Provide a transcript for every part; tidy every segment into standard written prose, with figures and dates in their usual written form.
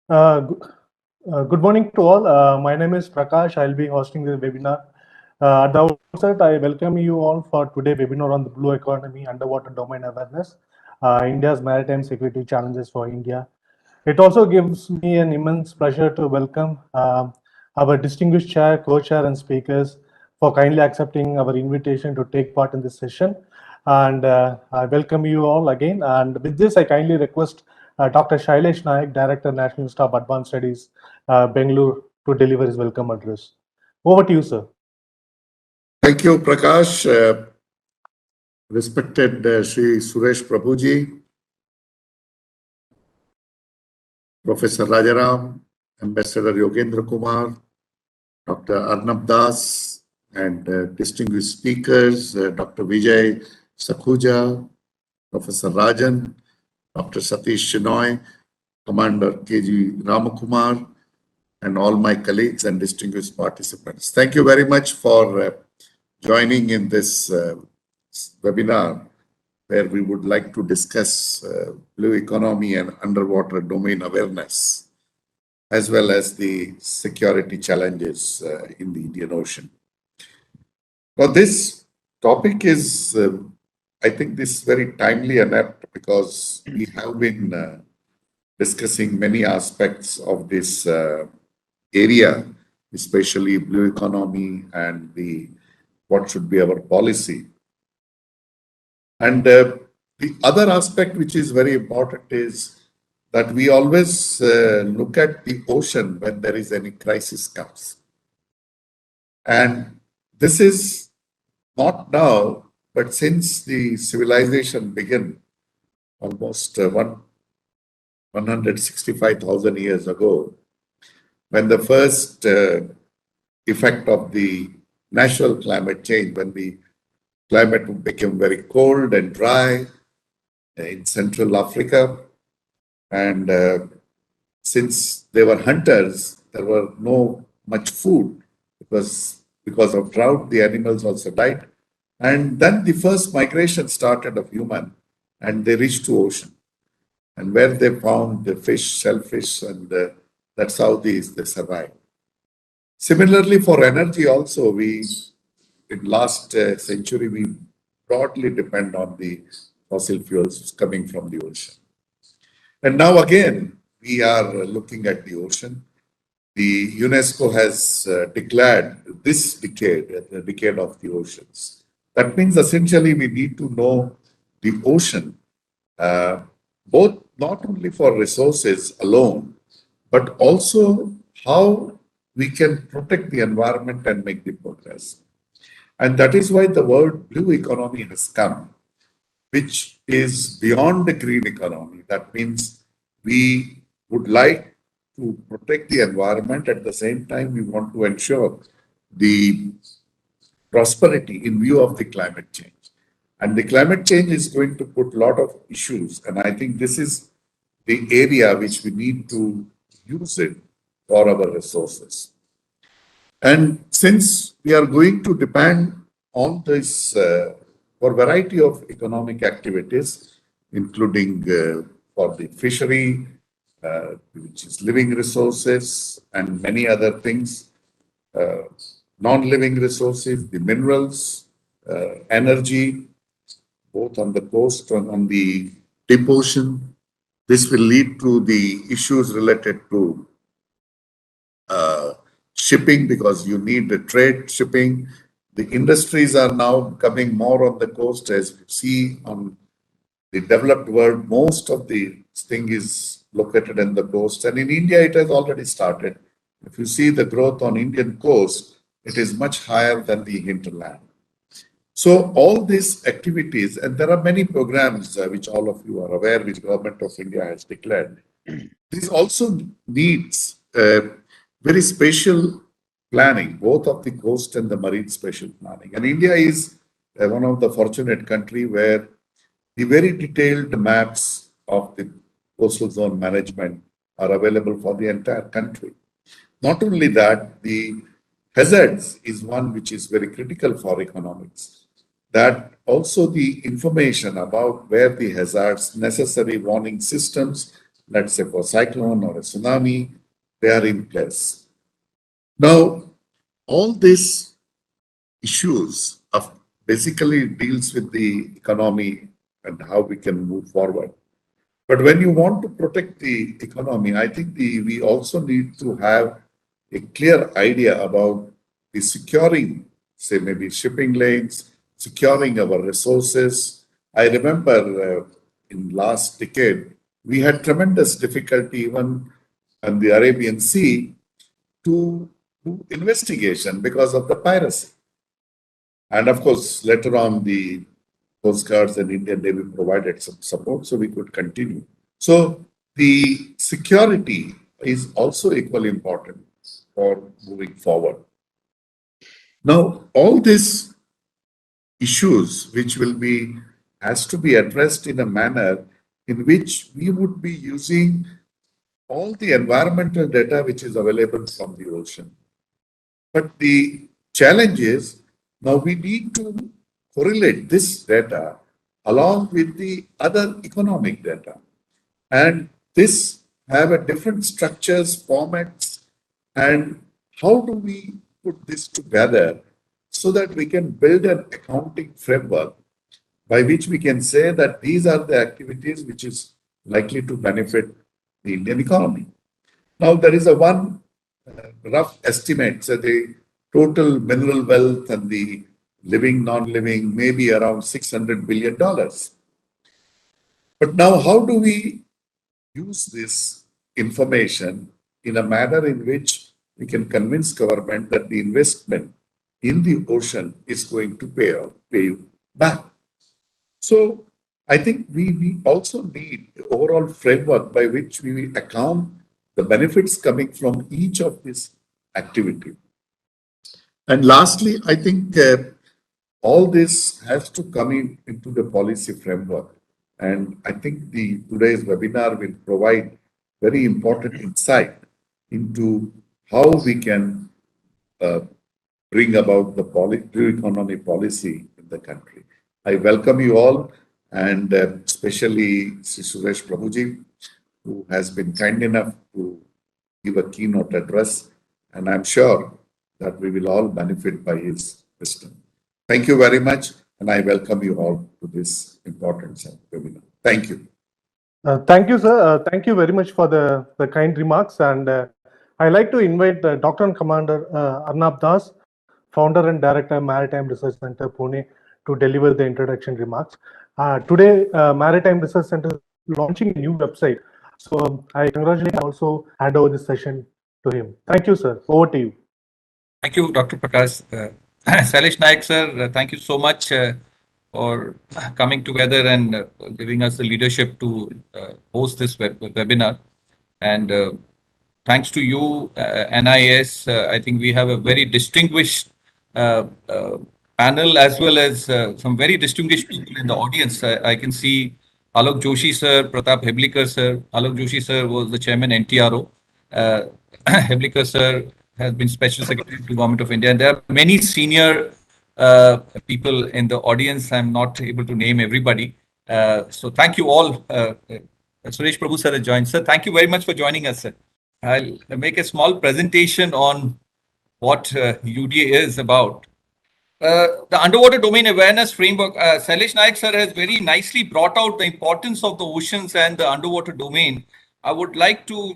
Good good morning to all. My name is Prakash. I'll be hosting the webinar. At the outset, I welcome you all for today's webinar on the blue economy, underwater domain awareness, India's maritime security challenges for India. It also gives me an immense pleasure to welcome our distinguished chair, co-chair, and speakers for kindly accepting our invitation to take part in this session. And I welcome you all again. And with this, I kindly request Dr. Shailesh Naik, Director, National Institute of Advanced Studies, Bangalore, to deliver his welcome address. Over to you, sir. Thank you, Prakash. Respected Sri Suresh Prabhuji, Professor Rajaram, Ambassador Yogendra Kumar, Dr. Arnab Das, and distinguished speakers, Dr. Vijay Sakhuja, Professor Rajan, Dr. Satish Shenoy, Commander K.G. Ramakumar, and all my colleagues and distinguished participants. Thank you very much for joining in this webinar, where we would like to discuss blue economy and underwater domain awareness, as well as the security challenges in the Indian Ocean. Now, this topic is, I think, this very timely and apt because we have been discussing many aspects of this area, especially blue economy and what should be our policy. And the other aspect which is very important is that we always look at the ocean when there is any crisis comes. And this is not now, but since the civilization began almost 165,000 years ago, when the first effect of the natural climate change, when the climate became very cold and dry in Central Africa, and since they were hunters, there were no much food because of drought. The animals also died, and then the first migration started of human, and they reached to ocean, and where they found the fish, shellfish, and that's how they survived. Similarly, for energy also, in last century, we broadly depend on the fossil fuels coming from the ocean. And now again, we are looking at the ocean. The UNESCO has declared this decade as the decade of the oceans. That means essentially we need to know the ocean, both not only for resources alone, but also how we can protect the environment and make the progress. And that is why the word blue economy has come, which is beyond the green economy. That means we would like to protect the environment. At the same time, we want to ensure the prosperity in view of the climate change. And the climate change is going to put a lot of issues. And I think this is the area which we need to use it for our resources. And since we are going to depend on this for a variety of economic activities, including for the fishery, which is living resources, and many other things, non-living resources, the minerals, energy, both on the coast and on the deep ocean. This will lead to the issues related to shipping, because you need the trade shipping. The industries are now coming more on the coast. As you see on the developed world, most of the thing is located in the coast. And in India, it has already started. If you see the growth on Indian coast, it is much higher than the hinterland. So all these activities, and there are many programs which all of you are aware, which Government of India has declared. This also needs very special planning, both of the coast and the marine special planning. And India is one of the fortunate country where the very detailed maps of the coastal zone management are available for the entire country. Not only that, the hazards is one which is very critical for economics. That also the information about where the hazards, necessary warning systems, let's say for cyclone or a tsunami, they are in place. Now, all these issues of basically deals with the economy and how we can move forward. But when you want to protect the economy, I think we also need to have a clear idea about the securing, say maybe shipping lanes, securing our resources. I remember in last decade, we had tremendous difficulty even on the Arabian Sea to do investigation because of the piracy. And of course, later on, the Coast Guards and Indian Navy provided some support so we could continue. So the security is also equally important for moving forward. Now, all these issues which will be has to be addressed in a manner in which we would be using all the environmental data which is available from the ocean. But the challenge is now we need to correlate this data along with the other economic data. And this have a different structures, formats, and how do we put this together so that we can build an accounting framework by which we can say that these are the activities which is likely to benefit the Indian economy. Now, there is a one rough estimate, so the total mineral wealth and the living, non-living, maybe around $600 billion. But now, how do we use this information in a manner in which we can convince government that the investment in the ocean is going to pay you back? So I think we also need the overall framework by which we account the benefits coming from each of these activity. And lastly, I think all this has to come into the policy framework. And I think today's webinar will provide very important insight into how we can bring about the blue economy policy in the country. I welcome you all, and especially Sri Suresh Prabhuji, who has been kind enough to give a keynote address, and I'm sure that we will all benefit by his wisdom. Thank you very much, and I welcome you all to this important webinar. Thank you. Thank you, sir. Thank you very much for the kind remarks. And I'd like to invite Dr. and Commander Arnab Das, Founder and Director, Maritime Research Center, Pune, to deliver the introduction remarks. Today, Maritime Research Center is launching a new website. So I congratulate and also hand over this session to him. Thank you, sir. Over to you. Thank you, Dr. Prakash. Sailesh Naik, sir, thank you so much for coming together and giving us the leadership to host this webinar. And thanks to you, NIS, I think we have a very distinguished panel as well as some very distinguished people in the audience. I can see Alok Joshi, sir, Pratap Heblikar, sir. Alok Joshi, sir, was the chairman NTRO. Heblikar, sir, has been Special Secretary to the Government of India. And there are many senior people in the audience. I'm not able to name everybody. So thank you all. Suresh Prabhu, sir, has joined. Sir, thank you very much for joining us, sir. I'll make a small presentation on what UDA is about. The Underwater Domain Awareness Framework, Sailesh Naik sir has very nicely brought out the importance of the oceans and the underwater domain. I would like to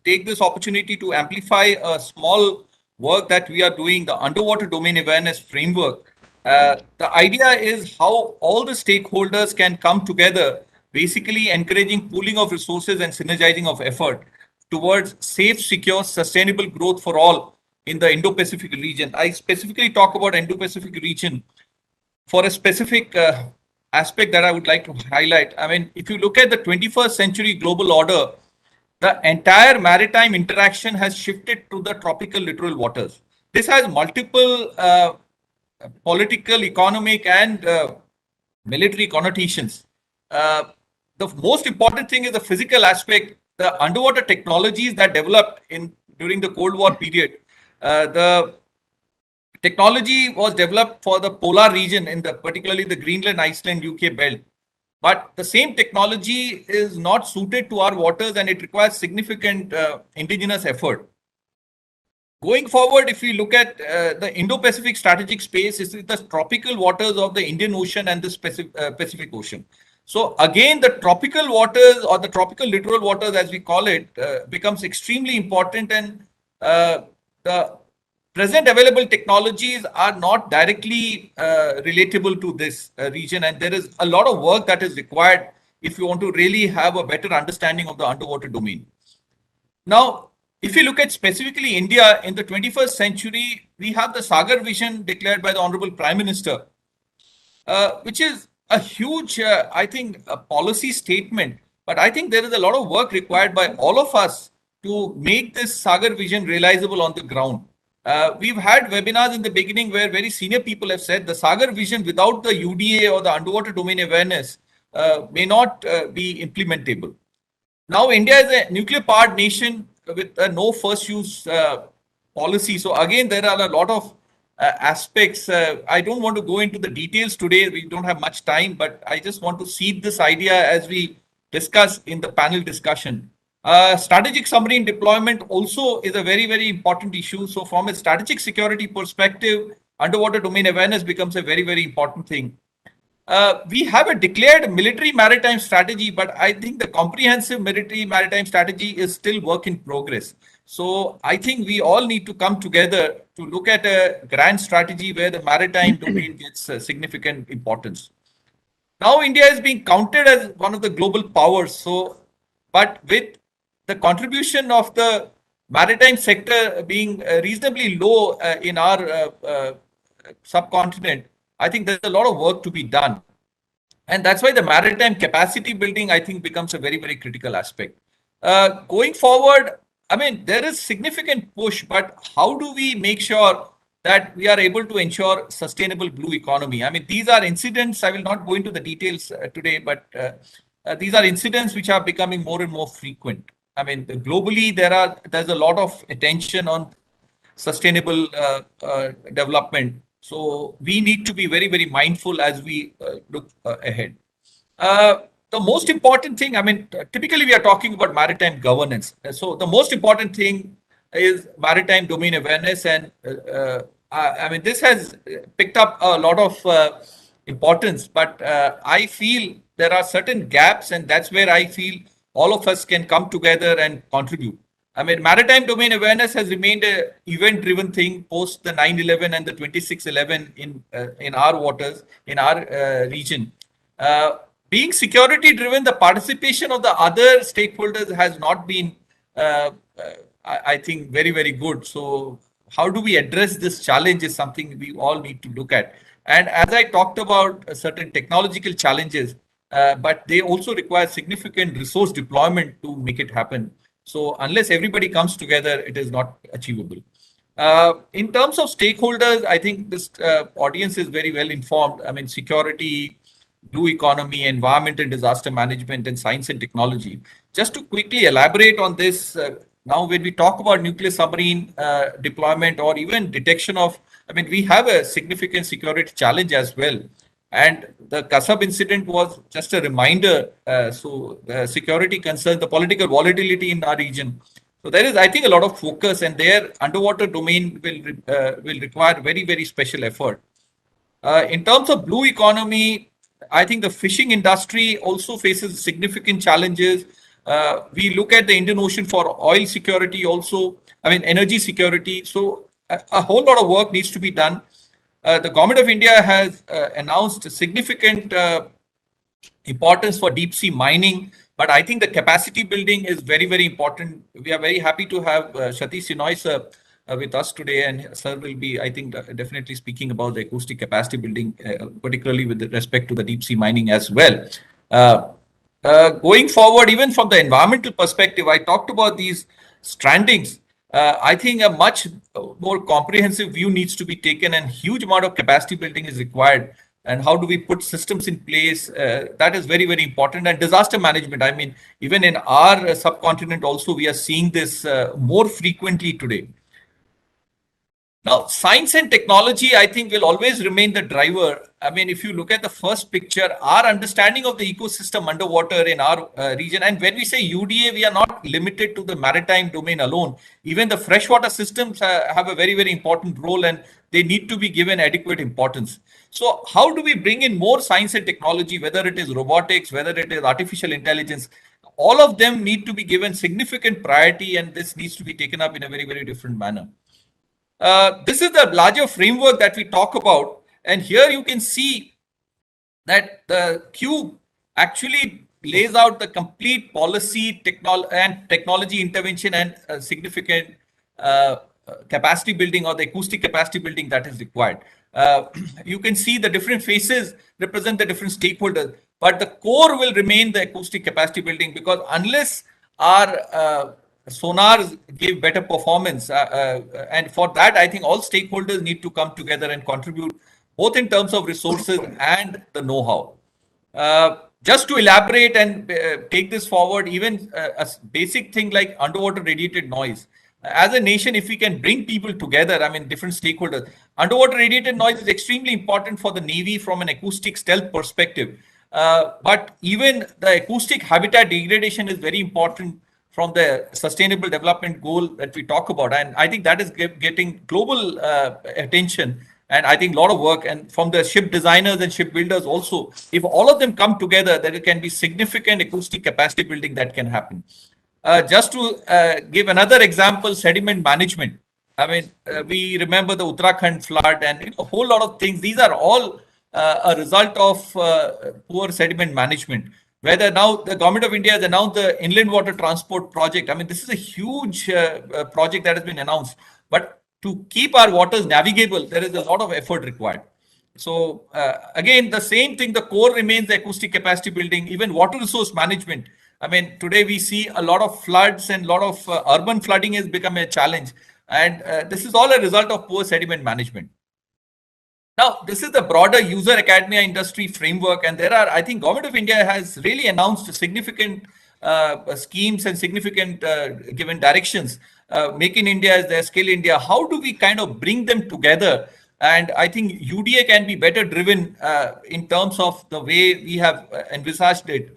take this opportunity to amplify a small work that we are doing, the Underwater Domain Awareness Framework. The idea is how all the stakeholders can come together, basically encouraging pooling of resources and synergizing of effort towards safe, secure, sustainable growth for all in the Indo-Pacific region. I specifically talk about Indo-Pacific region for a specific aspect that I would like to highlight. I mean, if you look at the 21st century global order, the entire maritime interaction has shifted to the tropical littoral waters. This has multiple political, economic, and military connotations. The most important thing is the physical aspect. The underwater technologies that developed during the Cold War period, the technology was developed for the polar region, particularly the Greenland, Iceland, UK belt. but the same technology is not suited to our waters and it requires significant indigenous effort. Going forward, if we look at the Indo-Pacific strategic space, it's the tropical waters of the Indian Ocean and the Pacific Ocean. So again, the tropical waters or the tropical littoral waters, as we call it, becomes extremely important, and the present available technologies are not directly relatable to this region, and there is a lot of work that is required if you want to really have a better understanding of the underwater domain. Now, if you look at specifically India in the 21st century, we have the Sagar Vision declared by the Honorable Prime Minister, which is a huge, I think, a policy statement. But I think there is a lot of work required by all of us to make this Sagar Vision realizable on the ground. We've had webinars in the beginning where very senior people have said the Sagar Vision without the UDA or the underwater domain awareness may not be implementable. Now, India is a nuclear powered nation with a no first use policy. So again, there are a lot of aspects. I don't want to go into the details today. We don't have much time, but I just want to seed this idea as we discuss in the panel discussion. Strategic submarine deployment also is a very, very important issue. So from a strategic security perspective, underwater domain awareness becomes a very, very important thing. We have a declared military maritime strategy, but I think the comprehensive military maritime strategy is still work in progress. So I think we all need to come together to look at a grand strategy where the maritime domain gets significant importance. Now India is being counted as one of the global powers. So, but with the contribution of the maritime sector being reasonably low in our subcontinent, I think there's a lot of work to be done. And that's why the maritime capacity building, I think, becomes a very, very critical aspect. Going forward, I mean, there is significant push, but how do we make sure that we are able to ensure sustainable blue economy? I mean, these are incidents. I will not go into the details today, but these are incidents which are becoming more and more frequent. I mean, globally, there's a lot of attention on sustainable development. So we need to be very, very mindful as we look ahead. The most important thing, I mean, typically we are talking about maritime governance. So the most important thing is maritime domain awareness. And I mean, this has picked up a lot of importance, but I feel there are certain gaps, and that's where I feel all of us can come together and contribute. I mean, maritime domain awareness has remained an event-driven thing post the 9/11 and the 26/11 in our waters, in our region. Being security-driven, the participation of the other stakeholders has not been, I think, very, very good. So, how do we address this challenge is something we all need to look at. And as I talked about certain technological challenges, but they also require significant resource deployment to make it happen. So unless everybody comes together, it is not achievable. In terms of stakeholders, I think this audience is very well informed. I mean, security, blue economy, environment and disaster management, and science and technology. Just to quickly elaborate on this, now when we talk about nuclear submarine deployment or even detection of, I mean, we have a significant security challenge as well. And the Kasab incident was just a reminder. So the security concerns, the political volatility in our region. So there is, I think, a lot of focus, and their underwater domain will require very, very special effort. In terms of blue economy, I think the fishing industry also faces significant challenges. We look at the Indian Ocean for oil security also, I mean, energy security. So a whole lot of work needs to be done. The government of India has announced significant importance for deep sea mining, but I think the capacity building is very, very important. We are very happy to have Satish Shenoy sir with us today, and sir will be, I think, definitely speaking about the acoustic capacity building, particularly with respect to the deep sea mining as well. Going forward, even from the environmental perspective, I talked about these strandings. I think a much more comprehensive view needs to be taken, and huge amount of capacity building is required. And how do we put systems in place? That is very, very important. And disaster management, I mean, even in our subcontinent also, we are seeing this more frequently today. Now, science and technology, I think, will always remain the driver. I mean, if you look at the first picture, our understanding of the ecosystem underwater in our region, and when we say UDA, we are not limited to the maritime domain alone. Even the freshwater systems have a very, very important role, and they need to be given adequate importance. So how do we bring in more science and technology, whether it is robotics, whether it is artificial intelligence? All of them need to be given significant priority, and this needs to be taken up in a very, very different manner. This is the larger framework that we talk about. And here you can see that the cube actually lays out the complete policy, technology intervention and significant capacity building or the acoustic capacity building that is required. You can see the different faces represent the different stakeholders, but the core will remain the acoustic capacity building, because unless our sonars give better performance, and for that, I think all stakeholders need to come together and contribute, both in terms of resources and the know-how. Just to elaborate and take this forward, even a basic thing like underwater radiated noise. As a nation, if we can bring people together, I mean, different stakeholders, underwater radiated noise is extremely important for the Navy from an acoustic stealth perspective. But even the acoustic habitat degradation is very important from the sustainable development goal that we talk about. And I think that is getting global attention. And I think a lot of work, and from the ship designers and ship builders also, if all of them come together, then it can be significant acoustic capacity building that can happen. Just to give another example, sediment management. I mean, we remember the Uttarakhand flood and a whole lot of things. These are all a result of poor sediment management. Whether now the government of India has announced the inland water transport project. I mean, this is a huge project that has been announced. But to keep our waters navigable, there is a lot of effort required. So again, the same thing, the core remains the acoustic capacity building, even water resource management. I mean, today we see a lot of floods and a lot of urban flooding has become a challenge. And this is all a result of poor sediment management. Now, this is the broader user academia industry framework. And there are, I think, Government of India has really announced significant schemes and significant given directions. Make in India is there, Skill India. How do we kind of bring them together? And I think UDA can be better driven in terms of the way we have envisaged it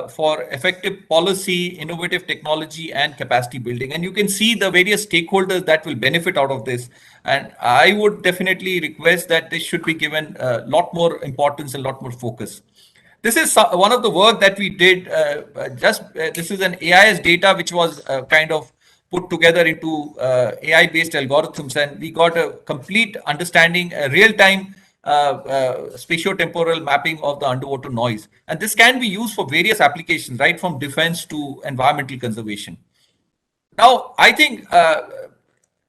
for effective policy, innovative technology, and capacity building. And you can see the various stakeholders that will benefit out of this. And I would definitely request that this should be given a lot more importance and a lot more focus. This is one of the work that we did. This is an AIS data which was kind of put together into AI-based algorithms, and we got a complete understanding, a real-time spatio-temporal mapping of the underwater noise. And this can be used for various applications, right from defense to environmental conservation. Now, I think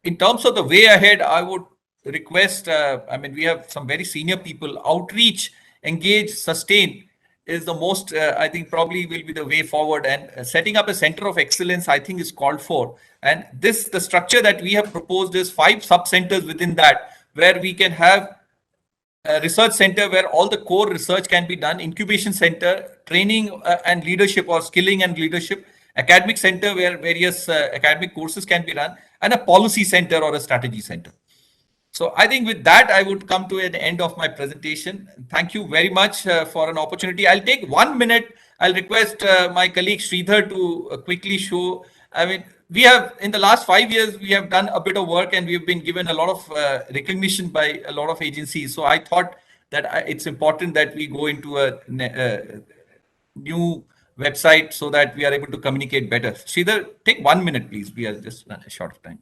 in terms of the way ahead, I would request, I mean, we have some very senior people, outreach, engage, sustain is the most, I think probably will be the way forward. And setting up a center of excellence, I think is called for. And the structure that we have proposed is 5 sub-centers within that, where we can have a research center where all the core research can be done, incubation center, training and leadership or skilling and leadership, academic center where various academic courses can be run, and a policy center or a strategy center. So I think with that, I would come to an end of my presentation. Thank you very much for an opportunity. I'll take 1 minute. I'll request my colleague Sridhar to quickly show. I mean, we have, in the last 5 years, we have done a bit of work and we've been given a lot of recognition by a lot of agencies. So I thought that it's important that we go into a new website so that we are able to communicate better. Sridhar, take 1 minute, please. We are just short of time.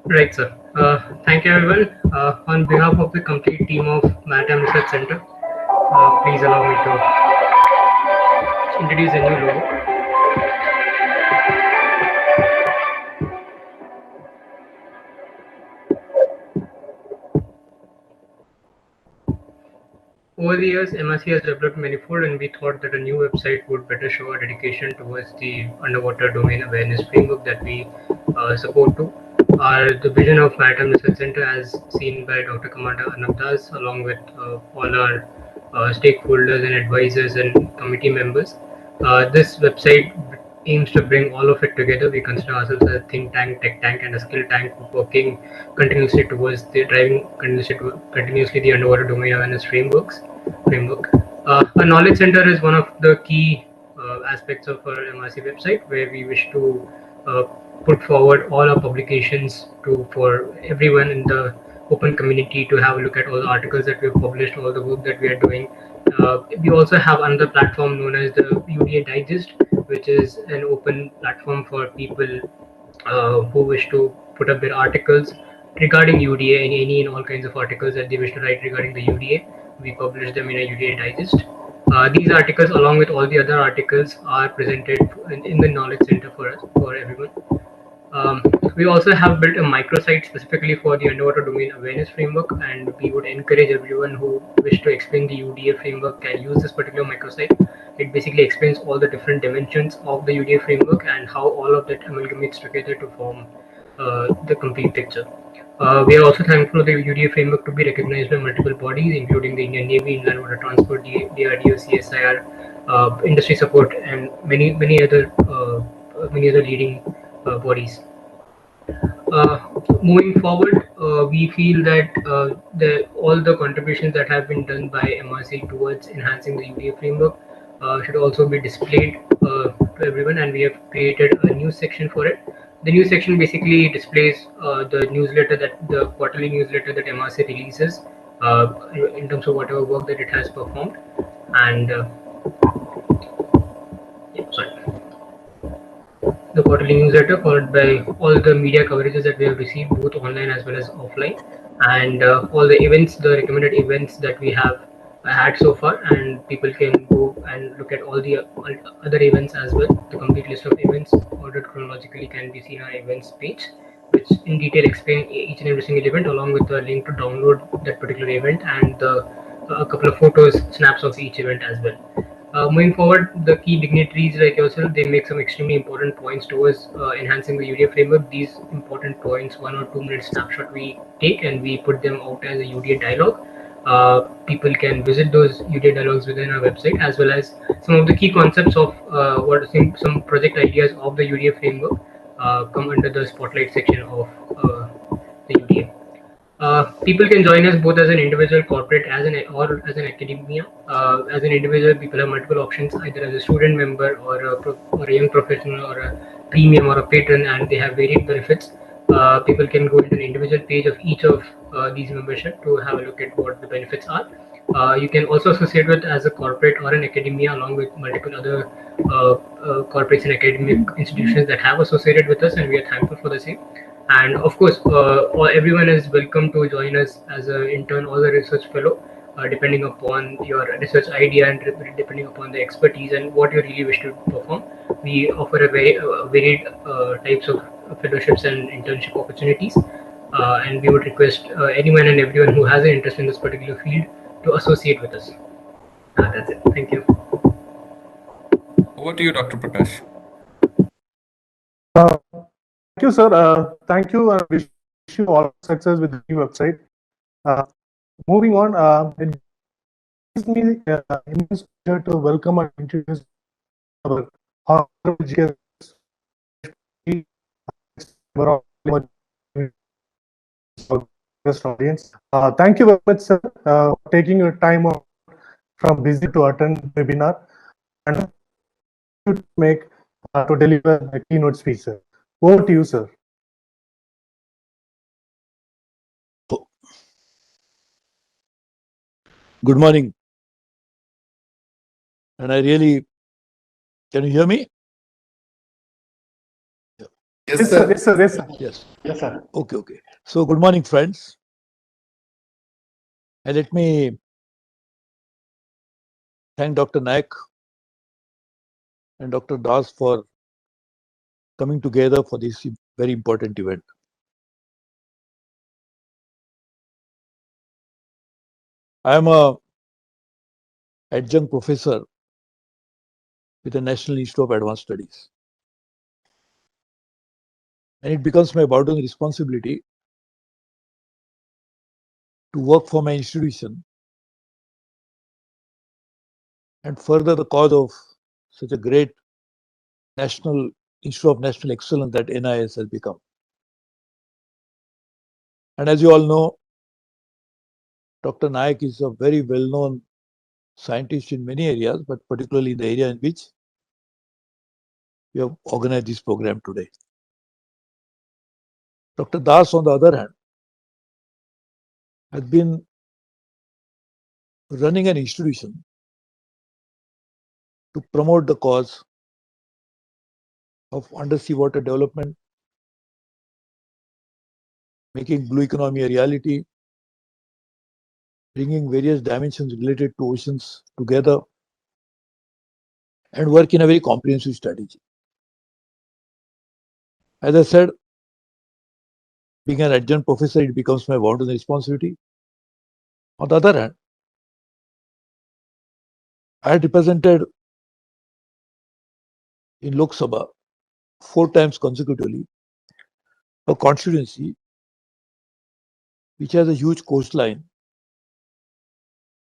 Right, sir. Thank you, everyone. On behalf of the complete team of Maritime Research Center, please allow me to introduce a new logo. Over the years, MRC has developed manifold, and we thought that a new website would better show our dedication towards the underwater domain awareness framework that we support to. The vision of Maritime Research Center, as seen by Dr. Commander Anabdas, along with all our stakeholders and advisors and committee members. This website aims to bring all of it together. We consider ourselves as a think tank, tech tank, and a skill tank working continuously towards the driving continuously the underwater domain awareness framework. A knowledge center is one of the key aspects of our MRC website, where we wish to uh, put forward all our publications to for everyone in the open community to have a look at all the articles that we've published, all the work that we are doing. We also have another platform known as the UDA Digest, which is an open platform for people who wish to put up their articles regarding UDA and any and all kinds of articles that they wish to write regarding the UDA. We publish them in a UDA Digest. These articles, along with all the other articles, are presented in the Knowledge Center for us, for everyone. We also have built a microsite specifically for the underwater domain awareness framework, and we would encourage everyone who wish to explain the UDA framework can use this particular microsite. It basically explains all the different dimensions of the UDA framework and how all of that amalgamates together to form the complete picture. We are also thankful for the UDA framework to be recognized by multiple bodies, including the Indian Navy, Inland Water Transport, DRDO, CSIR, industry support, and many other leading bodies. Uh, Moving forward, we feel that all the contributions that have been done by MRC towards enhancing the UDA framework should also be displayed to everyone, and we have created a news section for it. The news section basically displays the quarterly newsletter that MRC releases in terms of whatever work that it has performed, and yeah, sorry, the quarterly newsletter, followed by all the media coverages that we have received, both online as well as offline, and all the events, the recommended events that we have had so far. And people can go and look at all the other events as well. The complete list of events, ordered chronologically, can be seen on our events page, which in detail explain each and every single event, along with the link to download that particular event and a couple of photos, snaps of each event as well. Moving forward, the key dignitaries like yourself, they make some extremely important points towards enhancing the UDA framework. These important points, 1 or 2 minute snapshot we take and we put them out as a UDA dialogue. People can visit those UDA dialogues within our website, as well as some of the key concepts of some project ideas of the UDA framework come under the spotlight section of the UDA. People can join us both as an individual, corporate, or as an academia. As an individual, people have multiple options, either as a student member or a young professional or a premium or a patron, and they have varied benefits. People can go into an individual page of each of these membership to have a look at what the benefits are. You can also associate with as a corporate or an academia, along with multiple other corporates and academic institutions that have associated with us, and we are thankful for the same. And of course, everyone is welcome to join us as an intern or a research fellow, depending upon your research idea and depending upon the expertise and what you really wish to perform. We offer a very varied types of fellowships and internship opportunities, and we would request anyone and everyone who has an interest in this particular field to associate with us. That's it. Thank you. Over to you, Dr. Prakash. Thank you, sir. Thank you, and wish you all success with the new website. Moving on, it gives me immense pleasure to welcome and introduce our honorable GS audience. Thank you very much, sir, for taking your time out from busy to attend the webinar and to make to deliver a keynote speech, sir. Over to you, sir. Good morning. And I really, can you hear me? Yes, sir. Yes, sir. Yes, sir. Yes. Yes, sir. Okay. So good morning, friends. And let me thank Dr. Naik and Dr. Das for coming together for this very important event. I am a adjunct professor with the National Institute of Advanced Studies. And it becomes my burden responsibility to work for my institution and further the cause of such a great national issue of national excellence that NIS has become. And as you all know, Dr. Nayak is a very well-known scientist in many areas, but particularly in the area in which we have organized this program today. Dr. Das, on the other hand, has been running an institution to promote the cause of undersea water development, making blue economy a reality, bringing various dimensions related to oceans together, and work in a very comprehensive strategy. As I said, being an adjunct professor, it becomes my bounden responsibility. On the other hand, I had represented in Lok Sabha 4 times consecutively a constituency which has a huge coastline.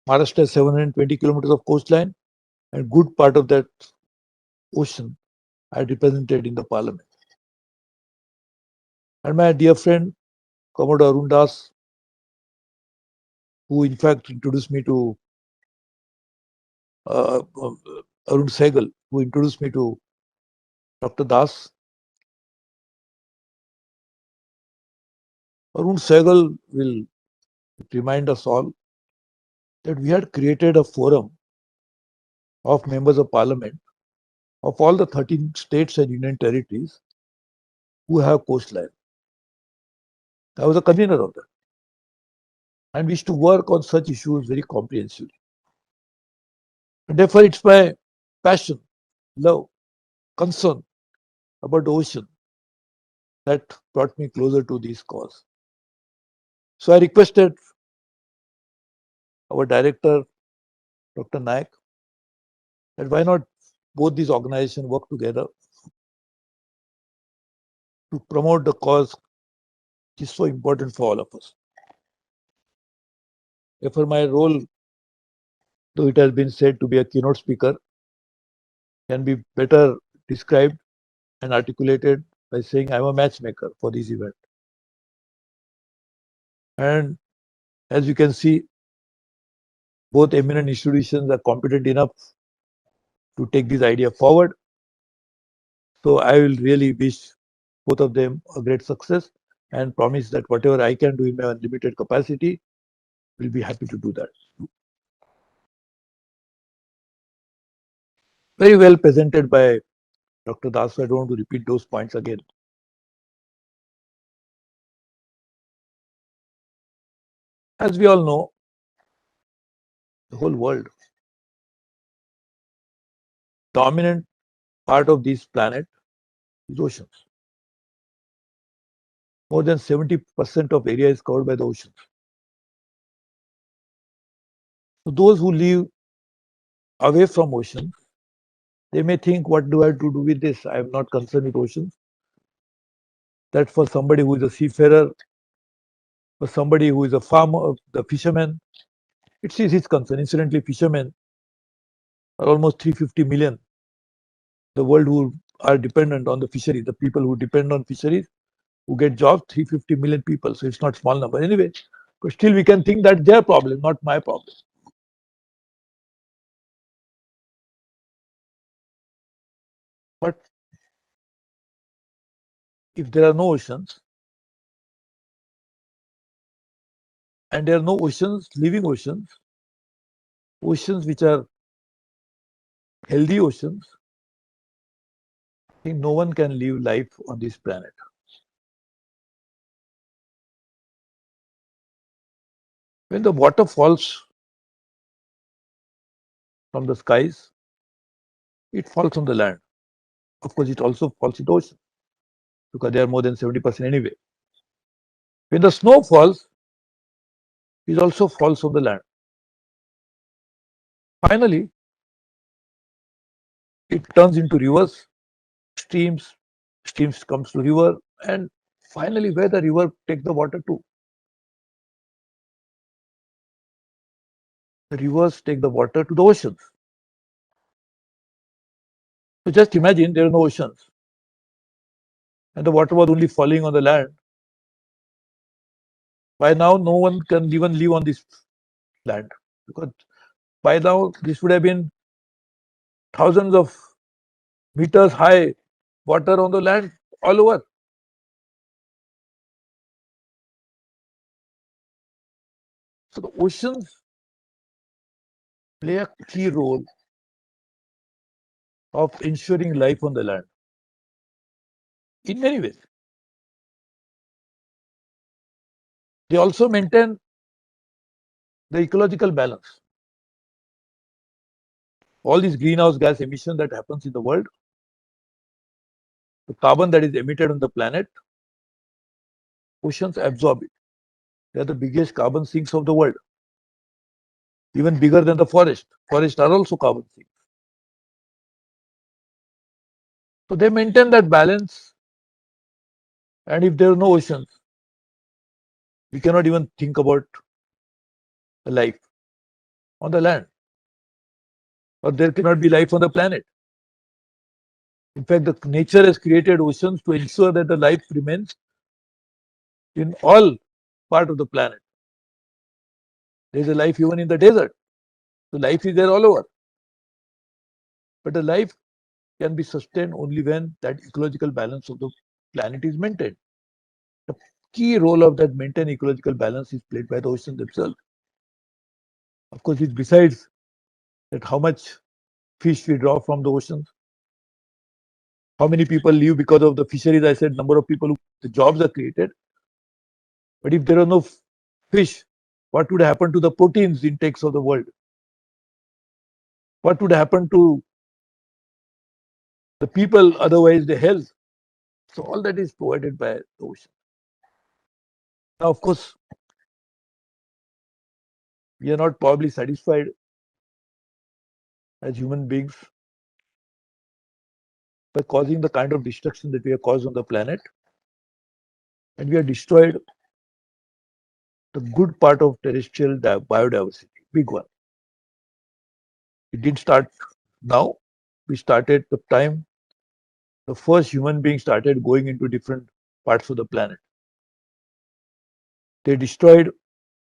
Maharashtra has 720 kilometers of coastline, and good part of that ocean I had represented in the parliament. And my dear friend, Commodore Arun Das, who in fact introduced me to Arun Sehgal, who introduced me to Dr. Das. Arun Sehgal will remind us all that we had created a forum of members of parliament of all the 13 states and union territories who have coastline. I was a convener of that. And we used to work on such issues very comprehensively. And therefore, it's my passion, love, concern about the ocean that brought me closer to this cause. So I requested our director, Dr. Nayak, that why not both these organizations work together to promote the cause which is so important for all of us. Therefore, my role, though it has been said to be a keynote speaker, can be better described and articulated by saying I'm a matchmaker for this event. And as you can see, both eminent institutions are competent enough to take this idea forward. So I will really wish both of them a great success and promise that whatever I can do in my unlimited capacity, will be happy to do that. Very well presented by Dr. Das. So I don't want to repeat those points again. As we all know, the whole world, dominant part of this planet is oceans. More than 70% of area is covered by the oceans. So those who live away from oceans, they may think, what do I have to do with this? I am not concerned with oceans. That for somebody who is a seafarer, for somebody who is a farmer, the fisherman, it is his concern. Incidentally, fishermen are almost 350 million. The world who are dependent on the fisheries, the people who depend on fisheries, who get jobs, 350 million people. So it's not small number. Anyway, but still we can think that's their problem, not my problem. But if there are no oceans, and there are no oceans, living oceans, oceans which are healthy oceans, I think no one can live life on this planet. When the water falls from the skies, it falls on the land. Of course, it also falls in the ocean because they are more than 70% anyway. When the snow falls, it also falls on the land. Finally, it turns into rivers, streams, streams comes to river, and finally where the river take the water to. The rivers take the water to the oceans. So just imagine there are no oceans and the water was only falling on the land. By now, no one can even live on this land because by now this would have been thousands of meters high water on the land all over. So the oceans play a key role of ensuring life on the land in many ways. They also maintain the ecological balance. All these greenhouse gas emission that happens in the world, the carbon that is emitted on the planet, oceans absorb it. They are the biggest carbon sinks of the world, even bigger than the forest. Forests are also carbon sinks. So they maintain that balance. And if there are no oceans, we cannot even think about life on the land, or there cannot be life on the planet. In fact, the nature has created oceans to ensure that the life remains in all part of the planet. There is a life even in the desert. So life is there all over. But the life can be sustained only when that ecological balance of the planet is maintained. The key role of that maintained ecological balance is played by the oceans themselves. Of course, it's besides that how much fish we draw from the oceans, how many people live because of the fisheries. I said number of people, the jobs are created. But if there are no fish, what would happen to the proteins intakes of the world? What would happen to the people, otherwise the health? So all that is provided by the ocean. Now, of course, we are not probably satisfied as human beings by causing the kind of destruction that we have caused on the planet. And we have destroyed the good part of terrestrial biodiversity, big one. It didn't start now. We started the time the first human being started going into different parts of the planet. They destroyed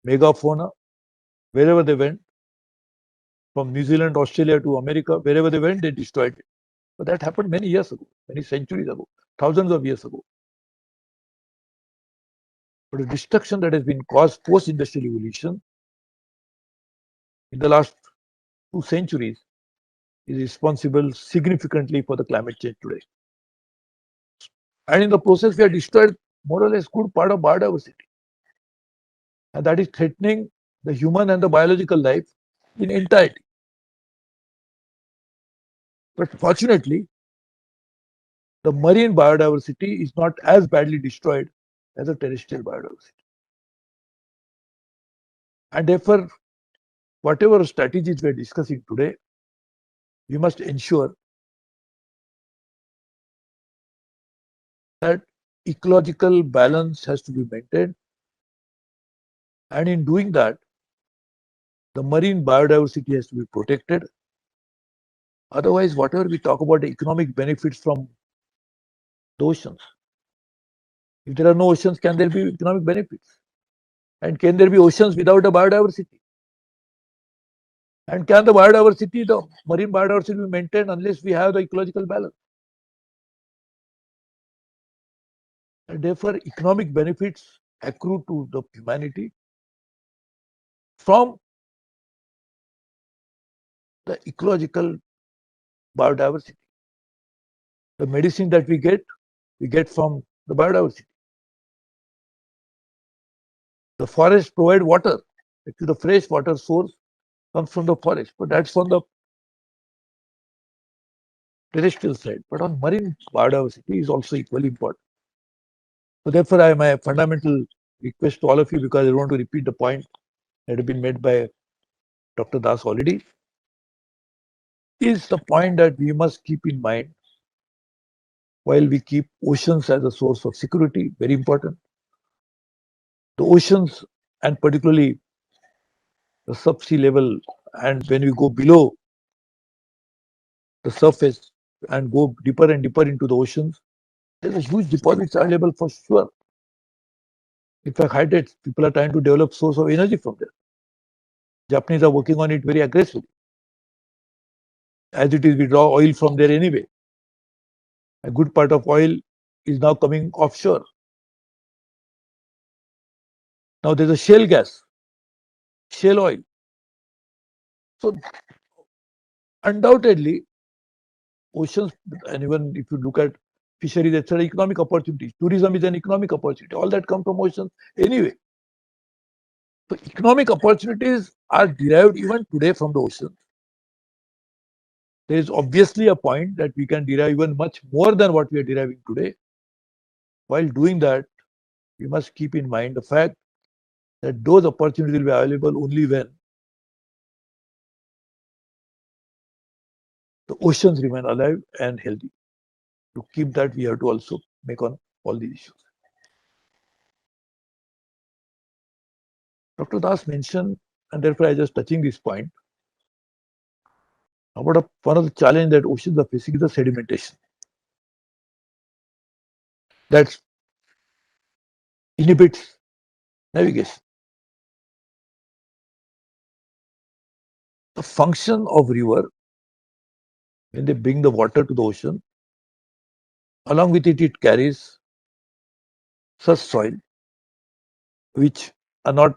megafauna wherever they went, from New Zealand, Australia to America, wherever they went, they destroyed it. But that happened many years ago, many centuries ago, thousands of years ago. But the destruction that has been caused post-industrial evolution in the last 2 centuries is responsible significantly for the climate change today. And in the process, we have destroyed more or less good part of biodiversity. And that is threatening the human and the biological life in entirety. But fortunately, the marine biodiversity is not as badly destroyed as the terrestrial biodiversity. And therefore, whatever strategies we are discussing today, we must ensure that ecological balance has to be maintained. And in doing that, the marine biodiversity has to be protected. Otherwise, whatever we talk about the economic benefits from the oceans, if there are no oceans, can there be economic benefits? And can there be oceans without a biodiversity? And can the biodiversity, the marine biodiversity, be maintained unless we have the ecological balance? And therefore, economic benefits accrue to the humanity from the ecological biodiversity. The medicine that we get from the biodiversity. The forests provide water. Actually, the fresh water source comes from the forest, but that's from the terrestrial side. But on marine biodiversity is also equally important. So therefore, my fundamental request to all of you, because I don't want to repeat the point that has been made by Dr. Das already, is the point that we must keep in mind while we keep oceans as a source of security, very important. The oceans, and particularly the subsea level, and when we go below the surface, and go deeper and deeper into the oceans, there's a huge deposits available for sure. In fact, hydrates, people are trying to develop source of energy from there. Japanese are working on it very aggressively. As it is, we draw oil from there anyway. A good part of oil is now coming offshore. Now there's a shale gas, shale oil. So undoubtedly, oceans, and even if you look at fisheries, etc., economic opportunities. Tourism is an economic opportunity. All that come from oceans anyway. So economic opportunities are derived even today from the ocean. There is obviously a point that we can derive even much more than what we are deriving today. While doing that, we must keep in mind the fact that those opportunities will be available only when the oceans remain alive and healthy. To keep that, we have to also make on all these issues. Dr. Das mentioned, and therefore I just touching this point, about one of the challenges that oceans are facing is the sedimentation. That inhibits navigation. The function of river, when they bring the water to the ocean, along with it, it carries such soil which are not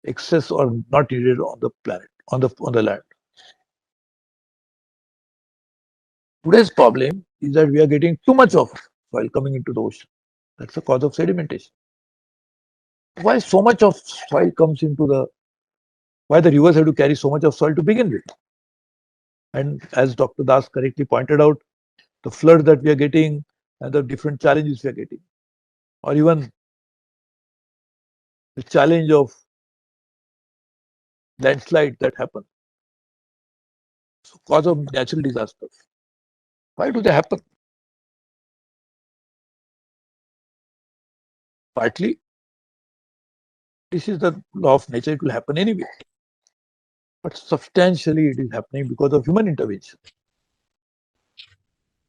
excess or not needed on the planet, on the land. Today's problem is that we are getting too much of soil coming into the ocean. That's the cause of sedimentation. Why so much of soil comes into why the rivers have to carry so much of soil to begin with? And as Dr. Das correctly pointed out, the flood that we are getting and the different challenges we are getting, or even the challenge of landslide that happen, so cause of natural disasters. Why do they happen? Partly, this is the law of nature, it will happen anyway. But substantially, it is happening because of human intervention.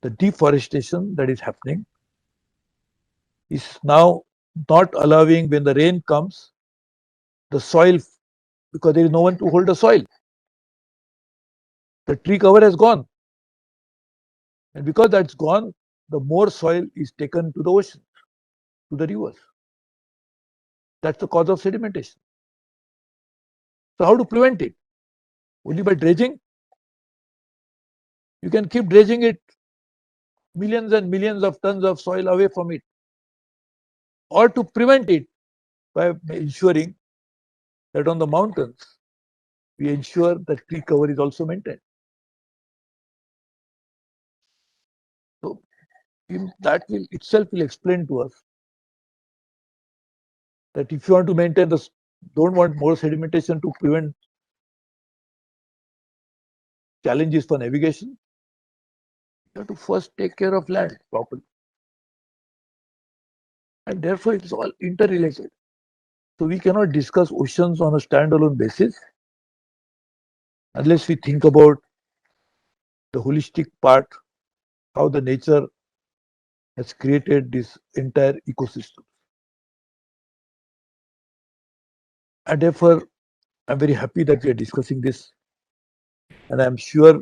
The deforestation that is happening is now not allowing, when the rain comes, the soil, because there is no one to hold the soil. The tree cover has gone. And because that's gone, the more soil is taken to the ocean, to the rivers. That's the cause of sedimentation. So how to prevent it? Only by dredging? You can keep dredging it, millions and millions of tons of soil away from it. Or to prevent it by ensuring that on the mountains, we ensure that tree cover is also maintained. So that will itself will explain to us that if you want to maintain don't want more sedimentation to prevent challenges for navigation, you have to first take care of land properly. And therefore, it's all interrelated. So we cannot discuss oceans on a standalone basis unless we think about the holistic part, how the nature has created this entire ecosystem. And therefore, I'm very happy that we are discussing this. And I'm sure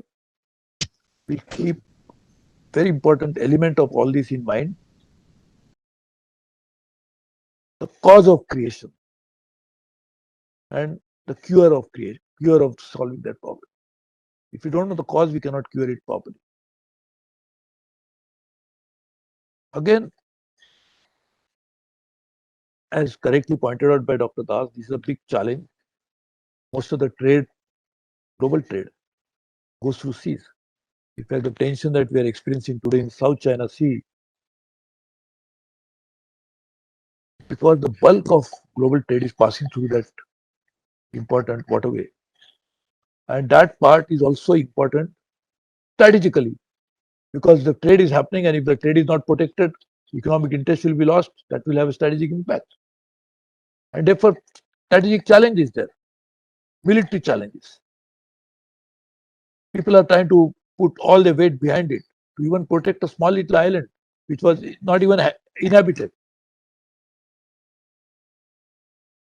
we keep very important element of all this in mind. The cause of creation and the cure of creation, cure of solving that problem. If you don't know the cause, we cannot cure it properly. Again, as correctly pointed out by Dr. Das, this is a big challenge. Most of the trade, global trade, goes through seas. In fact, the tension that we are experiencing today in South China Sea, because the bulk of global trade is passing through that important waterway. And that part is also important strategically, because the trade is happening, and if the trade is not protected, economic interest will be lost. That will have a strategic impact. And therefore, strategic challenge is there, military challenges. People are trying to put all the weight behind it to even protect a small little island, which was not even inhabited.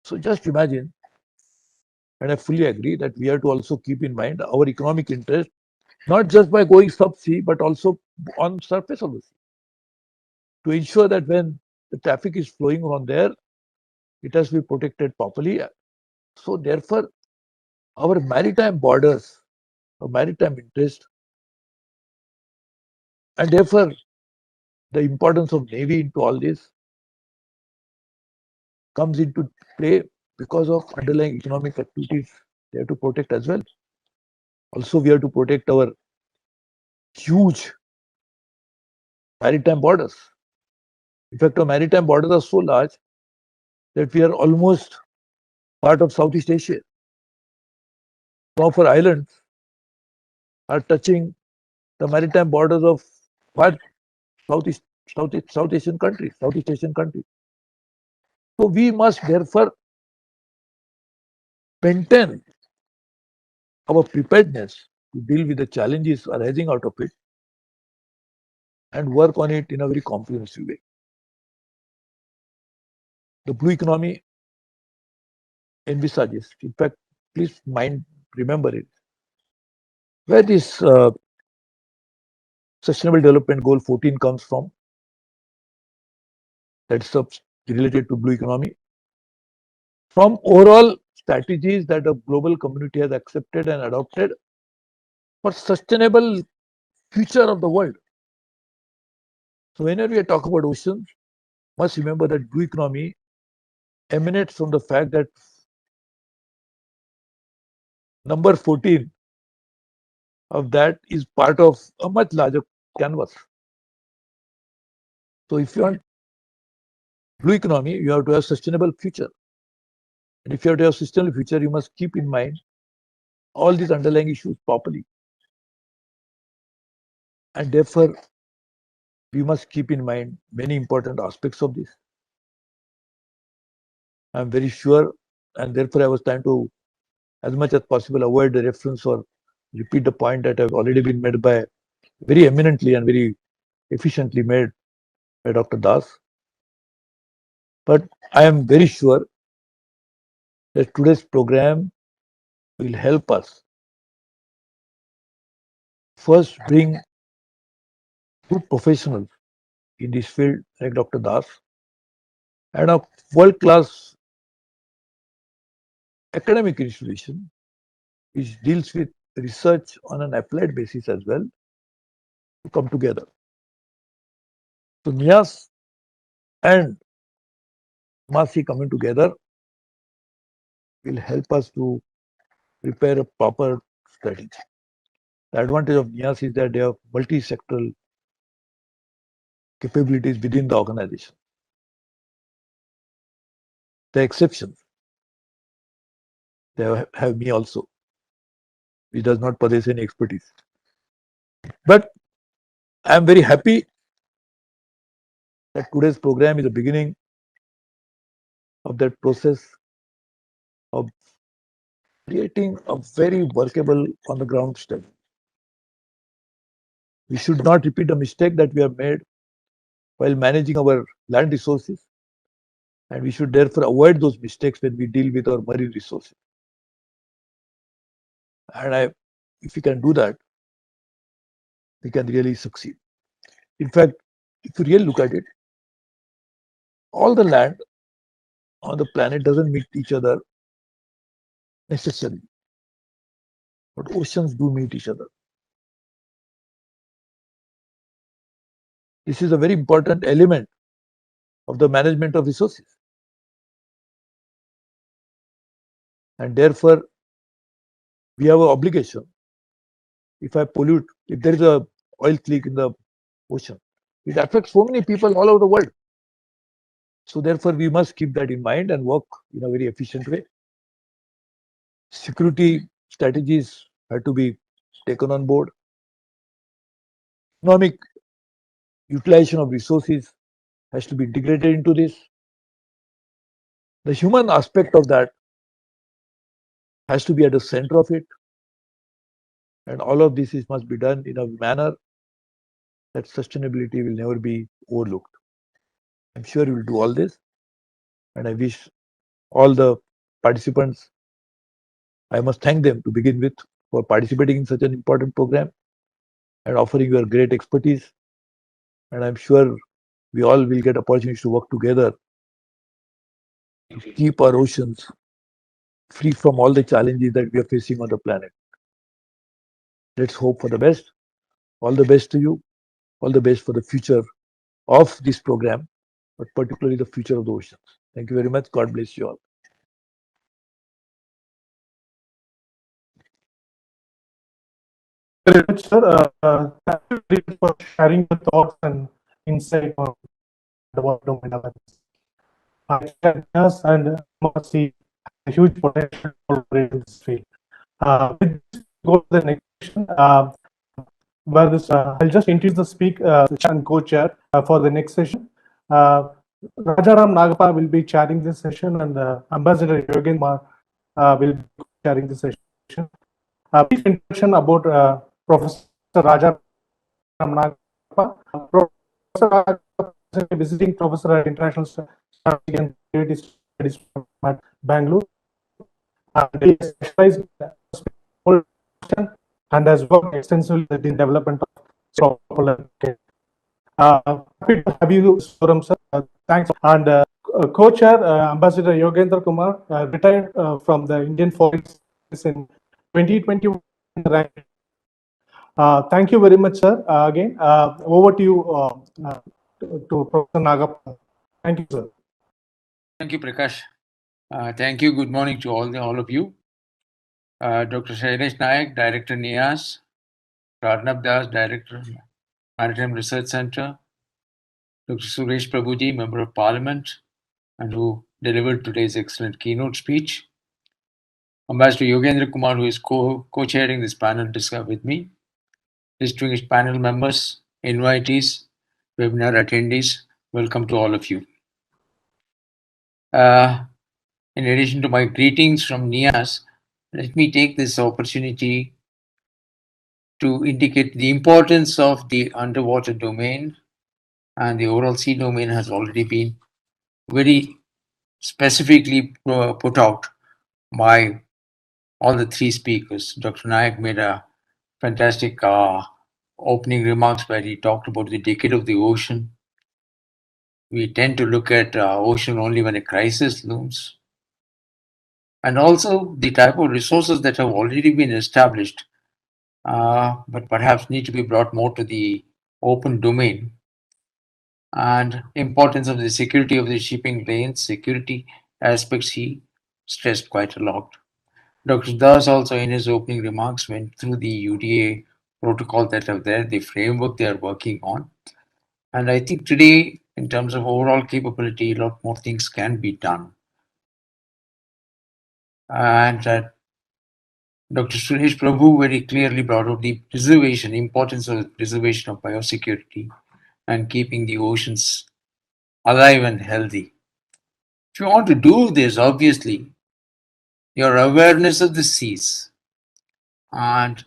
So just imagine, and I fully agree that we have to also keep in mind our economic interest, not just by going sub-sea, but also on surface of the sea, to ensure that when the traffic is flowing on there, it has to be protected properly. So therefore, our maritime borders, our maritime interest, and therefore the importance of Navy into all this comes into play because of underlying economic activities they have to protect as well. Also, we have to protect our huge maritime borders. In fact, our maritime borders are so large that we are almost part of Southeast Asia. Some of our islands are touching the maritime borders of what South Asian countries, Southeast Asian countries. So we must therefore maintain our preparedness to deal with the challenges arising out of it and work on it in a very comprehensive way. The blue economy envisages, in fact, please remember it, where this Sustainable Development Goal 14 comes from, that's related to blue economy, from overall strategies that the global community has accepted and adopted for sustainable future of the world. So whenever we talk about oceans, must remember that blue economy emanates from the fact that number 14 of that is part of a much larger canvas. So if you want blue economy, you have to have sustainable future. And if you have to have sustainable future, you must keep in mind all these underlying issues properly. And therefore, we must keep in mind many important aspects of this. I'm very sure, and therefore I was trying to, as much as possible, avoid the reference or repeat the point that have already been made by very eminently and very efficiently made by Dr. Das. But I am very sure that today's program will help us first bring good professionals in this field like Dr. Das and a world-class academic institution which deals with research on an applied basis as well to come together. So NIAS and MASI coming together will help us to prepare a proper strategy. The advantage of NIAS is that they have multi-sectoral capabilities within the organization. The exceptions, they have me also, which does not possess any expertise. But I am very happy that today's program is the beginning of that process of creating a very workable on the ground step. We should not repeat the mistake that we have made while managing our land resources, and we should therefore avoid those mistakes when we deal with our marine resources. And if we can do that, we can really succeed. In fact, if you really look at it, all the land on the planet doesn't meet each other necessarily, but oceans do meet each other. This is a very important element of the management of resources. And therefore, we have an obligation. If I pollute, if there is a oil leak in the ocean, it affects so many people all over the world. So therefore, we must keep that in mind and work in a very efficient way. Security strategies have to be taken on board. Economic utilization of resources has to be integrated into this. The human aspect of that has to be at the center of it. And all of this must be done in a manner that sustainability will never be overlooked. I'm sure you will do all this. And I wish all the participants, I must thank them to begin with for participating in such an important program and offering your great expertise. And I'm sure we all will get opportunities to work together to keep our oceans free from all the challenges that we are facing on the planet. Let's hope for the best. All the best to you. All the best for the future of this program, but particularly the future of the oceans. Thank you very much. God bless you all. Very much, sir. Thank you very much for sharing your thoughts and insight on the water domain awareness. Yes, and must see a huge potential for in this field. With this, go to the next question. Where this, I'll just introduce the speaker and co-chair for the next session. Rajaram Nagapa will be chairing this session, and Ambassador Yogen will be chairing this session. Brief introduction about Professor Rajaram Nagapa. Professor Nagapa is a visiting professor at International Strategy and Security Studies at Bangalore. And he specialized in and has worked extensively in the development of propeller. Happy to have you, Suram sir. Thanks. And co-chair Ambassador Yogendra Kumar retired from the Indian Forest Service in 2021. Thank you very much, sir. Again, over to you, to Professor Nagappa. Thank you, sir. Thank you, Prakash. Thank you. Good morning to all of you. Dr. Shailesh Nayak, Director NIAS, Arnab Das, Director Maritime Research Center, Dr. Suresh Prabhuji, Member of Parliament, and who delivered today's excellent keynote speech. Ambassador Yogendra Kumar, who is co-chairing this panel with me. Distinguished panel members, invitees, webinar attendees, welcome to all of you. In addition to my greetings from NIAS, let me take this opportunity to indicate the importance of the underwater domain, and the overall sea domain has already been very specifically put out by all the three speakers. Dr. Nayak made a fantastic opening remarks where he talked about the decade of the ocean. We tend to look at ocean only when a crisis looms. And also the type of resources that have already been established, but perhaps need to be brought more to the open domain. And importance of the security of the shipping lanes, security aspects he stressed quite a lot. Dr. Das also in his opening remarks went through the UDA protocol that are there, the framework they are working on. And I think today, in terms of overall capability, a lot more things can be done. And Dr. Suresh Prabhu very clearly brought up the preservation, importance of the preservation of biosecurity and keeping the oceans alive and healthy. If you want to do this, obviously, your awareness of the seas and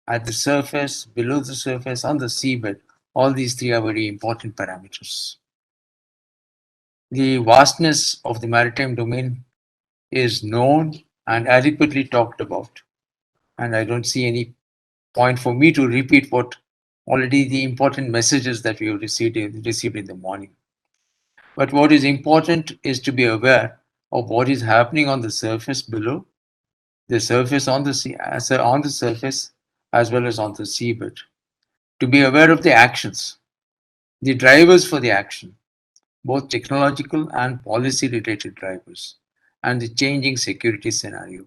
at the surface, below the surface, on the seabed, all these three are very important parameters. The vastness of the maritime domain is known and adequately talked about. And I don't see any point for me to repeat what already the important messages that we have received in the morning. But what is important is to be aware of what is happening on the surface below, the surface on the sea, on the surface as well as on the seabed. To be aware of the actions, the drivers for the action, both technological and policy related drivers, and the changing security scenario.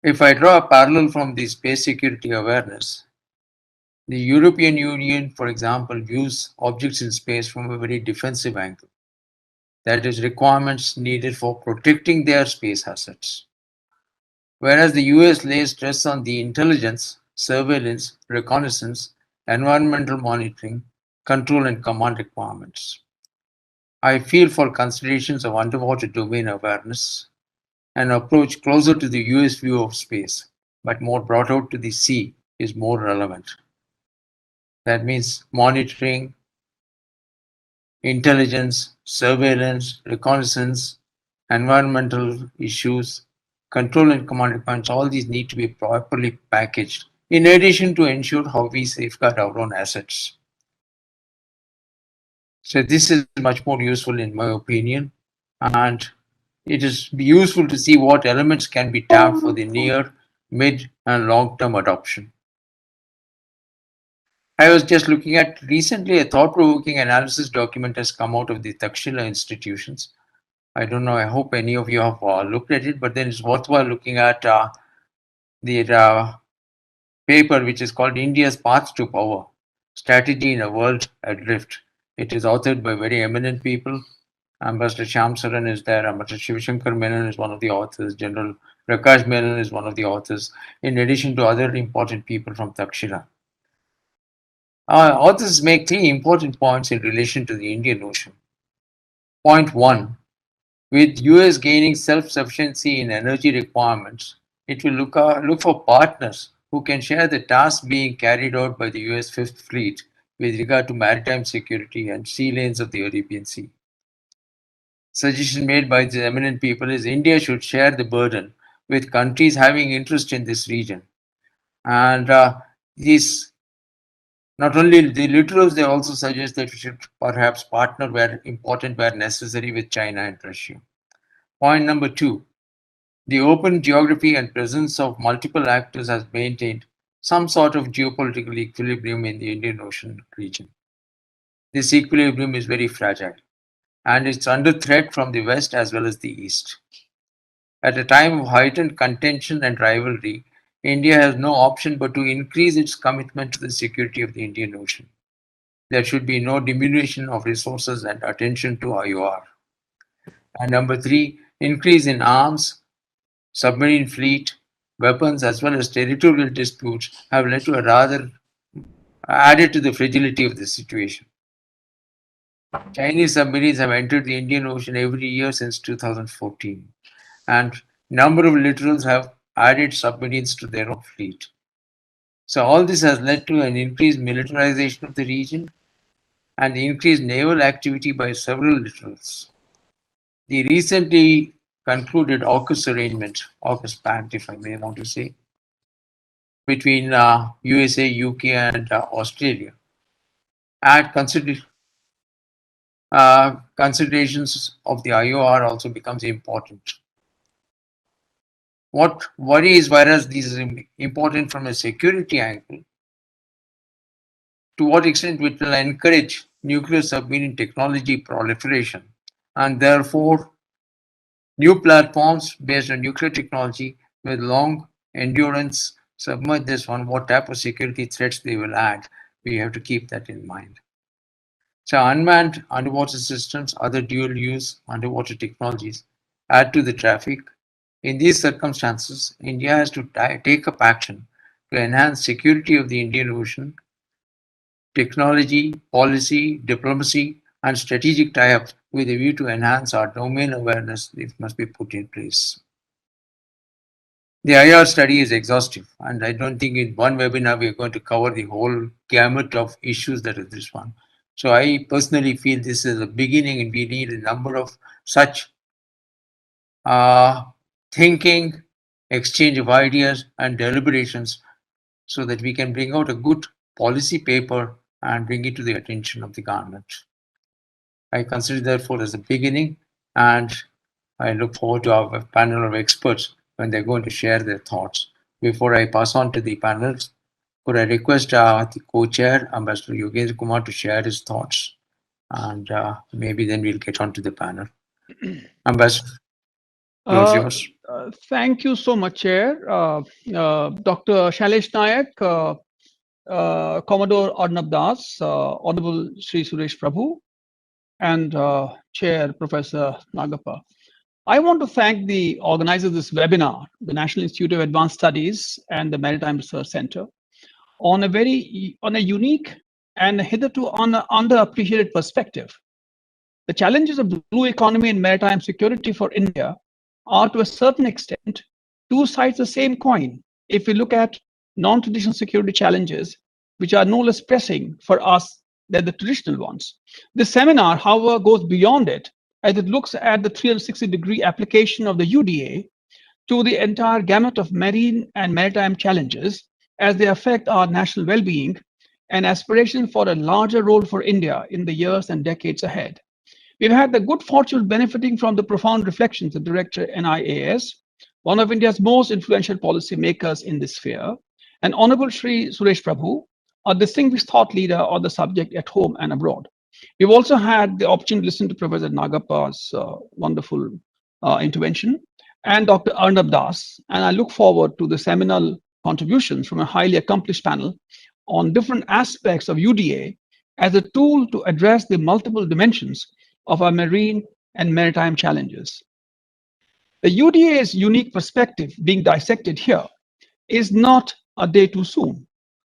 If I draw a parallel from the space security awareness, the European Union, for example, views objects in space from a very defensive angle. That is, requirements needed for protecting their space assets. Whereas the US lays stress on the intelligence, surveillance, reconnaissance, environmental monitoring, control and command requirements. I feel for considerations of underwater domain awareness, an approach closer to the US view of space but more brought out to the sea is more relevant. That means monitoring, intelligence, surveillance, reconnaissance, environmental issues, control and command points, all these need to be properly packaged, in addition to ensure how we safeguard our own assets. So this is much more useful in my opinion, and it is useful to see what elements can be tapped for the near, mid, and long-term adoption. I was just looking at recently a thought-provoking analysis document has come out of the Takshila institutions. I don't know, I hope any of you have looked at it, but then it's worthwhile looking at the paper which is called India's Path to Power, Strategy in a World Adrift. It is authored by very eminent people. Ambassador Shyam Saran is there, Ambassador Shivashankar Menon is one of the authors, General Prakash Menon is one of the authors, in addition to other important people from Takshila. Authors make 3 important points in relation to the Indian Ocean. Point 1, with US gaining self-sufficiency in energy requirements, it will look for partners who can share the tasks being carried out by the US Fifth Fleet with regard to maritime security and sea lanes of the Arabian Sea. Suggestion made by the eminent people is India should share the burden with countries having interest in this region. And these, not only the literals, they also suggest that we should perhaps partner where important, where necessary, with China and Russia. Point number 2, the open geography and presence of multiple actors has maintained some sort of geopolitical equilibrium in the Indian Ocean region. This equilibrium is very fragile, and it's under threat from the west as well as the east. At a time of heightened contention and rivalry, India has no option but to increase its commitment to the security of the Indian Ocean. There should be no diminution of resources and attention to IOR. And number 3, increase in arms, submarine fleet, weapons, as well as territorial disputes have led to a rather added to the fragility of the situation. Chinese submarines have entered the Indian Ocean every year since 2014, and number of littorals have added submarines to their own fleet. So all this has led to an increased militarization of the region and increased naval activity by several littorals. The recently concluded AUKUS arrangement, AUKUS pact, if I may want to say, between USA, UK, and Australia, and considerations of the IOR also becomes important. What worries, whereas this is important from a security angle, to what extent it will encourage nuclear submarine technology proliferation, and therefore new platforms based on nuclear technology with long endurance submerge this one, what type of security threats they will add. We have to keep that in mind. So unmanned underwater systems, other dual use underwater technologies add to the traffic. In these circumstances, India has to take up action to enhance security of the Indian Ocean. Technology, policy, diplomacy, and strategic tie-ups with a view to enhance our domain awareness, it must be put in place. The IR study is exhaustive, and I don't think in one webinar we are going to cover the whole gamut of issues that is this one. So I personally feel this is a beginning, and we need a number of such thinking, exchange of ideas, and deliberations so that we can bring out a good policy paper and bring it to the attention of the government. I consider therefore as a beginning, and I look forward to our panel of experts when they're going to share their thoughts. Before I pass on to the panelists, could I request the co-chair, Ambassador Yogendra Kumar, to share his thoughts, and maybe then we'll get on to the panel. Ambassador, floor is yours. Thank you so much, Chair. Dr. Shailesh Nayak, Commodore Arnab Das, Honorable Sri Suresh Prabhu, and Chair Professor Nagappa. I want to thank the organizers of this webinar, the National Institute of Advanced Studies and the Maritime Research Center, on a unique and hitherto underappreciated perspective. The challenges of the blue economy and maritime security for India are to a certain extent 2 sides of the same coin, if we look at non-traditional security challenges, which are no less pressing for us than the traditional ones. This seminar, however, goes beyond it, as it looks at the 360-degree application of the UDA to the entire gamut of marine and maritime challenges as they affect our national well-being and aspiration for a larger role for India in the years and decades ahead. We've had the good fortune of benefiting from the profound reflections of Director NIAS, one of India's most influential policy makers in this sphere, and Honorable Shri Suresh Prabhu, a distinguished thought leader on the subject at home and abroad. We've also had the opportunity to listen to Professor Nagapa's wonderful intervention and Dr. Arnab Das, and I look forward to the seminal contributions from a highly accomplished panel on different aspects of UDA as a tool to address the multiple dimensions of our marine and maritime challenges. The UDA's unique perspective being dissected here is not a day too soon.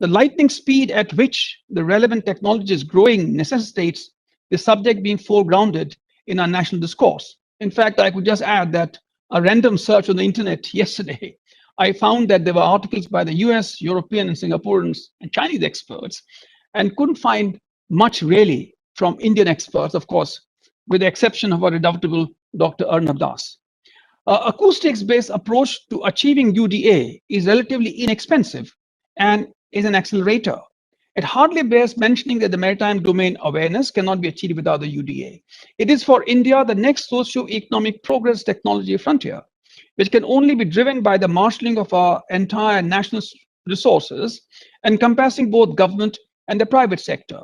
The lightning speed at which the relevant technology is growing necessitates the subject being foregrounded in our national discourse. In fact, I could just add that a random search on the internet yesterday, I found that there were articles by the US, European, and Singaporeans and Chinese experts, and couldn't find much really from Indian experts, of course, with the exception of our redoubtable Dr. Arnab Das. Acoustics-based approach to achieving UDA is relatively inexpensive and is an accelerator. It hardly bears mentioning that the maritime domain awareness cannot be achieved without the UDA. It is for India the next socio-economic progress technology frontier, which can only be driven by the marshalling of our entire national resources, encompassing both government and the private sector.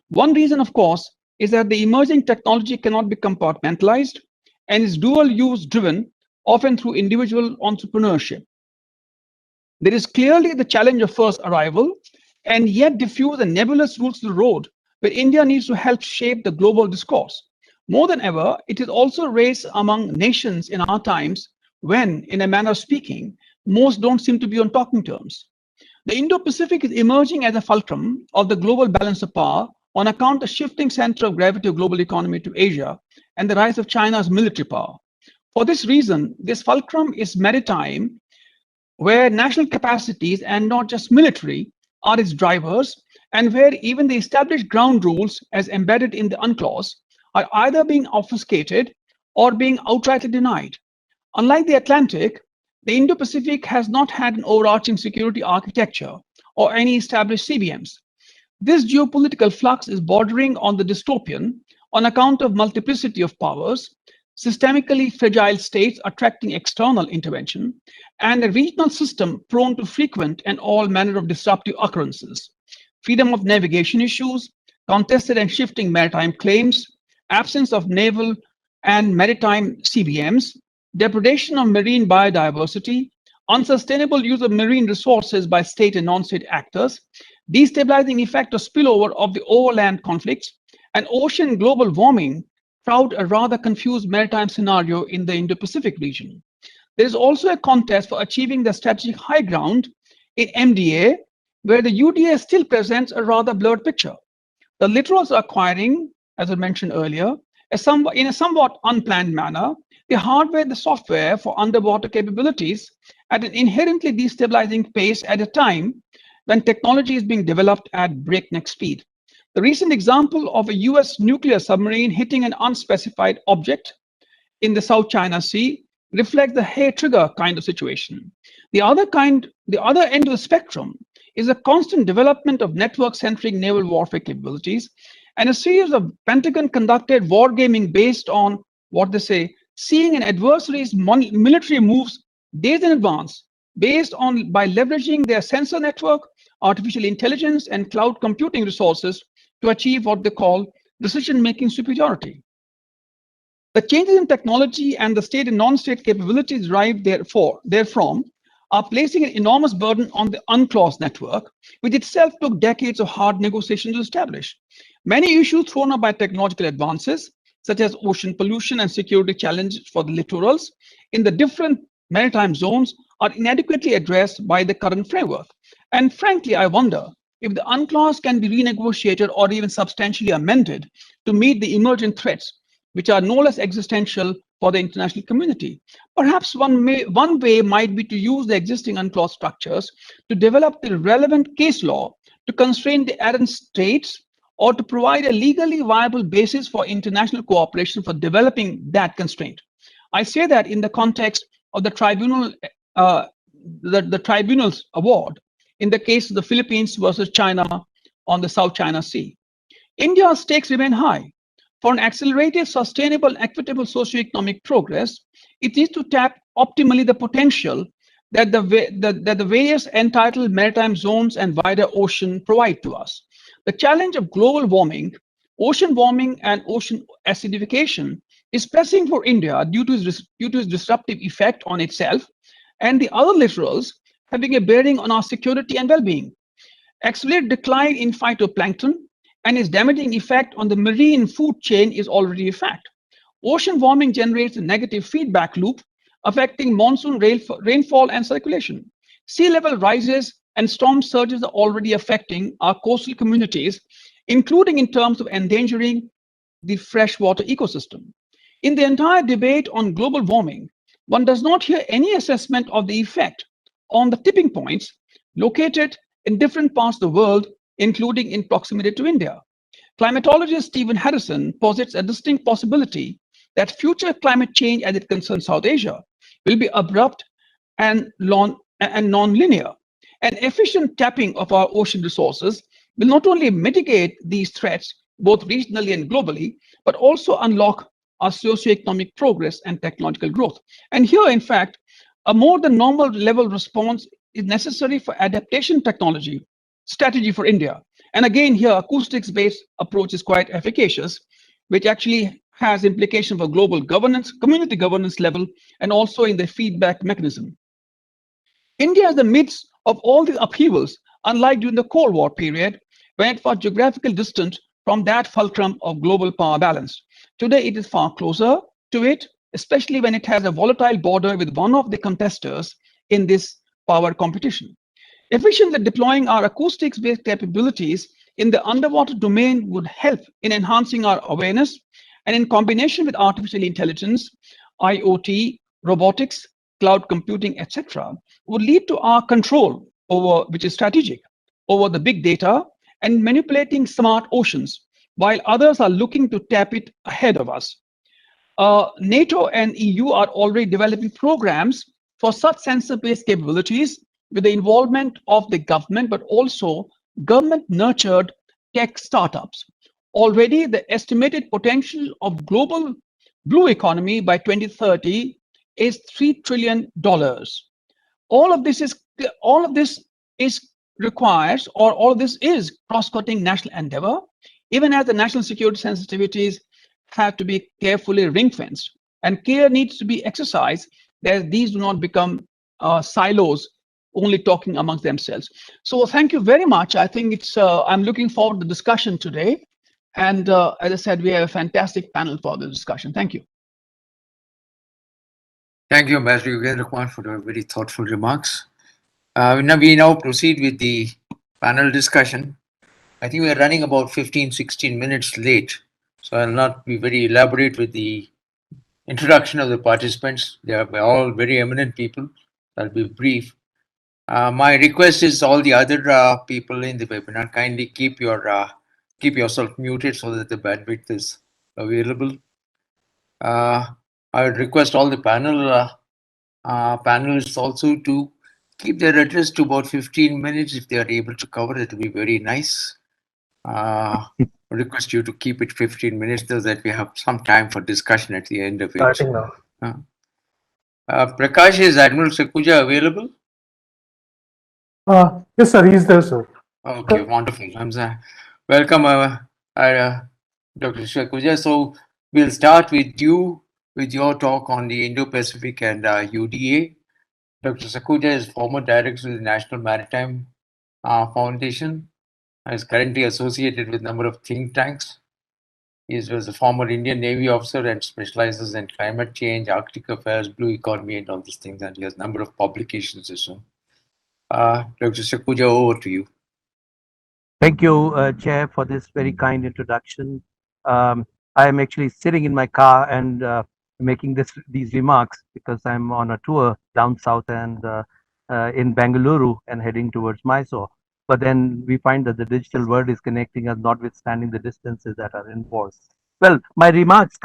One reason, of course, is that the emerging technology cannot be compartmentalized and is dual use driven, often through individual entrepreneurship. There is clearly the challenge of first arrival and yet diffuse and nebulous rules to the road where India needs to help shape the global discourse. More than ever, it is also a race among nations in our times when, in a manner of speaking, most don't seem to be on talking terms. The Indo-Pacific is emerging as a fulcrum of the global balance of power on account of shifting center of gravity of global economy to Asia and the rise of China's military power. For this reason, this fulcrum is maritime, where national capacities and not just military are its drivers, and where even the established ground rules as embedded in the UNCLOS are either being obfuscated or being outrightly denied. Unlike the Atlantic, the Indo-Pacific has not had an overarching security architecture or any established CBMs. This geopolitical flux is bordering on the dystopian on account of multiplicity of powers, systemically fragile states attracting external intervention, and a regional system prone to frequent and all manner of disruptive occurrences. Freedom of navigation issues, contested and shifting maritime claims, absence of naval and maritime CBMs, depredation of marine biodiversity, unsustainable use of marine resources by state and non-state actors, destabilizing effect of spillover of the overland conflicts, and ocean global warming crowd a rather confused maritime scenario in the Indo-Pacific region. There is also a contest for achieving the strategic high ground in MDA, where the UDA still presents a rather blurred picture. The littorals are acquiring, as I mentioned earlier, in a somewhat unplanned manner, the hardware, the software for underwater capabilities at an inherently destabilizing pace at a time when technology is being developed at breakneck speed. The recent example of a US nuclear submarine hitting an unspecified object in the South China Sea reflects the hair trigger kind of situation. The other end of the spectrum is a constant development of network-centric naval warfare capabilities and a series of Pentagon-conducted wargaming based on what they say, seeing an adversary's military moves days in advance, by leveraging their sensor network, artificial intelligence, and cloud computing resources to achieve what they call decision-making superiority. The changes in technology and the state and non-state capabilities derived therefrom are placing an enormous burden on the UNCLOS network, which itself took decades of hard negotiation to establish. Many issues thrown up by technological advances, such as ocean pollution and security challenges for the littorals in the different maritime zones, are inadequately addressed by the current framework. And frankly, I wonder if the UNCLOS can be renegotiated or even substantially amended to meet the emergent threats, which are no less existential for the international community. Perhaps one way might be to use the existing UNCLOS structures to develop the relevant case law to constrain the errant states or to provide a legally viable basis for international cooperation for developing that constraint. I say that in the context of the tribunal, the tribunal's award in the case of the Philippines versus China on the South China Sea. India's stakes remain high. For an accelerated, sustainable, equitable socioeconomic progress, it needs to tap optimally the potential that the various entitled maritime zones and wider ocean provide to us. The challenge of global warming, ocean warming, and ocean acidification is pressing for India due to its disruptive effect on itself and the other littorals, having a bearing on our security and well-being. Accelerated decline in phytoplankton and its damaging effect on the marine food chain is already a fact. Ocean warming generates a negative feedback loop affecting monsoon rainfall and circulation. Sea level rises and storm surges are already affecting our coastal communities, including in terms of endangering the freshwater ecosystem. In the entire debate on global warming, one does not hear any assessment of the effect on the tipping points located in different parts of the world, including in proximity to India. Climatologist Stephen Harrison posits a distinct possibility that future climate change as it concerns South Asia will be abrupt and non-linear. An efficient tapping of our ocean resources will not only mitigate these threats, both regionally and globally, but also unlock our socioeconomic progress and technological growth. And here, in fact, a more than normal level response is necessary for adaptation technology strategy for India. And again, here, acoustics-based approach is quite efficacious, which actually has implication for global governance, community governance level, and also in the feedback mechanism. India is in the midst of all these upheavals, unlike during the Cold War period, when it was geographically distant from that fulcrum of global power balance. Today, it is far closer to it, especially when it has a volatile border with one of the contesters in this power competition. Efficiently deploying our acoustics-based capabilities in the underwater domain would help in enhancing our awareness, and in combination with artificial intelligence, IoT, robotics, cloud computing, etc., would lead to our control over, which is strategic, over the big data and manipulating smart oceans, while others are looking to tap it ahead of us. NATO and EU are already developing programs for such sensor-based capabilities with the involvement of the government, but also government-nurtured tech startups. Already, the estimated potential of global blue economy by 2030 is $3 trillion. All of this is cross-cutting national endeavor, even as the national security sensitivities have to be carefully ring-fenced, and care needs to be exercised that these do not become silos only talking amongst themselves. So thank you very much. I think I'm looking forward to the discussion today. And as I said, we have a fantastic panel for the discussion. Thank you. Thank you, Ambassador Yugandhar, for the very thoughtful remarks. We now proceed with the panel discussion. I think we're running about 15-16 minutes late, so I'll not be very elaborate with the introduction of the participants. They are all very eminent people. I'll be brief. My request is all the other people in the webinar, kindly keep yourself muted so that the bandwidth is available. I would request all the panelists also to keep their address to about 15 minutes. If they are able to cover it, will be very nice. Request you to keep it 15 minutes so that we have some time for discussion at the end of it. Starting now. Prakash, is Admiral Sakuja available? Yes, sir. He is there, sir. Okay, wonderful. Welcome, Dr. Sakuja. So we'll start with you with your talk on the Indo-Pacific and UDA. Dr. Sakuja is former director of the National Maritime Foundation. He is currently associated with a number of think tanks. He was a former Indian Navy officer and specializes in climate change, Arctic affairs, blue economy, and all these things. And he has a number of publications as well. Dr. Sakuja, over to you. Thank you, Chair, for this very kind introduction. I am actually sitting in my car and making these remarks because I'm on a tour down south and in Bengaluru and heading towards Mysore. But then we find that the digital world is connecting us, notwithstanding the distances that are involved. Well, my remarks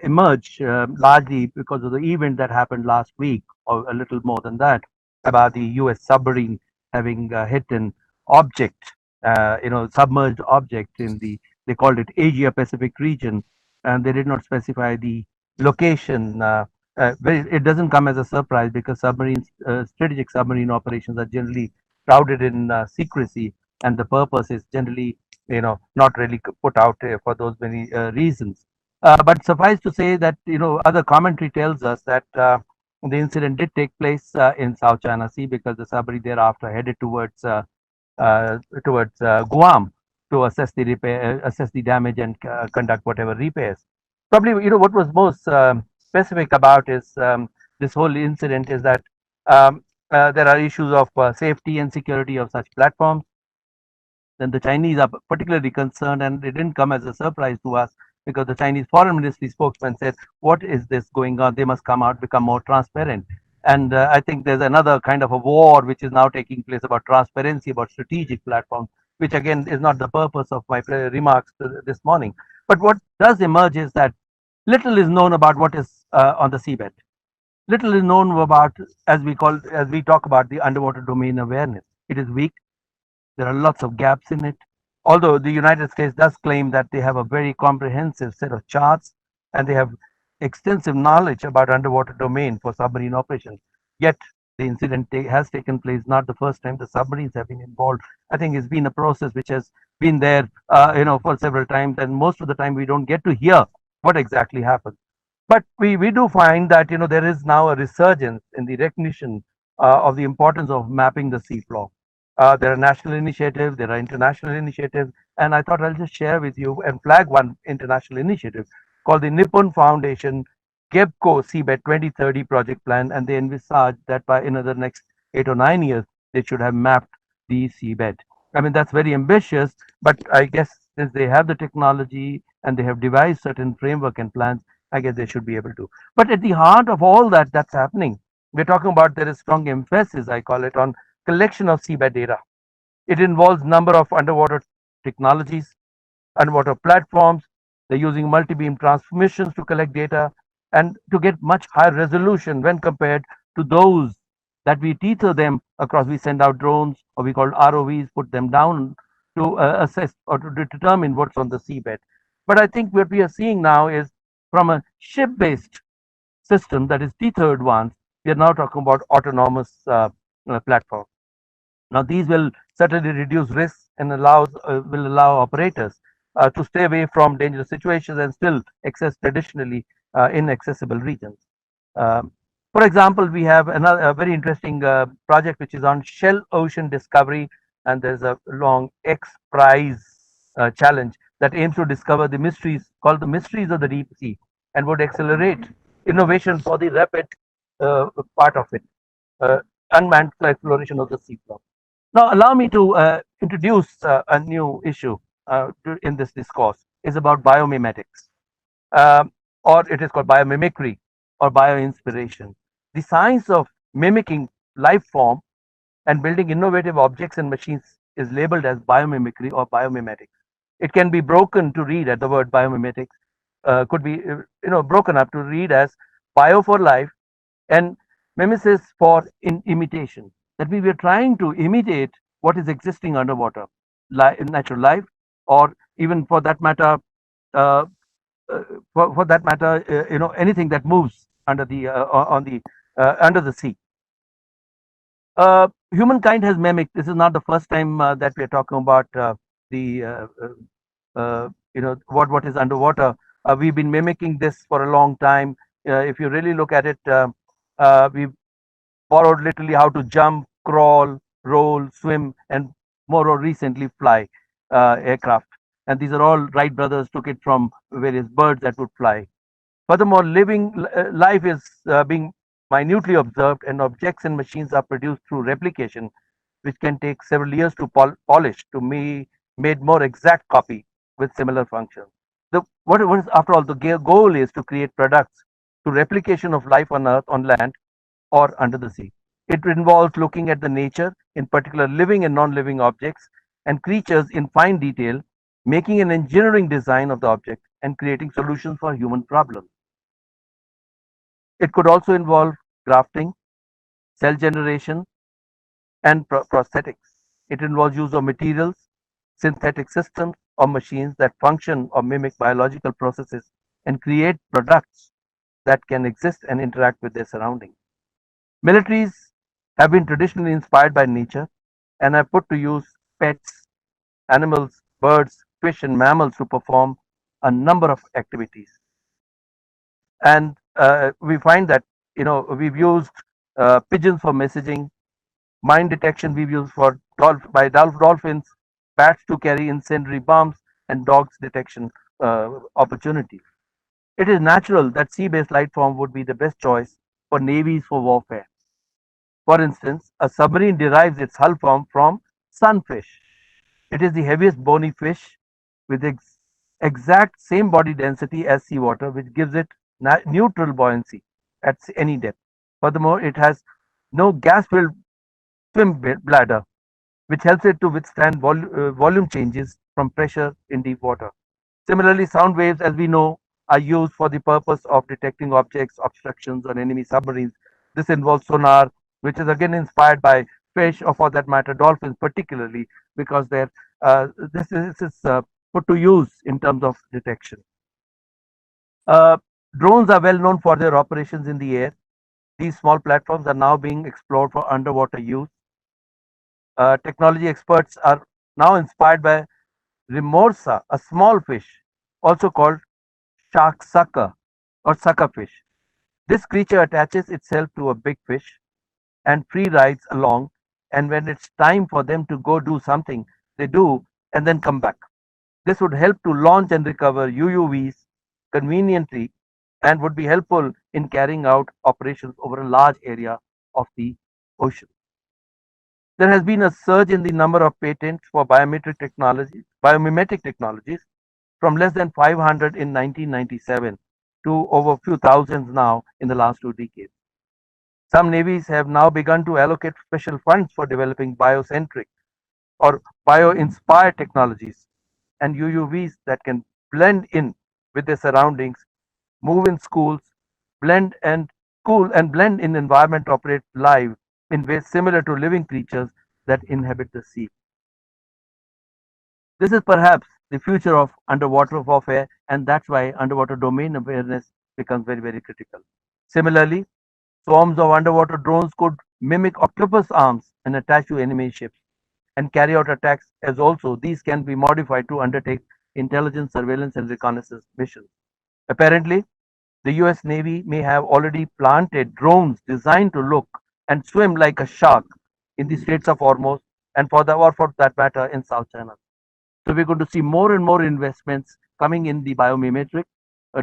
emerge largely because of the event that happened last week, or a little more than that, about the U.S. submarine having hit an object, submerged object in they called it Asia Pacific region, and they did not specify the location. It doesn't come as a surprise because strategic submarine operations are generally shrouded in secrecy, and the purpose is generally, not really put out for those many reasons. But suffice to say that other commentary tells us that the incident did take place in South China Sea because the submarine thereafter headed towards Guam to assess the damage and conduct whatever repairs. Probably, what was most specific about is this whole incident is that there are issues of safety and security of such platforms. Then the Chinese are particularly concerned, and it didn't come as a surprise to us because the Chinese foreign ministry spokesman said, "What is this going on? They must come out, become more transparent." And I think there's another kind of a war which is now taking place about transparency, about strategic platforms, which again is not the purpose of my remarks this morning. But what does emerge is that little is known about what is on the seabed. Little is known about, as we talk about the underwater domain awareness. It is weak. There are lots of gaps in it. Although the United States does claim that they have a very comprehensive set of charts and they have extensive knowledge about underwater domain for submarine operations, yet the incident has taken place not the first time the submarines have been involved. I think it's been a process which has been there, for several times, and most of the time we don't get to hear what exactly happened. But we do find that there is now a resurgence in the recognition of the importance of mapping the seafloor. There are national initiatives, there are international initiatives, and I thought I'll just share with you and flag one international initiative called the Nippon Foundation GEPCO Seabed 2030 project plan, and they envisage that by another next 8 or 9 years, they should have mapped the seabed. I mean, that's very ambitious, but I guess since they have the technology and they have devised certain framework and plans, I guess they should be able to. But at the heart of all that's happening, we're talking about there is strong emphasis, I call it, on collection of seabed data. It involves number of underwater technologies, underwater platforms. They're using multi-beam transmissions to collect data and to get much higher resolution when compared to those that we tether them across. We send out drones, or we call ROVs, put them down to assess or to determine what's on the seabed. But I think what we are seeing now is from a ship-based system that is tethered ones, we are now talking about autonomous platforms. Now, these will certainly reduce risks and will allow operators to stay away from dangerous situations and still access traditionally inaccessible regions. Um, for example, we have a very interesting project which is on shell ocean discovery, and there's a long X Prize challenge that aims to discover the mysteries called the mysteries of the deep sea and would accelerate innovation for the rapid part of it, uh, unmanned exploration of the seafloor. Now, allow me to introduce a new issue in this discourse. Is about biomimetics, or it is called biomimicry or bioinspiration. The science of mimicking life form and building innovative objects and machines is labeled as biomimicry or biomimetics. It can be broken to read at the word biomimetics, could be broken up to read as bio for life and mimesis for imitation. That means we are trying to imitate what is existing underwater, natural life, or even for that matter, uh, anything that moves under the on the under the sea. Humankind has mimicked. This is not the first time that we are talking about the what is underwater. We've been mimicking this for a long time. If you really look at it, we've borrowed literally how to jump, crawl, roll, swim, and more recently fly aircraft. And these are all Wright brothers took it from various birds that would fly. Furthermore, living life is being minutely observed, and objects and machines are produced through replication, which can take several years to polish to be made more exact copy with similar functions. What is, after all, the goal is to create products to replication of life on Earth, on land, or under the sea. It involves looking at the nature, in particular living and non-living objects and creatures in fine detail, making an engineering design of the object and creating solutions for human problems. It could also involve grafting, cell generation, and prosthetics. It involves use of materials, synthetic systems, or machines that function or mimic biological processes and create products that can exist and interact with their surroundings. Militaries have been traditionally inspired by nature and have put to use pets, animals, birds, fish, and mammals to perform a number of activities. And we find that we've used pigeons for messaging, mine detection we've used for dolphins, bats to carry incendiary bombs, and dogs detection opportunities. It is natural that sea-based life form would be the best choice for navies for warfare. For instance, a submarine derives its hull form from sunfish. It is the heaviest bony fish with exact same body density as seawater, which gives it neutral buoyancy at any depth. Furthermore, it has no gas-filled swim bladder, which helps it to withstand volume changes from pressure in deep water. Similarly, sound waves, as we know, are used for the purpose of detecting objects, obstructions on enemy submarines. This involves sonar, which is again inspired by fish, or for that matter, dolphins, particularly because this is put to use in terms of detection. Drones are well known for their operations in the air. These small platforms are now being explored for underwater use. Technology experts are now inspired by remorsa, a small fish, also called shark sucker or sucker fish. This creature attaches itself to a big fish and free rides along, and when it's time for them to go do something, they do and then come back. This would help to launch and recover UUVs conveniently and would be helpful in carrying out operations over a large area of the ocean. There has been a surge in the number of patents for biomimetic technologies from less than 500 in 1997 to over a few thousands now in the last 2 decades. Some navies have now begun to allocate special funds for developing biocentric or bio-inspired technologies and UUVs that can blend in with their surroundings, move in schools, blend and blend in environment, operate live in ways similar to living creatures that inhabit the sea. This is perhaps the future of underwater warfare, and that's why underwater domain awareness becomes very, very critical. Similarly, swarms of underwater drones could mimic octopus arms and attach to enemy ships and carry out attacks, as also these can be modified to undertake intelligence, surveillance, and reconnaissance missions. Apparently, the US Navy may have already planted drones designed to look and swim like a shark in the Straits of Hormuz and for that matter in South China. So we're going to see more and more investments coming in the biomimetic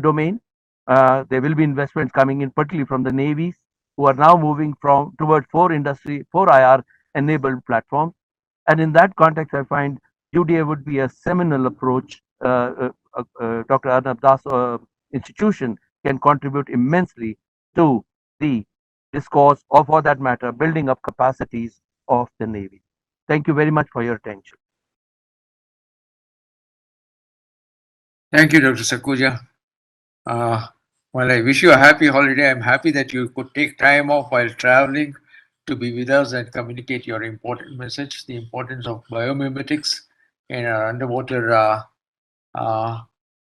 domain. There will be investments coming in, particularly from the navies, who are now moving toward 4IR enabled platforms. And in that context, I find UDA would be a seminal approach. Dr. Arnab Das institution can contribute immensely to the discourse, or for that matter, building up capacities of the Navy. Thank you very much for your attention. Thank you, Dr. Sakuja. While I wish you a happy holiday, I'm happy that you could take time off while traveling to be with us and communicate your important message, the importance of biomimetics in our underwater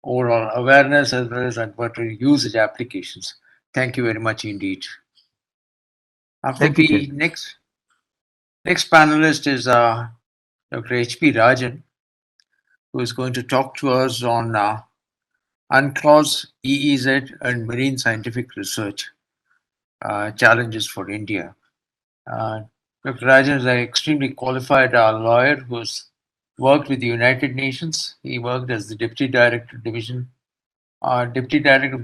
overall awareness as well as underwater usage applications. Thank you very much indeed. After the next panelist is Dr. H.P. Rajan, who is going to talk to us on UNCLOS, EEZ, and marine scientific research challenges for India. Dr. Rajan is an extremely qualified lawyer who's worked with the United Nations. He worked as the Deputy Director of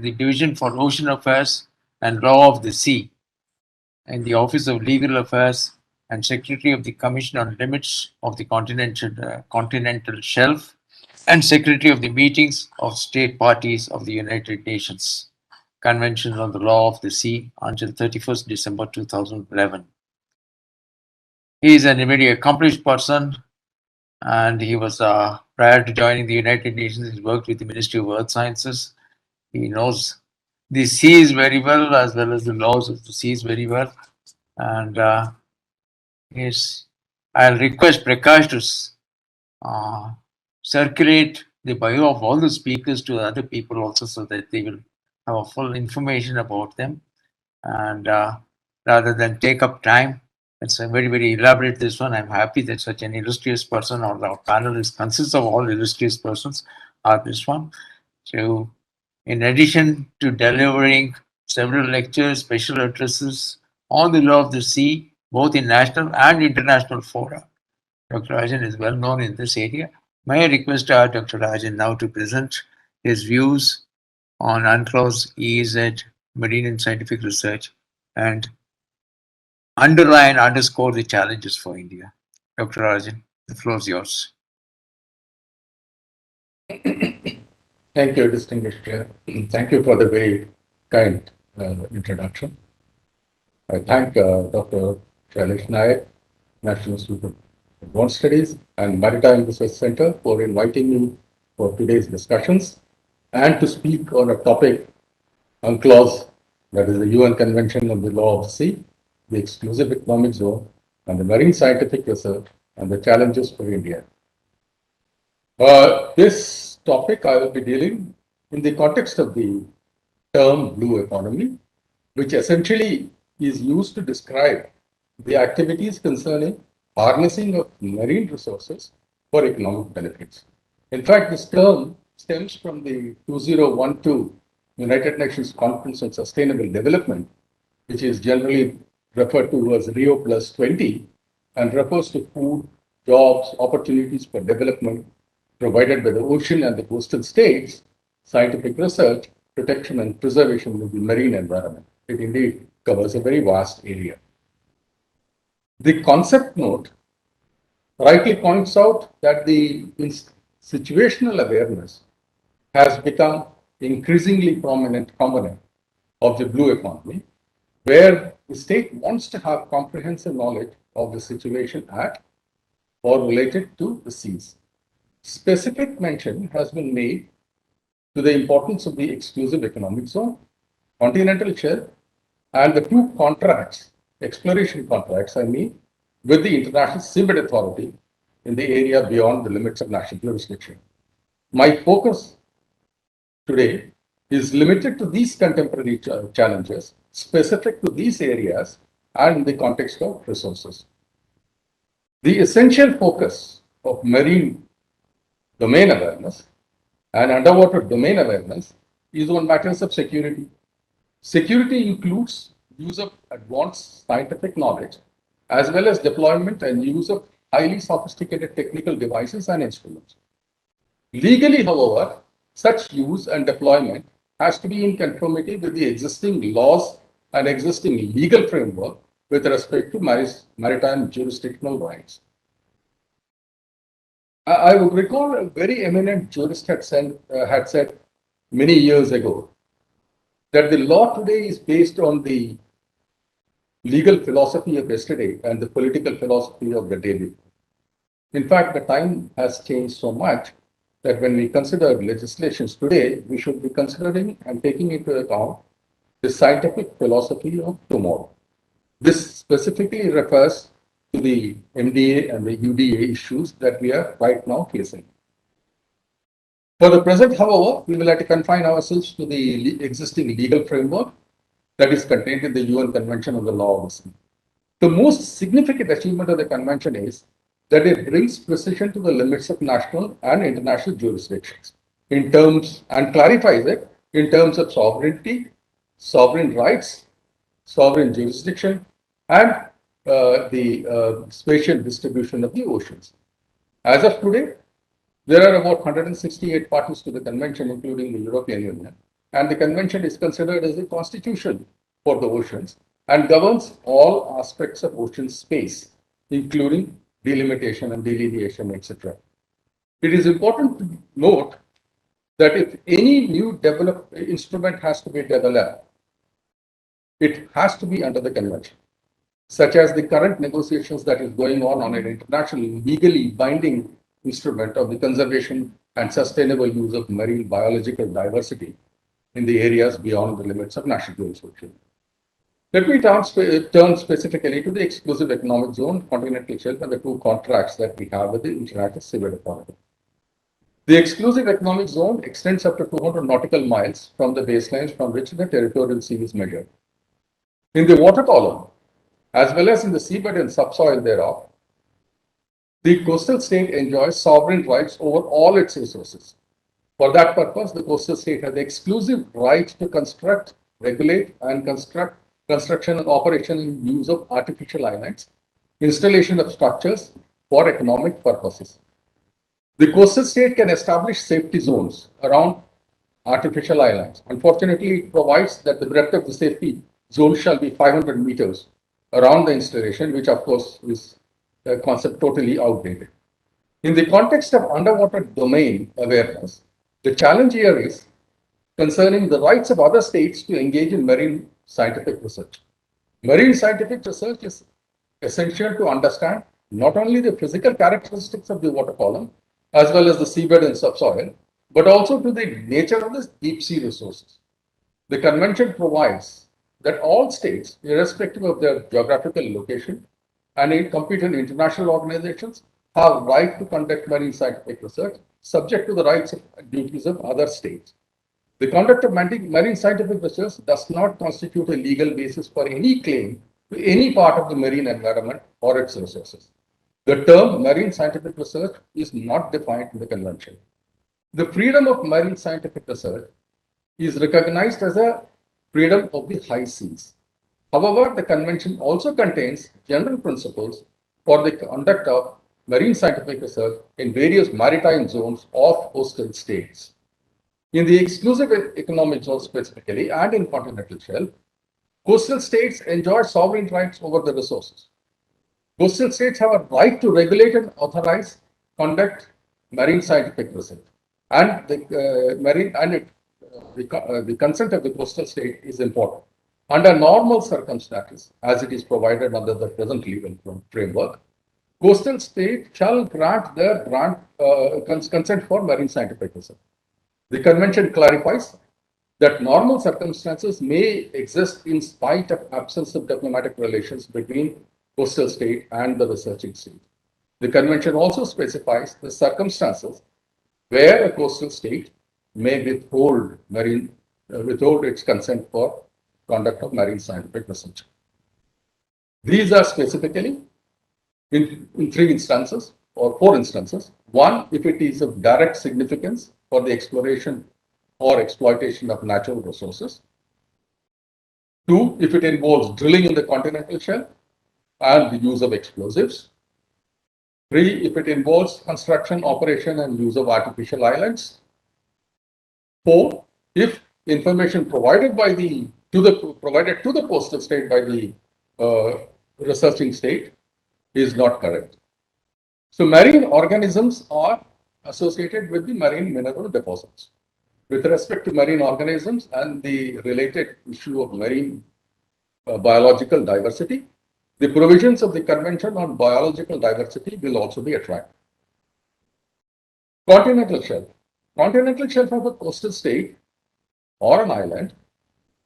the Division for Ocean Affairs and Law of the Sea in the Office of Legal Affairs and Secretary of the Commission on Limits of the Continental Shelf and Secretary of the Meetings of State Parties of the United Nations. Convention on the Law of the Sea until 31st December 2011. He is a very accomplished person, and he was, prior to joining the United Nations, he worked with the Ministry of Earth Sciences. He knows the seas very well, as well as the laws of the seas very well. And yes, I'll request Prakash to circulate the bio of all the speakers to other people also, so that they will have a full information about them. And rather than take up time, it's a very, very elaborate this one. I'm happy that such an illustrious person, or our panel consists of all illustrious persons, are this one. So in addition to delivering several lectures, special addresses on the law of the sea, both in national and international fora, Dr. Rajan is well known in this area. May I request Dr. Rajan now to present his views on UNCLOS, EEZ, marine and scientific research, and underscore the challenges for India. Dr. Rajan, the floor is yours. Thank you, distinguished chair. Thank you for the very kind introduction. I thank Dr. Shailesh Naik, National Institute of Advanced Studies, and Maritime Research Center for inviting me for today's discussions and to speak on a topic, UNCLOS, that is the UN Convention on the Law of the Sea, the Exclusive Economic Zone, and the marine scientific research and the challenges for India. This topic I will be dealing in the context of the term blue economy, which essentially is used to describe the activities concerning harnessing of marine resources for economic benefits. In fact, this term stems from the 2012 United Nations Conference on Sustainable Development, which is generally referred to as Rio Plus 20, and refers to food, jobs, opportunities for development provided by the ocean and the coastal states, scientific research, protection and preservation of the marine environment. It indeed covers a very vast area. The concept note rightly points out that the situational awareness has become increasingly prominent component of the blue economy, where the state wants to have comprehensive knowledge of the situation at or related to the seas. Specific mention has been made to the importance of the exclusive economic zone, continental shelf, and the two contracts, exploration contracts, I mean, with the International Seabed Authority in the area beyond the limits of national jurisdiction. My focus today is limited to these contemporary challenges specific to these areas and in the context of resources. The essential focus of marine domain awareness and underwater domain awareness is on matters of security. Security includes use of advanced scientific knowledge as well as deployment and use of highly sophisticated technical devices and instruments. Legally, however, such use and deployment has to be in conformity with the existing laws and existing legal framework with respect to maritime jurisdictional rights. I would recall a very eminent jurist had said many years ago that the law today is based on the legal philosophy of yesterday and the political philosophy of the day before. In fact, the time has changed so much that when we consider legislations today, we should be considering and taking into account the scientific philosophy of tomorrow. This specifically refers to the MDA and the UDA issues that we are right now facing. For the present, however, we will have to confine ourselves to the existing legal framework that is contained in the UN Convention on the Law of the Sea. The most significant achievement of the convention is that it brings precision to the limits of national and international jurisdictions in terms and clarifies it in terms of sovereignty, sovereign rights, sovereign jurisdiction, and the spatial distribution of the oceans. As of today, there are about 168 parties to the convention, including the European Union, and the convention is considered as a constitution for the oceans and governs all aspects of ocean space, including delimitation and delineation, etc. It is important to note that if any new developed instrument has to be developed, it has to be under the convention, such as the current negotiations that is going on an international legally binding instrument of the conservation and sustainable use of marine biological diversity in the areas beyond the limits of national jurisdiction. Let me turn specifically to the exclusive economic zone, continental shelf, and the two contracts that we have with the International Civil Authority. The exclusive economic zone extends up to 200 nautical miles from the baselines from which the territorial sea is measured. In the water column, as well as in the seabed and subsoil thereof, the coastal state enjoys sovereign rights over all its resources. For that purpose, the coastal state has the exclusive right to construct, regulate, and construction and operation and use of artificial islands, installation of structures for economic purposes. The coastal state can establish safety zones around artificial islands. Unfortunately, it provides that the breadth of the safety zone shall be 500 meters around the installation, which of course is a concept totally outdated. In the context of underwater domain awareness, the challenge here is concerning the rights of other states to engage in marine scientific research. Marine scientific research is essential to understand not only the physical characteristics of the water column, as well as the seabed and subsoil, but also to the nature of the deep sea resources. The convention provides that all states, irrespective of their geographical location and competent international organizations, have right to conduct marine scientific research, subject to the rights and duties of other states. The conduct of marine scientific research does not constitute a legal basis for any claim to any part of the marine environment or its resources. The term marine scientific research is not defined in the convention. The freedom of marine scientific research is recognized as a freedom of the high seas. However, the convention also contains general principles for the conduct of marine scientific research in various maritime zones of coastal states. In the exclusive economic zone specifically and in continental shelf, coastal states enjoy sovereign rights over the resources. Coastal states have a right to regulate and authorize, conduct marine scientific research, and the consent of the coastal state is important. Under normal circumstances, as it is provided under the present legal framework, coastal state shall grant their consent for marine scientific research. The convention clarifies that normal circumstances may exist in spite of absence of diplomatic relations between coastal state and the researching state. The convention also specifies the circumstances where a coastal state may withhold its consent for conduct of marine scientific research. These are specifically in three instances or four instances. One, if it is of direct significance for the exploration or exploitation of natural resources. Two, if it involves drilling in the continental shelf and the use of explosives. Three, if it involves construction, operation, and use of artificial islands. Four, if information provided to the coastal state by the researching state is not correct. So marine organisms are associated with the marine mineral deposits. With respect to marine organisms and the related issue of marine biological diversity, the provisions of the Convention on Biological Diversity will also be attractive. Continental shelf. Continental shelf of a coastal state or an island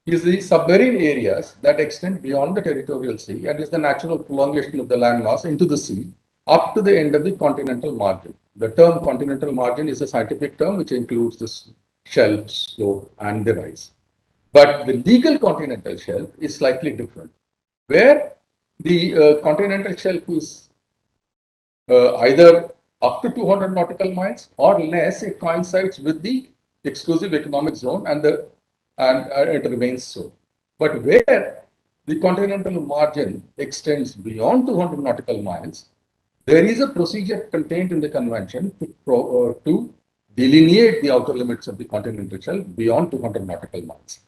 is the submarine areas that extend beyond the territorial sea and is the natural prolongation of the landmass into the sea up to the end of the continental margin. The term continental margin is a scientific term which includes this shelf, slope, and the rise. But the legal continental shelf is slightly different, where the continental shelf is either up to 200 nautical miles or less. It coincides with the exclusive economic zone and it remains so. But where the continental margin extends beyond 200 nautical miles, there is a procedure contained in the convention to delineate the outer limits of the continental shelf beyond 200 nautical miles.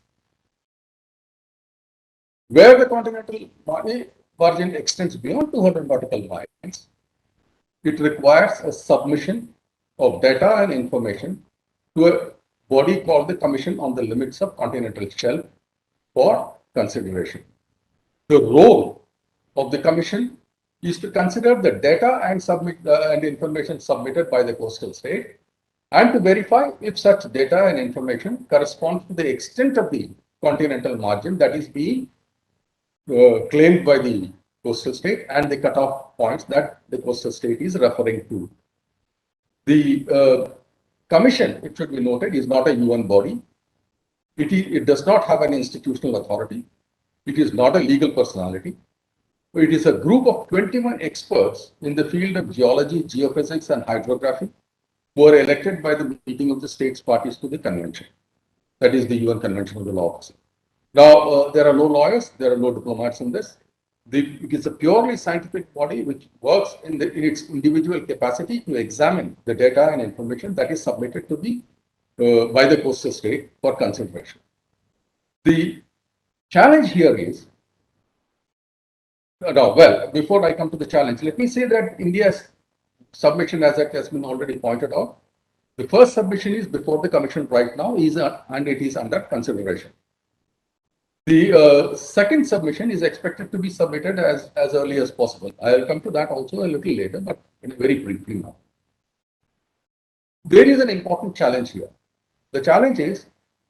Where the continental margin extends beyond 200 nautical miles, it requires a submission of data and information to body called the Commission on the Limits of Continental Shelf for consideration. The role of the Commission is to consider the data and information submitted by the coastal state and to verify if such data and information corresponds to the extent of the continental margin that is being claimed by the coastal state and the cutoff points that the coastal state is referring to. The Commission, it should be noted, is not a UN body. It does not have an institutional authority. It is not a legal personality. It is a group of 21 experts in the field of geology, geophysics, and hydrography who are elected by the meeting of the states parties to the convention. That is the UN Convention on the Law of the Sea. Now, there are no lawyers, there are no diplomats in this. It is a purely scientific body which works in its individual capacity to examine the data and information that is submitted to by the coastal state for consideration. The challenge here is, well, before I come to the challenge, let me say that India's submission, as it has been already pointed out, the first submission is before the Commission right now, and it is under consideration. The second submission is expected to be submitted as early as possible. I will come to that also a little later, but very briefly now. There is an important challenge here. The challenge is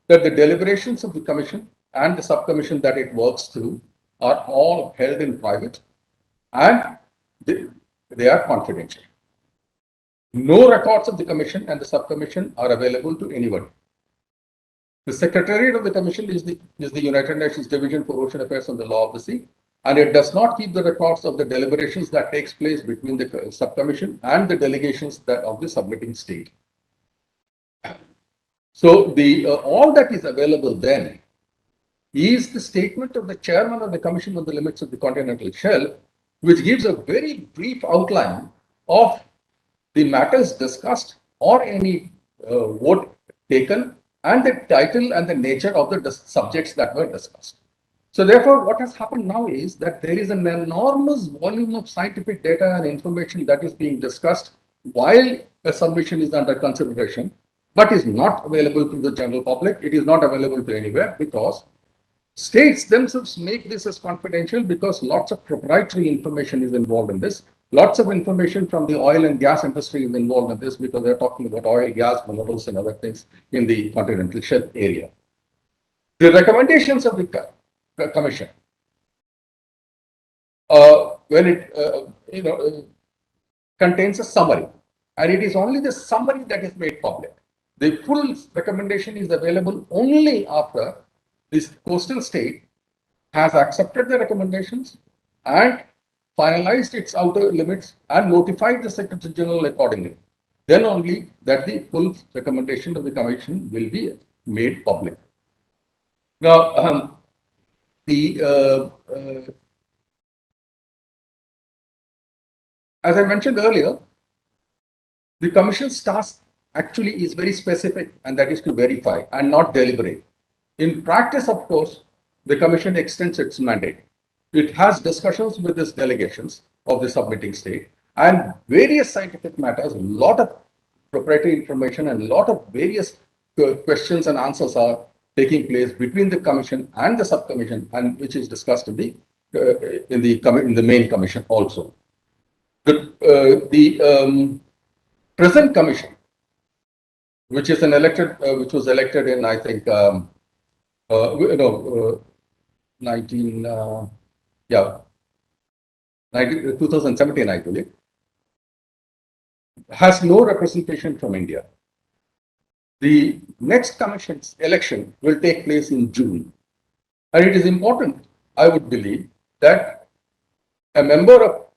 that the deliberations of the Commission and the subcommission that it works through are all held in private and they are confidential. No records of the Commission and the subcommission are available to anyone. The Secretariat of the Commission is the United Nations Division for Ocean Affairs and the Law of the Sea, and it does not keep the records of the deliberations that takes place between the subcommission and the delegations of the submitting state. So all that is available then is the statement of the chairman of the Commission on the Limits of the Continental Shelf, which gives a very brief outline of the matters discussed or any vote taken, and the title and the nature of the subjects that were discussed. So therefore, what has happened now is that there is an enormous volume of scientific data and information that is being discussed while a submission is under consideration, but is not available to the general public. It is not available to anywhere because states themselves make this as confidential because lots of proprietary information is involved in this. Lots of information from the oil and gas industry is involved in this because they're talking about oil, gas, minerals, and other things in the continental shelf area. The recommendations of the Commission, when it contains a summary, and it is only the summary that is made public. The full recommendation is available only after this coastal state has accepted the recommendations and finalized its outer limits and notified the Secretary General accordingly. Then only that the full recommendation of the Commission will be made public. Now, as I mentioned earlier, the Commission's task actually is very specific, and that is to verify and not deliberate. In practice, of course, the Commission extends its mandate. It has discussions with its delegations of the submitting state and various scientific matters, a lot of proprietary information and a lot of various questions and answers are taking place between the Commission and the subcommission, and which is discussed in the main Commission also. The present Commission, which was elected in, I think, 2017, I believe, has no representation from India. The next Commission's election will take place in June. And it is important, I would believe, that a member of,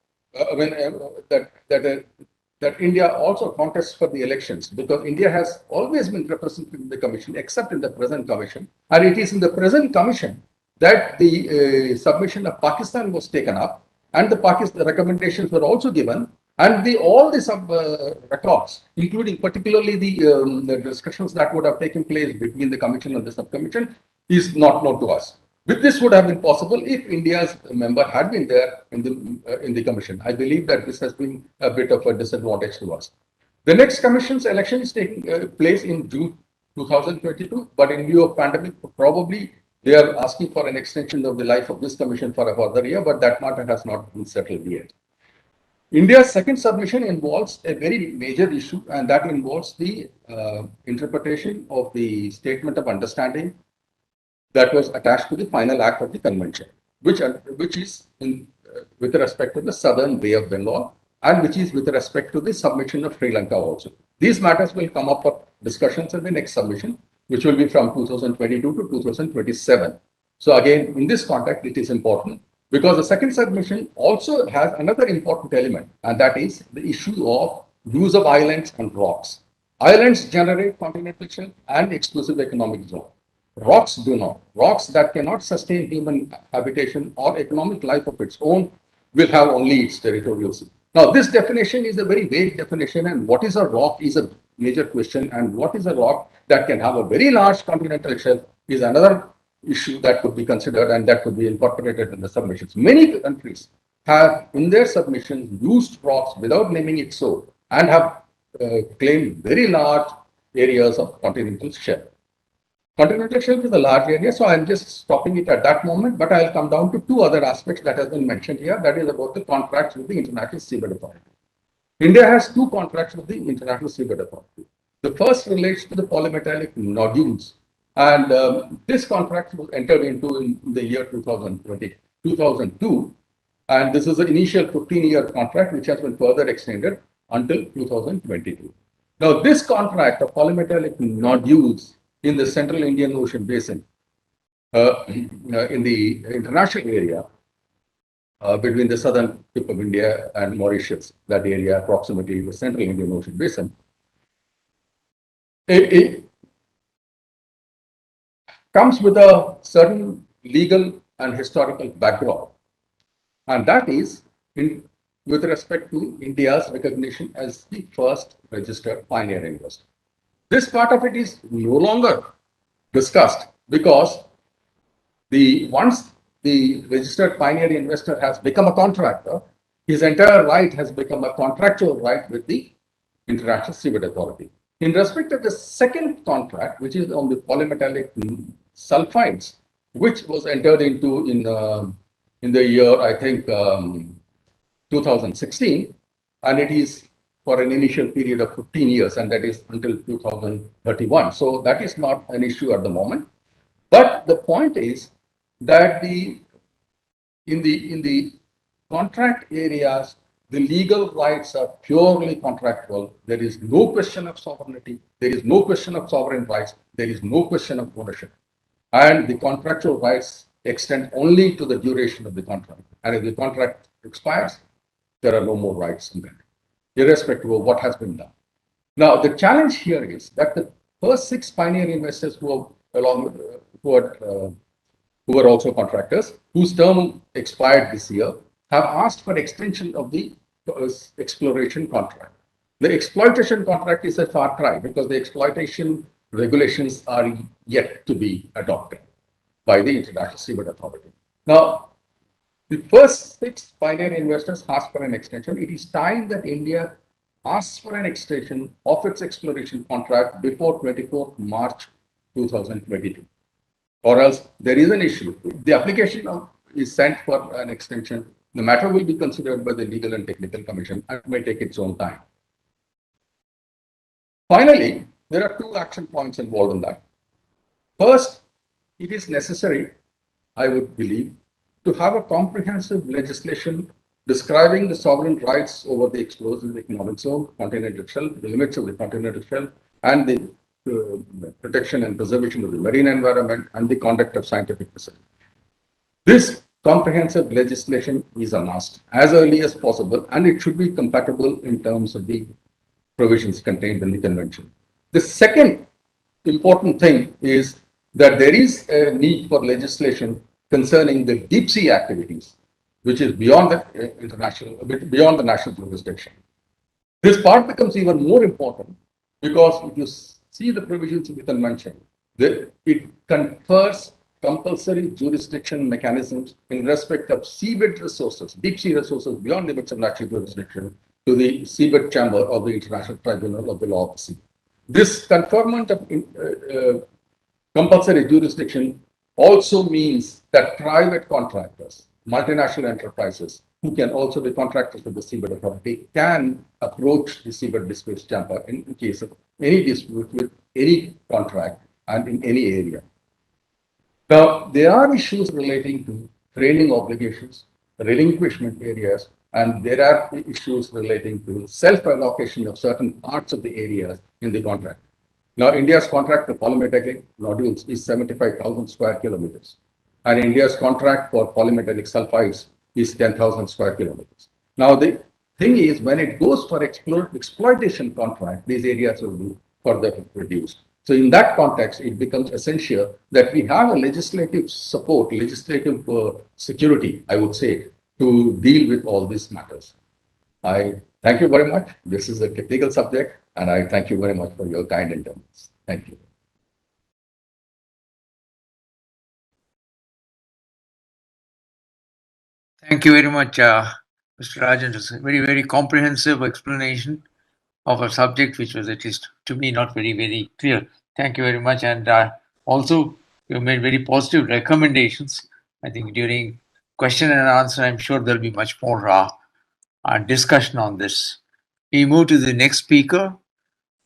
that India also contests for the elections, because India has always been represented in the Commission, except in the present Commission. And it is in the present Commission that the submission of Pakistan was taken up, and the recommendations were also given, and all the records, including particularly the discussions that would have taken place between the Commission and the subcommission, is not known to us. But this would have been possible if India's member had been there in the Commission. I believe that this has been a bit of a disadvantage to us. The next Commission's election is taking place in June 2022, but in view of pandemic, probably they are asking for an extension of the life of this commission for a further year, but that matter has not been settled yet. India's second submission involves a very major issue, and that involves the interpretation of the statement of understanding that was attached to the final act of the convention, which is with respect to the Southern Bay of Bengal, and which is with respect to the submission of Sri Lanka also. These matters will come up for discussions in the next submission, which will be from 2022 to 2027. So again, in this context, it is important because the second submission also has another important element, and that is the issue of use of islands and rocks. Islands generate continental shelf and exclusive economic zone. Rocks do not. Rocks that cannot sustain human habitation or economic life of its own will have only its territorial sea. Now, this definition is a very vague definition, and what is a rock is a major question, and what is a rock that can have a very large continental shelf is another issue that could be considered and that could be incorporated in the submissions. Many countries have in their submissions used rocks without naming it so and have claimed very large areas of continental shelf. Continental shelf is a large area, so I'm just stopping it at that moment, but I'll come down to two other aspects that have been mentioned here, that is about the contracts with the International Seabed Authority. India has two contracts with the International Seabed Authority. The first relates to the polymetallic nodules, and this contract was entered into in the year 2002, and this is an initial 15-year contract which has been further extended until 2022. Now, this contract of polymetallic nodules in the Central Indian Ocean Basin, in the international area between the southern tip of India and Mauritius, that area approximately the Central Indian Ocean Basin, it comes with a certain legal and historical background, and that is with respect to India's recognition as the first registered pioneer investor. This part of it is no longer discussed because once the registered pioneer investor has become a contractor, his entire right has become a contractual right with the International Seabed Authority. In respect of the second contract, which is on the polymetallic sulfides, which was entered into in the year, I think, 2016, and it is for an initial period of 15 years, and that is until 2031. So that is not an issue at the moment. But the point is that in the contract areas, the legal rights are purely contractual. There is no question of sovereignty. There is no question of sovereign rights. There is no question of ownership. And the contractual rights extend only to the duration of the contract. And if the contract expires, there are no more rights in that, irrespective of what has been done. Now, the challenge here is that the first 6 pioneer investors who were also contractors, whose term expired this year, have asked for extension of the exploration contract. The exploitation contract is a far cry because the exploitation regulations are yet to be adopted by the International Seabed Authority. Now, the first 6 pioneer investors asked for an extension. It is time that India asks for an extension of its exploration contract before 24th March 2022. Or else there is an issue. If the application is sent for an extension, the matter will be considered by the Legal and Technical Commission and may take its own time. Finally, there are 2 action points involved in that. First, it is necessary, I would believe, to have a comprehensive legislation describing the sovereign rights over the exclusive economic zone, continental shelf, the limits of the continental shelf, and the protection and preservation of the marine environment and the conduct of scientific research. This comprehensive legislation is a must as early as possible, and it should be compatible in terms of the provisions contained in the convention. The second important thing is that there is a need for legislation concerning the deep sea activities, which is beyond the national jurisdiction. This part becomes even more important because if you see the provisions of the convention, it confers compulsory jurisdiction mechanisms in respect of seabed resources, deep sea resources beyond limits of national jurisdiction, to the seabed chamber of the International Tribunal of the Law of the Sea. This conferment of compulsory jurisdiction also means that private contractors, multinational enterprises, who can also be contractors with the seabed authority, can approach the seabed dispute chamber in case of any dispute with any contract and in any area. Now, there are issues relating to training obligations, relinquishment areas, and there are issues relating to self-allocation of certain parts of the areas in the contract. Now, India's contract for polymetallic nodules is 75,000 square kilometers, and India's contract for polymetallic sulfides is 10,000 square kilometers. Now, the thing is, when it goes for exploitation contract, these areas will be further reduced. So in that context, it becomes essential that we have a legislative support, legislative security, I would say, to deal with all these matters. I thank you very much. This is a technical subject, and I thank you very much for your kind attendance. Thank you. Thank you very much, Mr. Rajan. It was a very, very comprehensive explanation of a subject which was, at least to me, not very, very clear. Thank you very much. And also, you made very positive recommendations. I think during question and answer, I'm sure there'll be much more discussion on this. We move to the next speaker.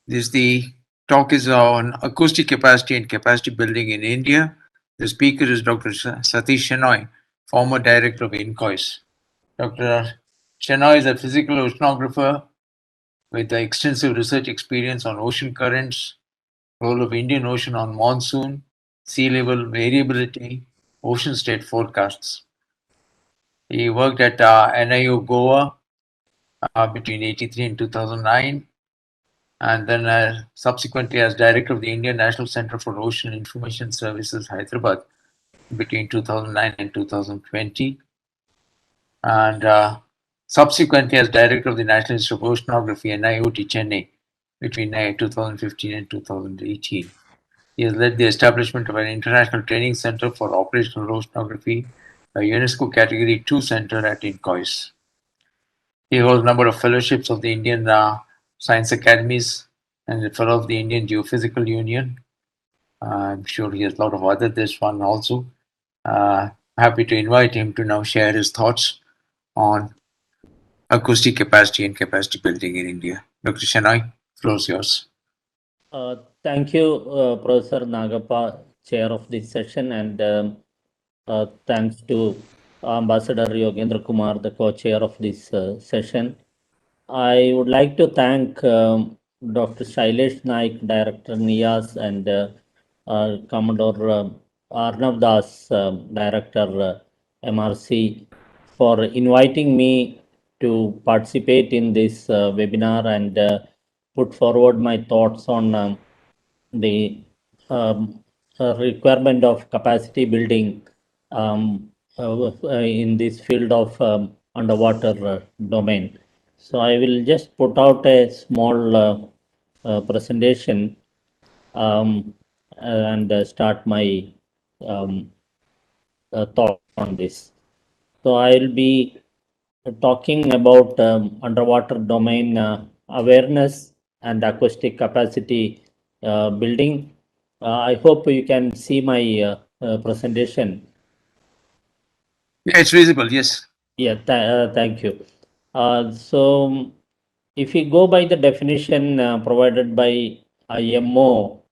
The talk is on acoustic capacity and capacity building in India. The speaker is Dr. Satish Shenoy, former director of INCOIS. Dr. Shenoy is a physical oceanographer with extensive research experience on ocean currents, role of Indian Ocean on monsoon, sea level variability, ocean state forecasts. He worked at NIO Goa between 1983 and 2009, and then subsequently as director of the Indian National Center for Ocean Information Services, Hyderabad, between 2009 and 2020. And subsequently as director of the National Institute of Oceanography and IoT Chennai between 2015 and 2018. He has led the establishment of an international training center for operational oceanography, a UNESCO Category 2 center at INCOIS. He holds a number of fellowships of the Indian Science Academies and a fellow of the Indian Geophysical Union. I'm sure he has a lot of other, this one also. Happy to invite him to now share his thoughts on acoustic capacity and capacity building in India. Dr. Shenoy, floor is yours. Thank you, Professor Nagappa, chair of this session, and thanks to Ambassador Yogendra Kumar, the co-chair of this session. I would like to thank Dr. Shailesh Naik, Director NIAS, and Commodore Arnav Das, Director MRC, for inviting me to participate in this webinar and put forward my thoughts on the requirement of capacity building in this field of underwater domain. So I will just put out a small presentation and start my thought on this. So I will be talking about underwater domain awareness and acoustic capacity building. I hope you can see my presentation. Yeah, it's visible, yes. Yeah, thank you. So if we go by the definition provided by IMO,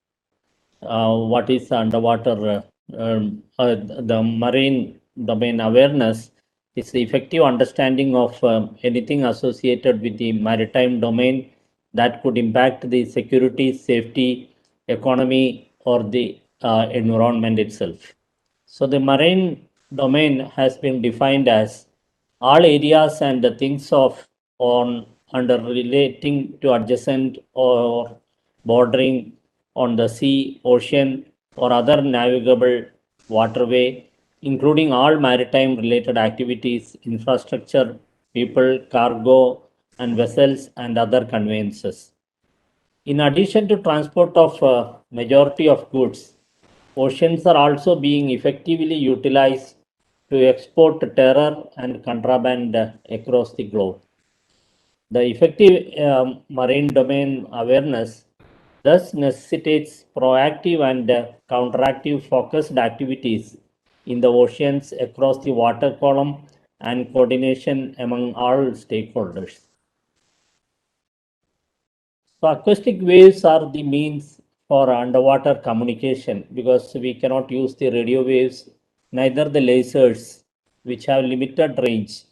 what is underwater, the marine domain awareness is the effective understanding of anything associated with the maritime domain that could impact the security, safety, economy, or the environment itself. So the marine domain has been defined as all areas and the things of on under relating to adjacent or bordering on the sea, ocean, or other navigable waterway, including all maritime related activities, infrastructure, people, cargo, and vessels and other conveyances. In addition to transport of majority of goods, oceans are also being effectively utilized to export terror and contraband across the globe. The effective marine domain awareness thus necessitates proactive and counteractive focused activities in the oceans across the water column and coordination among all stakeholders. So acoustic waves are the means for underwater communication because we cannot use the radio waves, neither the lasers, which have limited range,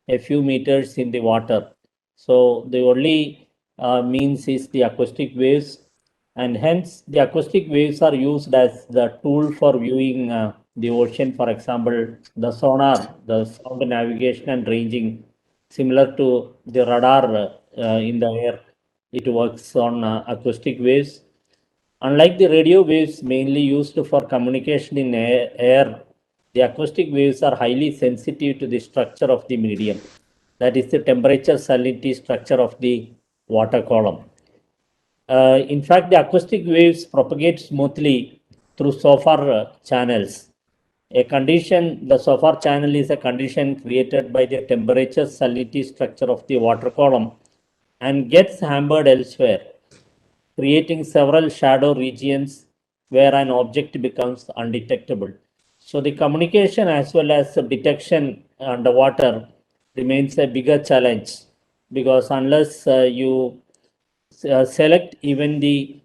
a few meters in the water. So the only means is the acoustic waves, and hence the acoustic waves are used as the tool for viewing the ocean. For example, the sonar, the sound navigation and ranging, similar to the radar in the air. It works on acoustic waves. Unlike the radio waves mainly used for communication in air, the acoustic waves are highly sensitive to the structure of the medium. That is the temperature salinity structure of the water column. In fact, the acoustic waves propagate smoothly through SOFAR channels. The SOFAR channel is a condition created by the temperature salinity structure of the water column and gets hampered elsewhere, creating several shadow regions where an object becomes undetectable. So the communication as well as detection underwater remains a bigger challenge because unless you select even the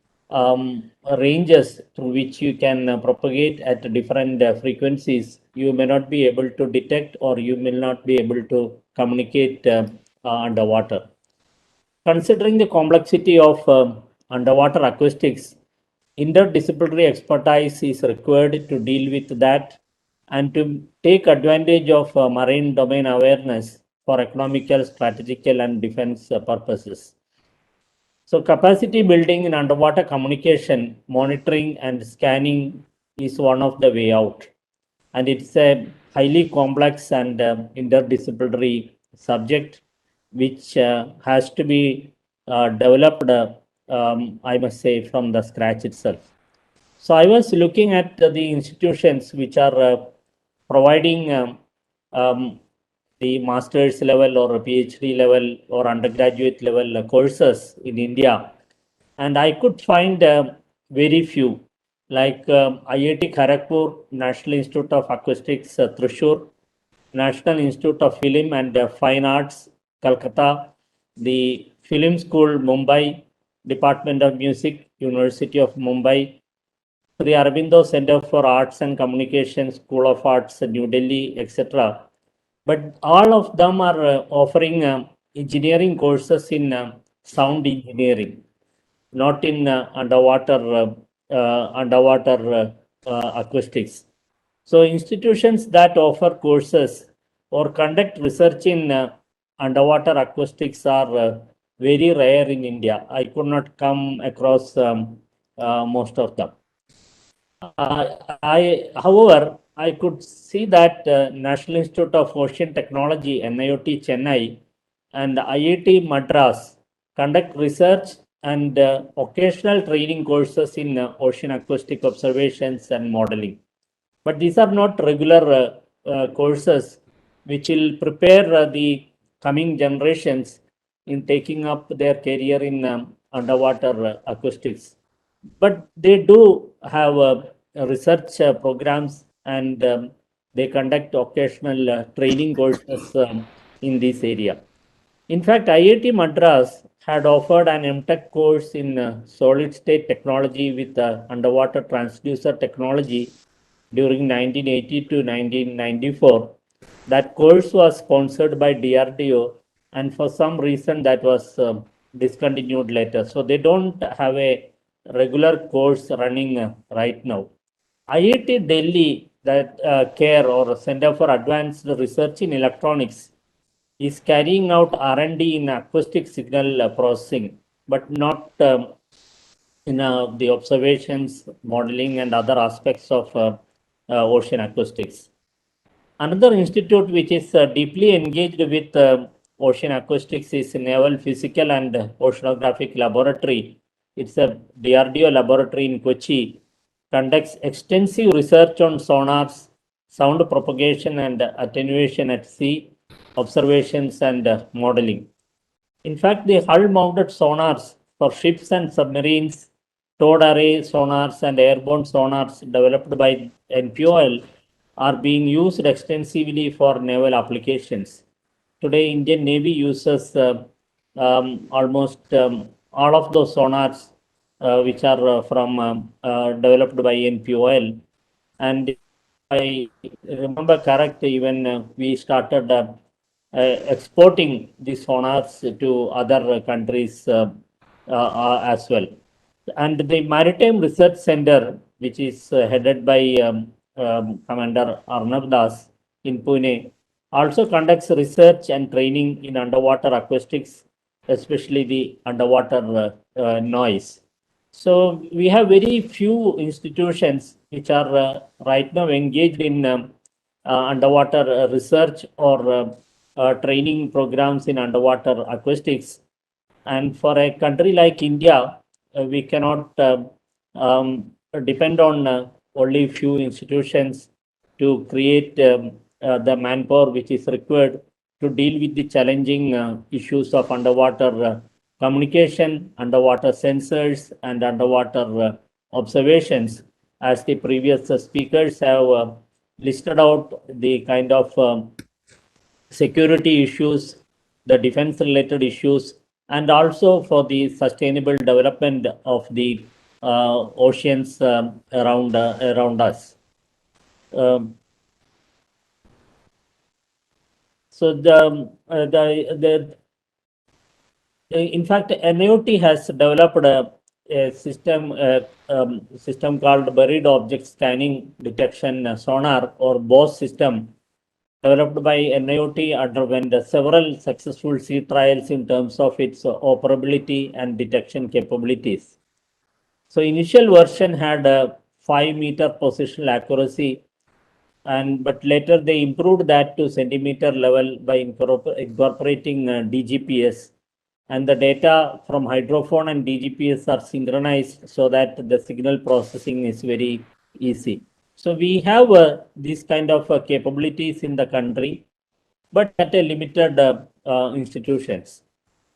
ranges through which you can propagate at different frequencies, you may not be able to detect or you may not be able to communicate underwater. Considering the complexity of underwater acoustics, interdisciplinary expertise is required to deal with that and to take advantage of marine domain awareness for economical, strategical, and defense purposes. So capacity building in underwater communication, monitoring and scanning is one of the way out. And it's a highly complex and interdisciplinary subject which has to be developed, I must say, from the scratch itself. So I was looking at the institutions which are providing the master's level or PhD level or undergraduate level courses in India. And I could find very few, like IIT Kharagpur, National Institute of Acoustics, Thrissur, National Institute of Film and Fine Arts, Calcutta, the Film School, Mumbai, Department of Music, University of Mumbai, Sri Aurobindo Center for Arts and Communication, School of Arts, New Delhi, etc. But all of them are offering engineering courses in sound engineering, not in underwater acoustics. So institutions that offer courses or conduct research in underwater acoustics are very rare in India. I could not come across most of them. However, I could see that National Institute of Ocean Technology, NIOT Chennai, and IIT Madras conduct research and occasional training courses in ocean acoustic observations and modeling. But these are not regular courses which will prepare the coming generations in taking up their career in underwater acoustics. But they do have research programs and they conduct occasional training courses in this area. In fact, IIT Madras had offered an MTech course in solid state technology with underwater transducer technology during 1980 to 1994. That course was sponsored by DRDO, and for some reason that was discontinued later. So they don't have a regular course running right now. IIT Delhi, that CARE or Center for Advanced Research in Electronics, is carrying out R&D in acoustic signal processing, but not in the observations, modeling, and other aspects of ocean acoustics. Another institute which is deeply engaged with ocean acoustics is Naval Physical and Oceanographic Laboratory. It's a DRDO laboratory in Kochi, conducts extensive research on sonars, sound propagation and attenuation at sea, observations and modeling. In fact, the hull-mounted sonars for ships and submarines towed array sonars and airborne sonars developed by NPOL are being used extensively for naval applications. Today, Indian Navy uses almost all of those sonars which are developed by NPOL. And if I remember correct, even we started exporting these sonars to other countries as well. And the Maritime Research Center, which is headed by Commander Arnav Das in Pune, also conducts research and training in underwater acoustics, especially the underwater noise. So we have very few institutions which are right now engaged in underwater research or training programs in underwater acoustics. And for a country like India, we cannot depend on only few institutions to create the manpower which is required to deal with the challenging issues of underwater communication, underwater sensors, and underwater observations. As the previous speakers have listed out the kind of security issues, the defense related issues, and also for the sustainable development of the oceans around us. So in fact, NIOT has developed a system called Buried Object Scanning Detection Sonar, or BOSS system, developed by NIOT, underwent several successful sea trials in terms of its operability and detection capabilities. So initial version had a 5-meter positional accuracy, but later they improved that to centimeter level by incorporating DGPS. And the data from hydrophone and DGPS are synchronized so that the signal processing is very easy. So we have these kind of capabilities in the country, but at a limited institutions.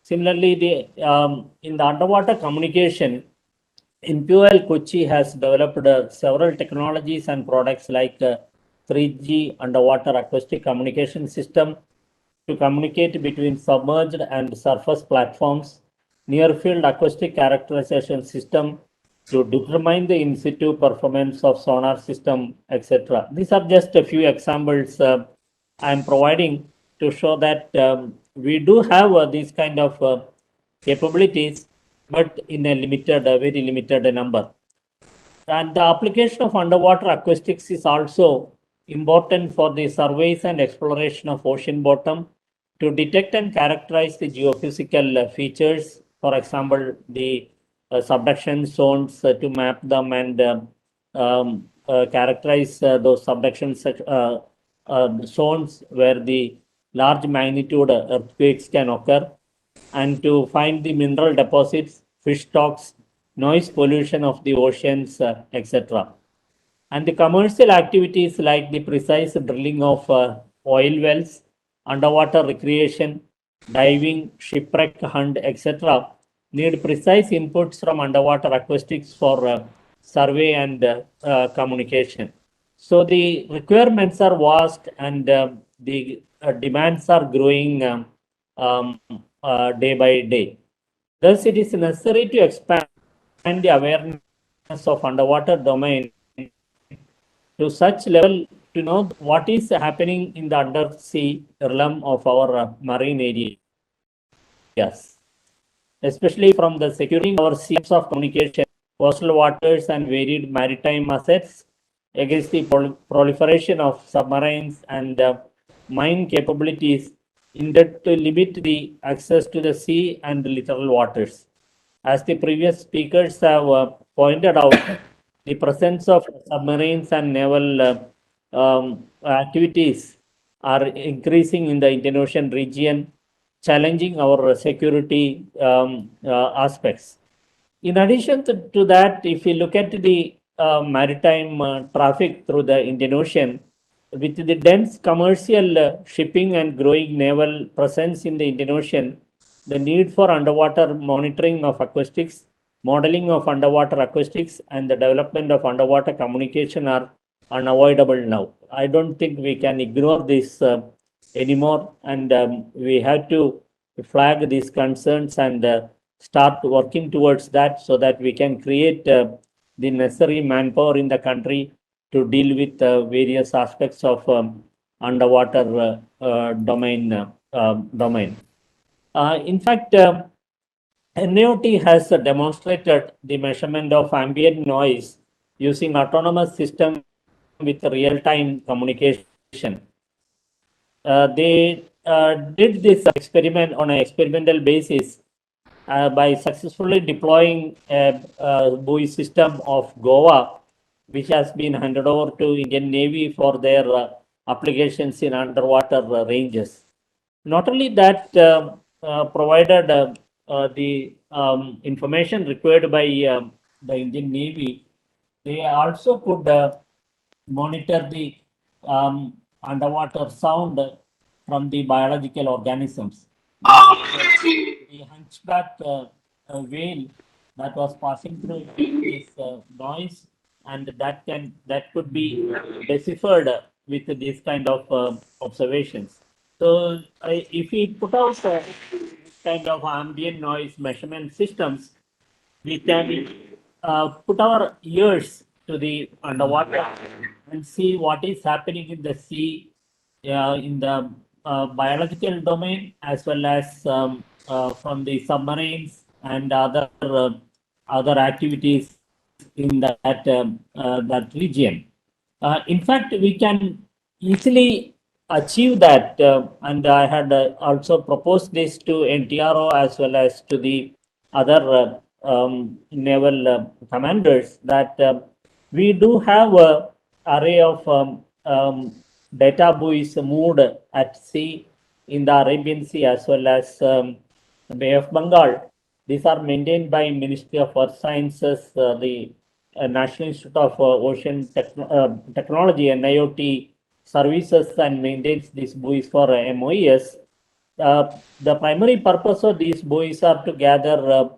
Similarly, in the underwater communication, NPOL Kochi has developed several technologies and products like 3G underwater acoustic communication system to communicate between submerged and surface platforms, near-field acoustic characterization system to determine the in-situ performance of sonar system, etc. These are just a few examples I am providing to show that we do have these kind of capabilities, but in a limited, very limited number. And the application of underwater acoustics is also important for the surveys and exploration of ocean bottom to detect and characterize the geophysical features. For example, the subduction zones to map them and characterize those subduction zones where the large magnitude earthquakes can occur, and to find the mineral deposits, fish stocks, noise pollution of the oceans, etc. And the commercial activities like the precise drilling of oil wells, underwater recreation, diving, shipwreck hunt, etc. need precise inputs from underwater acoustics for survey and communication. So the requirements are vast, and the demands are growing day by day. Thus, it is necessary to expand the awareness of underwater domain to such level to know what is happening in the undersea realm of our marine areas, especially from the securing our seas of communication, coastal waters, and varied maritime assets against the proliferation of submarines and mine capabilities intended to limit the access to the sea and littoral waters. As the previous speakers have pointed out, the presence of submarines and naval activities are increasing in the Indian Ocean region, challenging our security aspects. In addition to that, if you look at the maritime traffic through the Indian Ocean, with the dense commercial shipping and growing naval presence in the Indian Ocean, the need for underwater monitoring of acoustics modeling of underwater acoustics and the development of underwater communication are unavoidable now. I don't think we can ignore this anymore, and we have to flag these concerns and start working towards that so that we can create the necessary manpower in the country to deal with various aspects of underwater domain. In fact, NAOT has demonstrated the measurement of ambient noise using autonomous system with real-time communication. They did this experiment on an experimental basis by successfully deploying a buoy system of Goa, which has been handed over to Indian Navy for their applications in underwater ranges. Not only that, provided the information required by the Indian Navy, they also could monitor the underwater sound from the biological organisms. The hunchback whale that was passing through this noise, and that could be deciphered with this kind of observations. So if we put out this kind of ambient noise measurement systems, we can put our ears to the underwater and see what is happening in the sea, in the biological domain, as well as from the submarines and other activities in that region. In fact, we can easily achieve that, and I had also proposed this to NTRO as well as to the other naval commanders, that we do have a array of data buoys moored at sea in the Arabian Sea as well as Bay of Bengal. These are maintained by Ministry of Earth Sciences, the National Institute of Ocean Technology, and NIOT services and maintains these buoys for MOES. The primary purpose of these buoys are to gather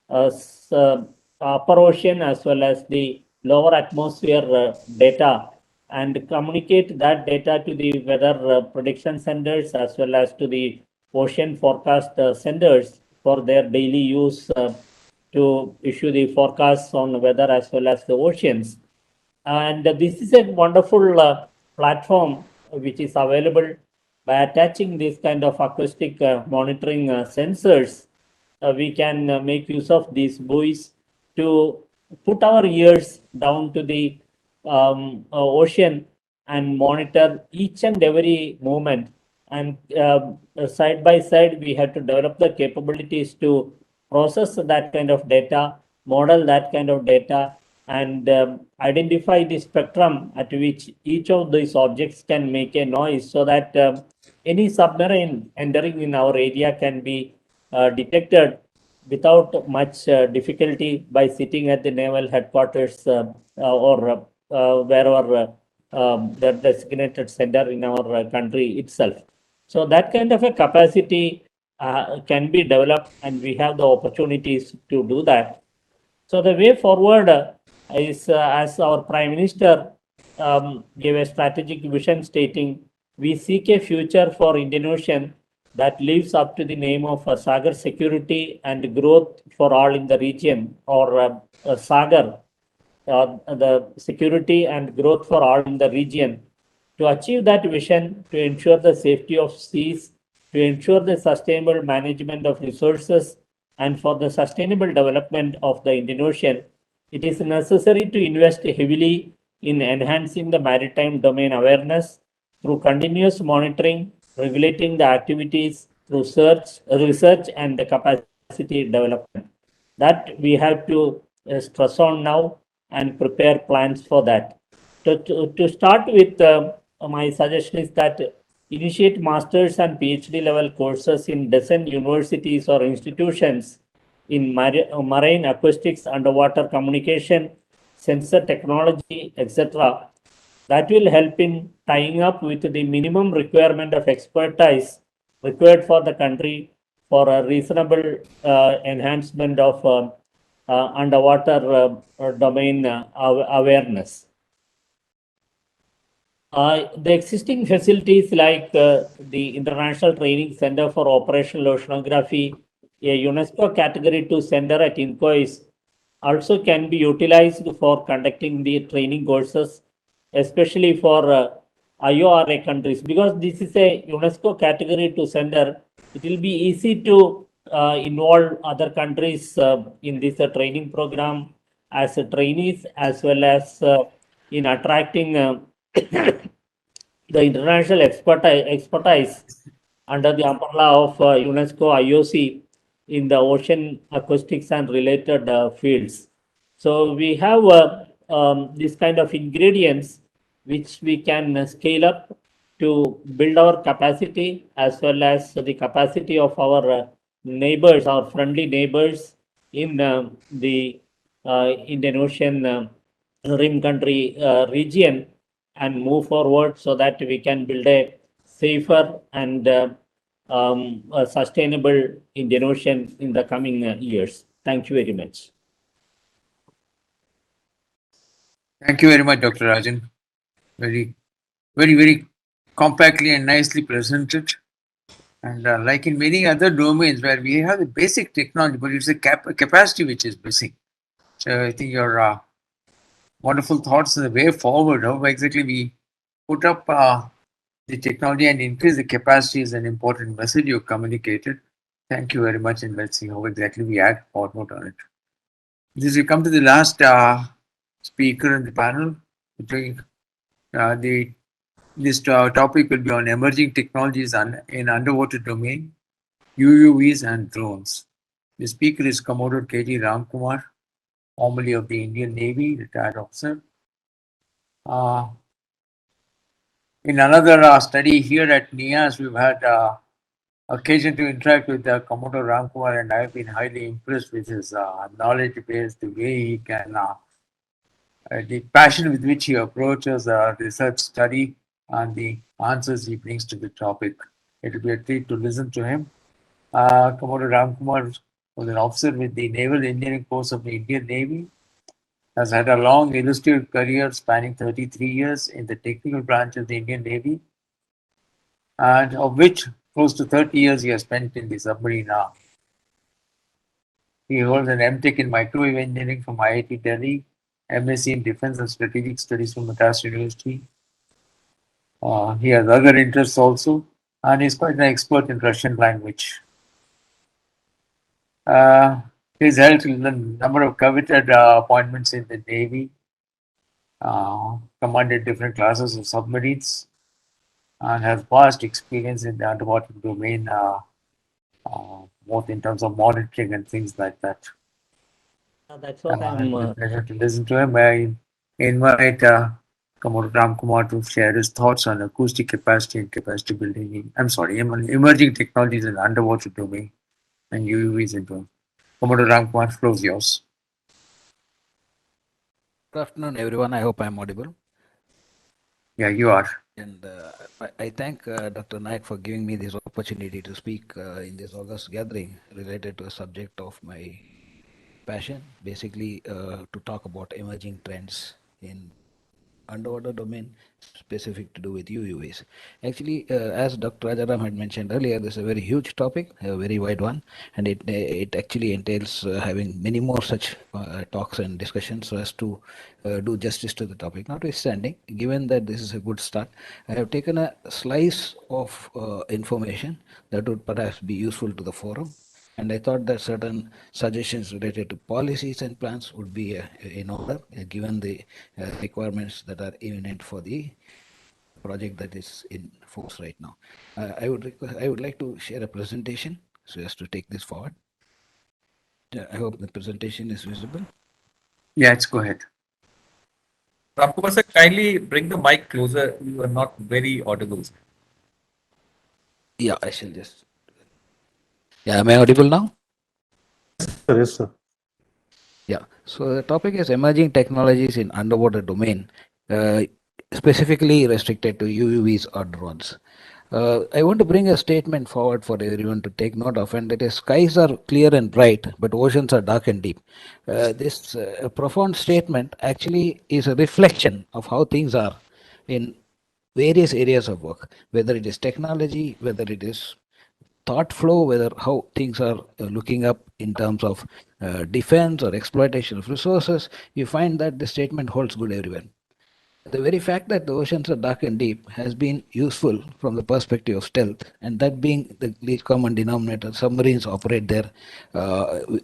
upper ocean as well as the lower atmosphere data and communicate that data to the weather prediction centers as well as to the ocean forecast centers for their daily use to issue the forecasts on weather as well as the oceans. And this is a wonderful platform which is available by attaching this kind of acoustic monitoring sensors. We can make use of these buoys to put our ears down to the ocean and monitor each and every movement. And side by side, we have to develop the capabilities to process that kind of data, model that kind of data, and identify the spectrum at which each of these objects can make a noise, so that any submarine entering in our area can be detected without much difficulty by sitting at the naval headquarters or wherever the designated center in our country itself. So that kind of a capacity can be developed, and we have the opportunities to do that. So the way forward is, as our Prime Minister gave a strategic vision stating, we seek a future for Indian Ocean that lives up to the name of Sagar security and growth for all in the region, or Sagar, the security and growth for all in the region. To achieve that vision, to ensure the safety of seas, to ensure the sustainable management of resources, and for the sustainable development of the Indian Ocean, it is necessary to invest heavily in enhancing the maritime domain awareness through continuous monitoring, regulating the activities through research and the capacity development. That we have to stress on now and prepare plans for that. To start with, my suggestion is that initiate master's and PhD level courses in dozen universities or institutions in marine acoustics, underwater communication, sensor technology, etc. That will help in tying up with the minimum requirement of expertise required for the country for a reasonable enhancement of underwater domain awareness. The existing facilities like the International Training Center for Operational Oceanography, a UNESCO Category 2 center at INCOIS, also can be utilized for conducting the training courses, especially for IORA countries. Because this is a UNESCO Category 2 center, it will be easy to involve other countries in this training program as trainees, as well as in attracting the international expertise under the umbrella of UNESCO IOC in the ocean acoustics and related fields. So we have this kind of ingredients which we can scale up to build our capacity, as well as the capacity of our neighbors, our friendly neighbors in the Indian Ocean rim country region, and move forward so that we can build a safer and a sustainable Indian Ocean in the coming years. Thank you very much. Thank you very much, Dr. Rajan. Very compactly and nicely presented. And like in many other domains where we have the basic technology, but it's a capacity which is missing. So I think your wonderful thoughts on the way forward, how exactly we put up the technology and increase the capacity is an important message you communicated. Thank you very much, and let's see how exactly we add forward on it. This will come to the last speaker in the panel. This topic will be on emerging technologies in underwater domain, UUVs and drones. The speaker is Commodore K.G. Ramkumar, formerly of the Indian Navy, retired officer. In another study here at NIAS, we've had occasion to interact with Commodore Ramkumar, and I've been highly impressed with his knowledge base, the way he can, the passion with which he approaches research study, and the answers he brings to the topic. It will be a treat to listen to him. Commodore Ramkumar was an officer with the Naval Engineering Course of the Indian Navy, has had a long illustrious career spanning 33 years in the technical branch of the Indian Navy, and of which close to 30 years he has spent in the submarine arm. He holds an MTech in microwave engineering from IIT Delhi, MSc in defense and strategic studies from Madras University. He has other interests also, and he's quite an expert in Russian language. He's held a number of coveted appointments in the Navy, commanded different classes of submarines, and has vast experience in the underwater domain, both in terms of monitoring and things like that. That's what I'm. It's a pleasure to listen to him. I invite Commodore Ramkumar to share his thoughts on acoustic capacity and capacity building. Emerging technologies in the underwater domain and UUVs and drones. Commodore Ramkumar, floor is yours. Good afternoon, everyone. I hope I'm audible. Yeah, you are. And I thank Dr. Naik for giving me this opportunity to speak in this August gathering related to a subject of my passion, basically to talk about emerging trends in underwater domain specific to do with UUVs. Actually, as Dr. Rajaram had mentioned earlier, this is a very huge topic, a very wide one, and it actually entails having many more such talks and discussions so as to do justice to the topic. Notwithstanding, given that this is a good start, I have taken a slice of information that would perhaps be useful to the forum. And I thought that certain suggestions related to policies and plans would be in order, given the requirements that are imminent for the project that is in force right now. I would like to share a presentation so as to take this forward. I hope the presentation is visible. Yes, go ahead. Ramkumar sir, kindly bring the mic closer. You are not very audible. Yeah, I shall just. Yeah, am I audible now? Yes, sir. Yeah, so the topic is emerging technologies in underwater domain, specifically restricted to UUVs or drones. I want to bring a statement forward for everyone to take note of, and that is skies are clear and bright, but oceans are dark and deep. This profound statement actually is a reflection of how things are in various areas of work, whether it is technology, whether it is thought flow, whether how things are looking up in terms of defense or exploitation of resources. You find that the statement holds good everywhere. The very fact that the oceans are dark and deep has been useful from the perspective of stealth, and that being the least common denominator, submarines operate there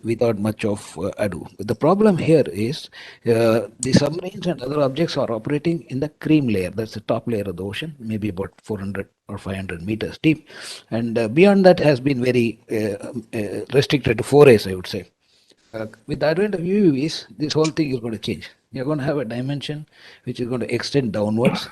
without much of ado. The problem here is the submarines and other objects are operating in the cream layer, that's the top layer of the ocean, maybe about 400 or 500 meters deep, and beyond that has been very restricted to forays, I would say. With the advent of UUVs, this whole thing is going to change. You're going to have a dimension which is going to extend downwards.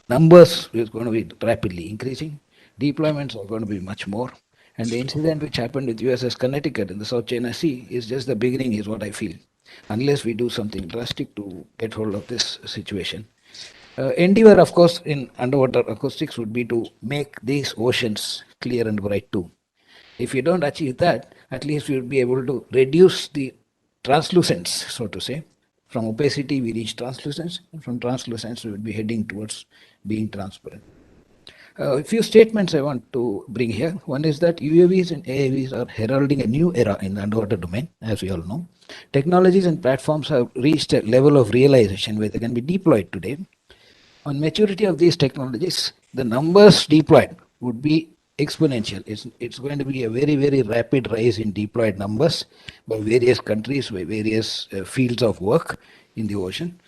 Numbers is going to be rapidly increasing. Deployments are going to be much more. And the incident which happened with USS Connecticut in the South China Sea is just the beginning, is what I feel. Unless we do something drastic to get hold of this situation. Endeavor, of course, in underwater acoustics would be to make these oceans clear and bright too. If you don't achieve that, at least we will be able to reduce the translucence, so to say. From opacity, we reach translucence, and from translucence, we will be heading towards being transparent. A few statements I want to bring here. One is that UAVs and AAVs are heralding a new era in the underwater domain, as we all know. Technologies and platforms have reached a level of realization where they can be deployed today. On maturity of these technologies, the numbers deployed would be exponential. It's going to be a very, very rapid rise in deployed numbers by various countries, by various fields of work in the ocean.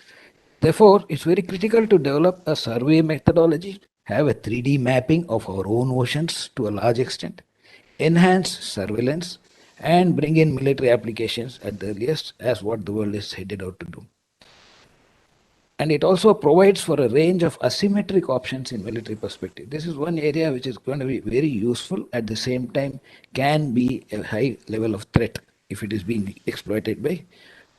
Therefore, it's very critical to develop a survey methodology, have a 3D mapping of our own oceans to a large extent, enhance surveillance, and bring in military applications at the earliest, as what the world is headed out to do. And it also provides for a range of asymmetric options in military perspective. This is one area which is going to be very useful, at the same time can be a high level of threat if it is being exploited by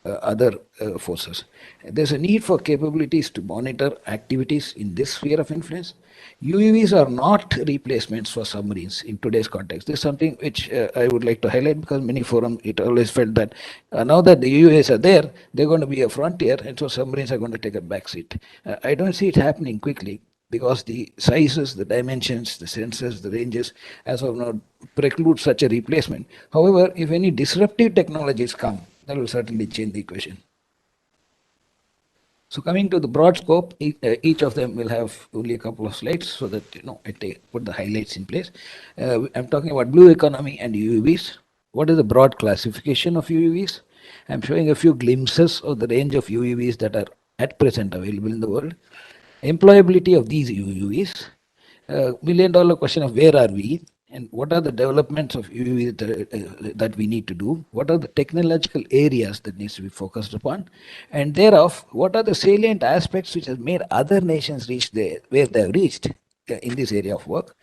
other forces. There's a need for capabilities to monitor activities in this sphere of influence. UAVs are not replacements for submarines in today's context. This is something which I would like to highlight, because many forums, it always felt that now that the UAVs are there, they're going to be a frontier, and so submarines are going to take a backseat. I don't see it happening quickly, because the sizes, the dimensions, the sensors, the ranges, as of now, preclude such a replacement. However, if any disruptive technologies come, that will certainly change the equation. So coming to the broad scope, each of them will have only a couple of slides, so that I put the highlights in place. I'm talking about blue economy and UUVs. What is the broad classification of UUVs? I'm showing a few glimpses of the range of UUVs that are at present available in the world. Employability of these UUVs. $1 million question of where are we, and what are the developments of UUV that we need to do? What are the technological areas that needs to be focused upon? And thereof, what are the salient aspects which have made other nations reach there, where they have reached in this area of work?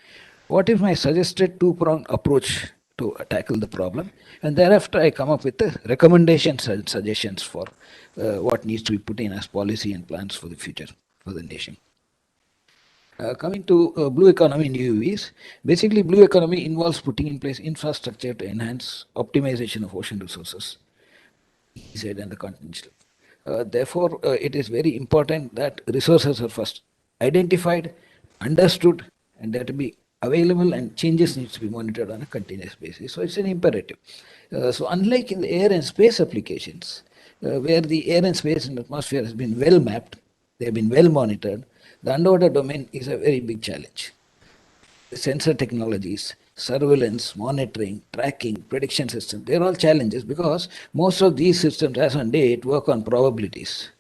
What is my suggested two-pronged approach to tackle the problem? And thereafter, I come up with the recommendations and suggestions for what needs to be put in as policy and plans for the future for the nation. Coming to blue economy in UUVs, basically blue economy involves putting in place infrastructure to enhance optimization of ocean resources, EZ and the continental. Therefore, it is very important that resources are first identified, understood, and that to be available, and changes needs to be monitored on a continuous basis. So it's an imperative. So unlike in the air and space applications, where the air and space and atmosphere has been well mapped, they have been well monitored, the underwater domain is a very big challenge. The sensor technologies, surveillance, monitoring, tracking, prediction systems, they're all challenges, because most of these systems, as on date, work on probabilities.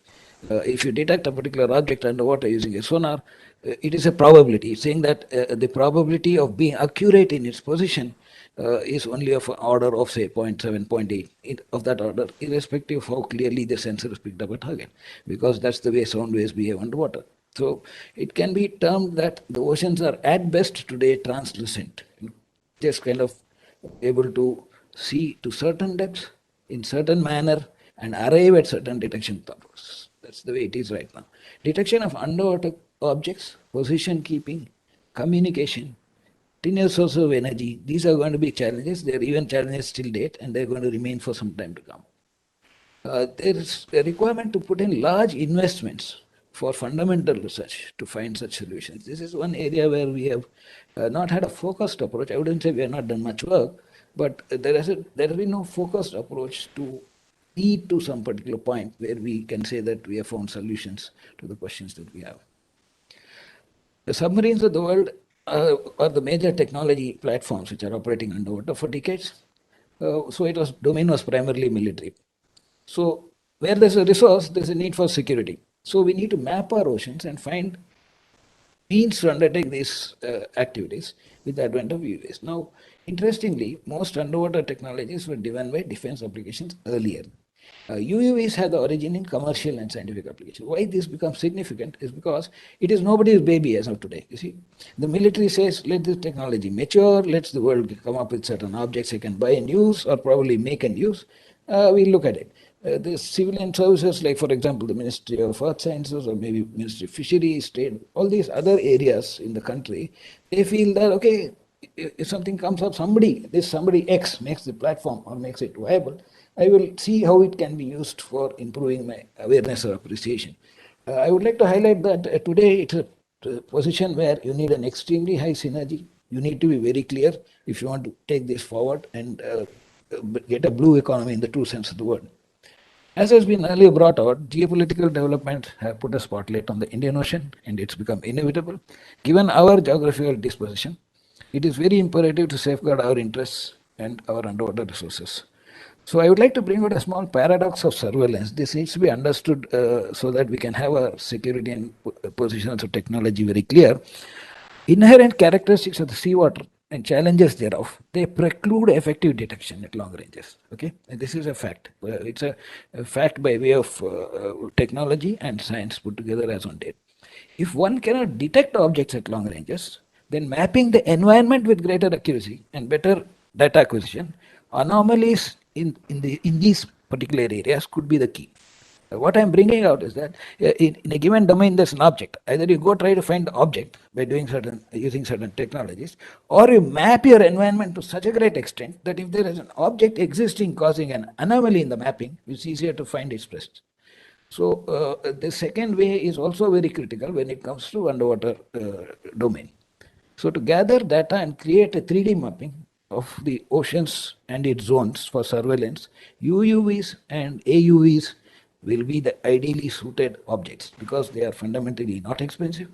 If you detect a particular object underwater using a sonar, it is a probability. It's saying that the probability of being accurate in its position is only of an order of, say, 0.7, 0.8, of that order, irrespective of how clearly the sensor has picked up a target, because that's the way sound waves behave underwater. So it can be termed that the oceans are at best today translucent, just kind of able to see to certain depths in certain manner and arrive at certain detection purposes. That's the way it is right now. Detection of underwater objects, position keeping, communication, renewable source of energy. These are going to be challenges. They're even challenges till date, and they're going to remain for some time to come. There is a requirement to put in large investments for fundamental research to find such solutions. This is one area where we have not had a focused approach. I wouldn't say we have not done much work, but there has been no focused approach to lead to some particular point where we can say that we have found solutions to the questions that we have. The submarines of the world are the major technology platforms which are operating underwater for decades. So domain was primarily military. So where there's a resource, there's a need for security. So we need to map our oceans and find means to undertake these activities with the advent of UUVs. Now, interestingly, most underwater technologies were driven by defense applications earlier. UUVs had the origin in commercial and scientific applications. Why this becomes significant is because it is nobody's baby as of today. You see, the military says, let this technology mature, let the world come up with certain objects they can buy and use, or probably make and use. We look at it. The civilian services, like for example, the Ministry of Earth Sciences or maybe Ministry of Fisheries, Trade, all these other areas in the country, they feel that, okay, if something comes up, somebody X makes the platform or makes it viable, I will see how it can be used for improving my awareness or appreciation. I would like to highlight that today it's a position where you need an extremely high synergy. You need to be very clear if you want to take this forward and get a blue economy in the true sense of the word. As has been earlier brought out, geopolitical development have put a spotlight on the Indian Ocean, and it's become inevitable. Given our geographical disposition, it is very imperative to safeguard our interests and our underwater resources. So I would like to bring out a small paradox of surveillance. This needs to be understood so that we can have our security and positions of technology very clear. Inherent characteristics of the seawater and challenges thereof, they preclude effective detection at long ranges. Okay, and this is a fact. It's a fact by way of technology and science put together as on date. If one cannot detect objects at long ranges, then mapping the environment with greater accuracy and better data acquisition, anomalies in these particular areas could be the key. What I'm bringing out is that in a given domain there's an object. Either you go try to find the object by using certain technologies, or you map your environment to such a great extent that if there is an object existing causing an anomaly in the mapping, it's easier to find its presence. So the second way is also very critical when it comes to underwater domain. So to gather data and create a 3D mapping of the oceans and its zones for surveillance, UUVs and AUVs will be the ideally suited objects because they are fundamentally not expensive.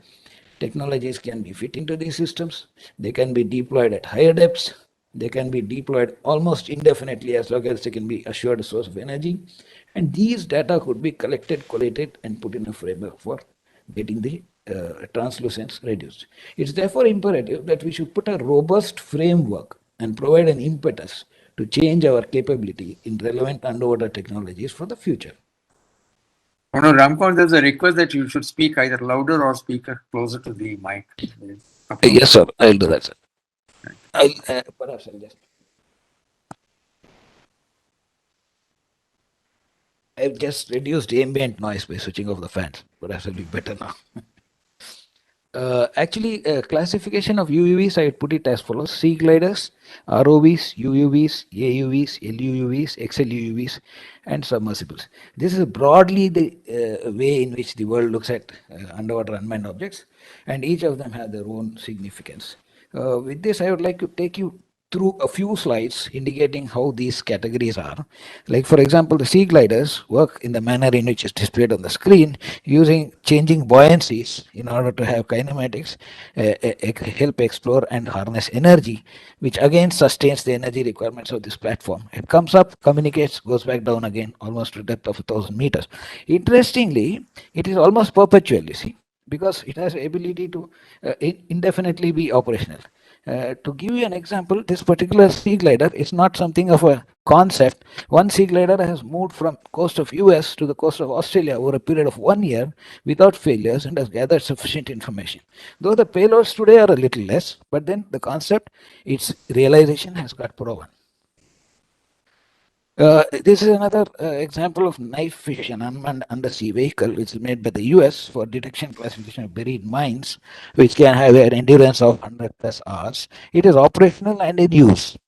Technologies can be fit into these systems. They can be deployed at higher depths. They can be deployed almost indefinitely as long as they can be assured a source of energy. And these data could be collected, collated, and put in a framework for getting the translucence reduced. It's therefore imperative that we should put a robust framework and provide an impetus to change our capability in relevant underwater technologies for the future. Oh no, Ramkon, there's a request that you should speak either louder or speak closer to the mic. Yes, sir. I'll do that, sir. Perhaps I'll just. I've just reduced ambient noise by switching off the fans. Perhaps it'll be better now. Actually, classification of UUVs, I would put it as follows: sea gliders, ROVs, UUVs, AUVs, LUUVs, XLUUVs, and submersibles. This is broadly the way in which the world looks at underwater unmanned objects, and each of them have their own significance. With this, I would like to take you through a few slides indicating how these categories are. Like for example, the sea gliders work in the manner in which is displayed on the screen, using changing buoyancies in order to have kinematics, help explore and harness energy, which again sustains the energy requirements of this platform. It comes up, communicates, goes back down again, almost to a depth of 1,000 meters. Interestingly, it is almost perpetual, you see, because it has the ability to indefinitely be operational. To give you an example, this particular sea glider is not something of a concept. One sea glider has moved from coast of US to the coast of Australia over a period of 1 year without failures and has gathered sufficient information. Though the payloads today are a little less, but then the concept, its realization has got proven. This is another example of knife fish, an unmanned undersea vehicle which is made by the US for detection classification of buried mines, which can have an endurance of 100 plus hours. It is operational and in use.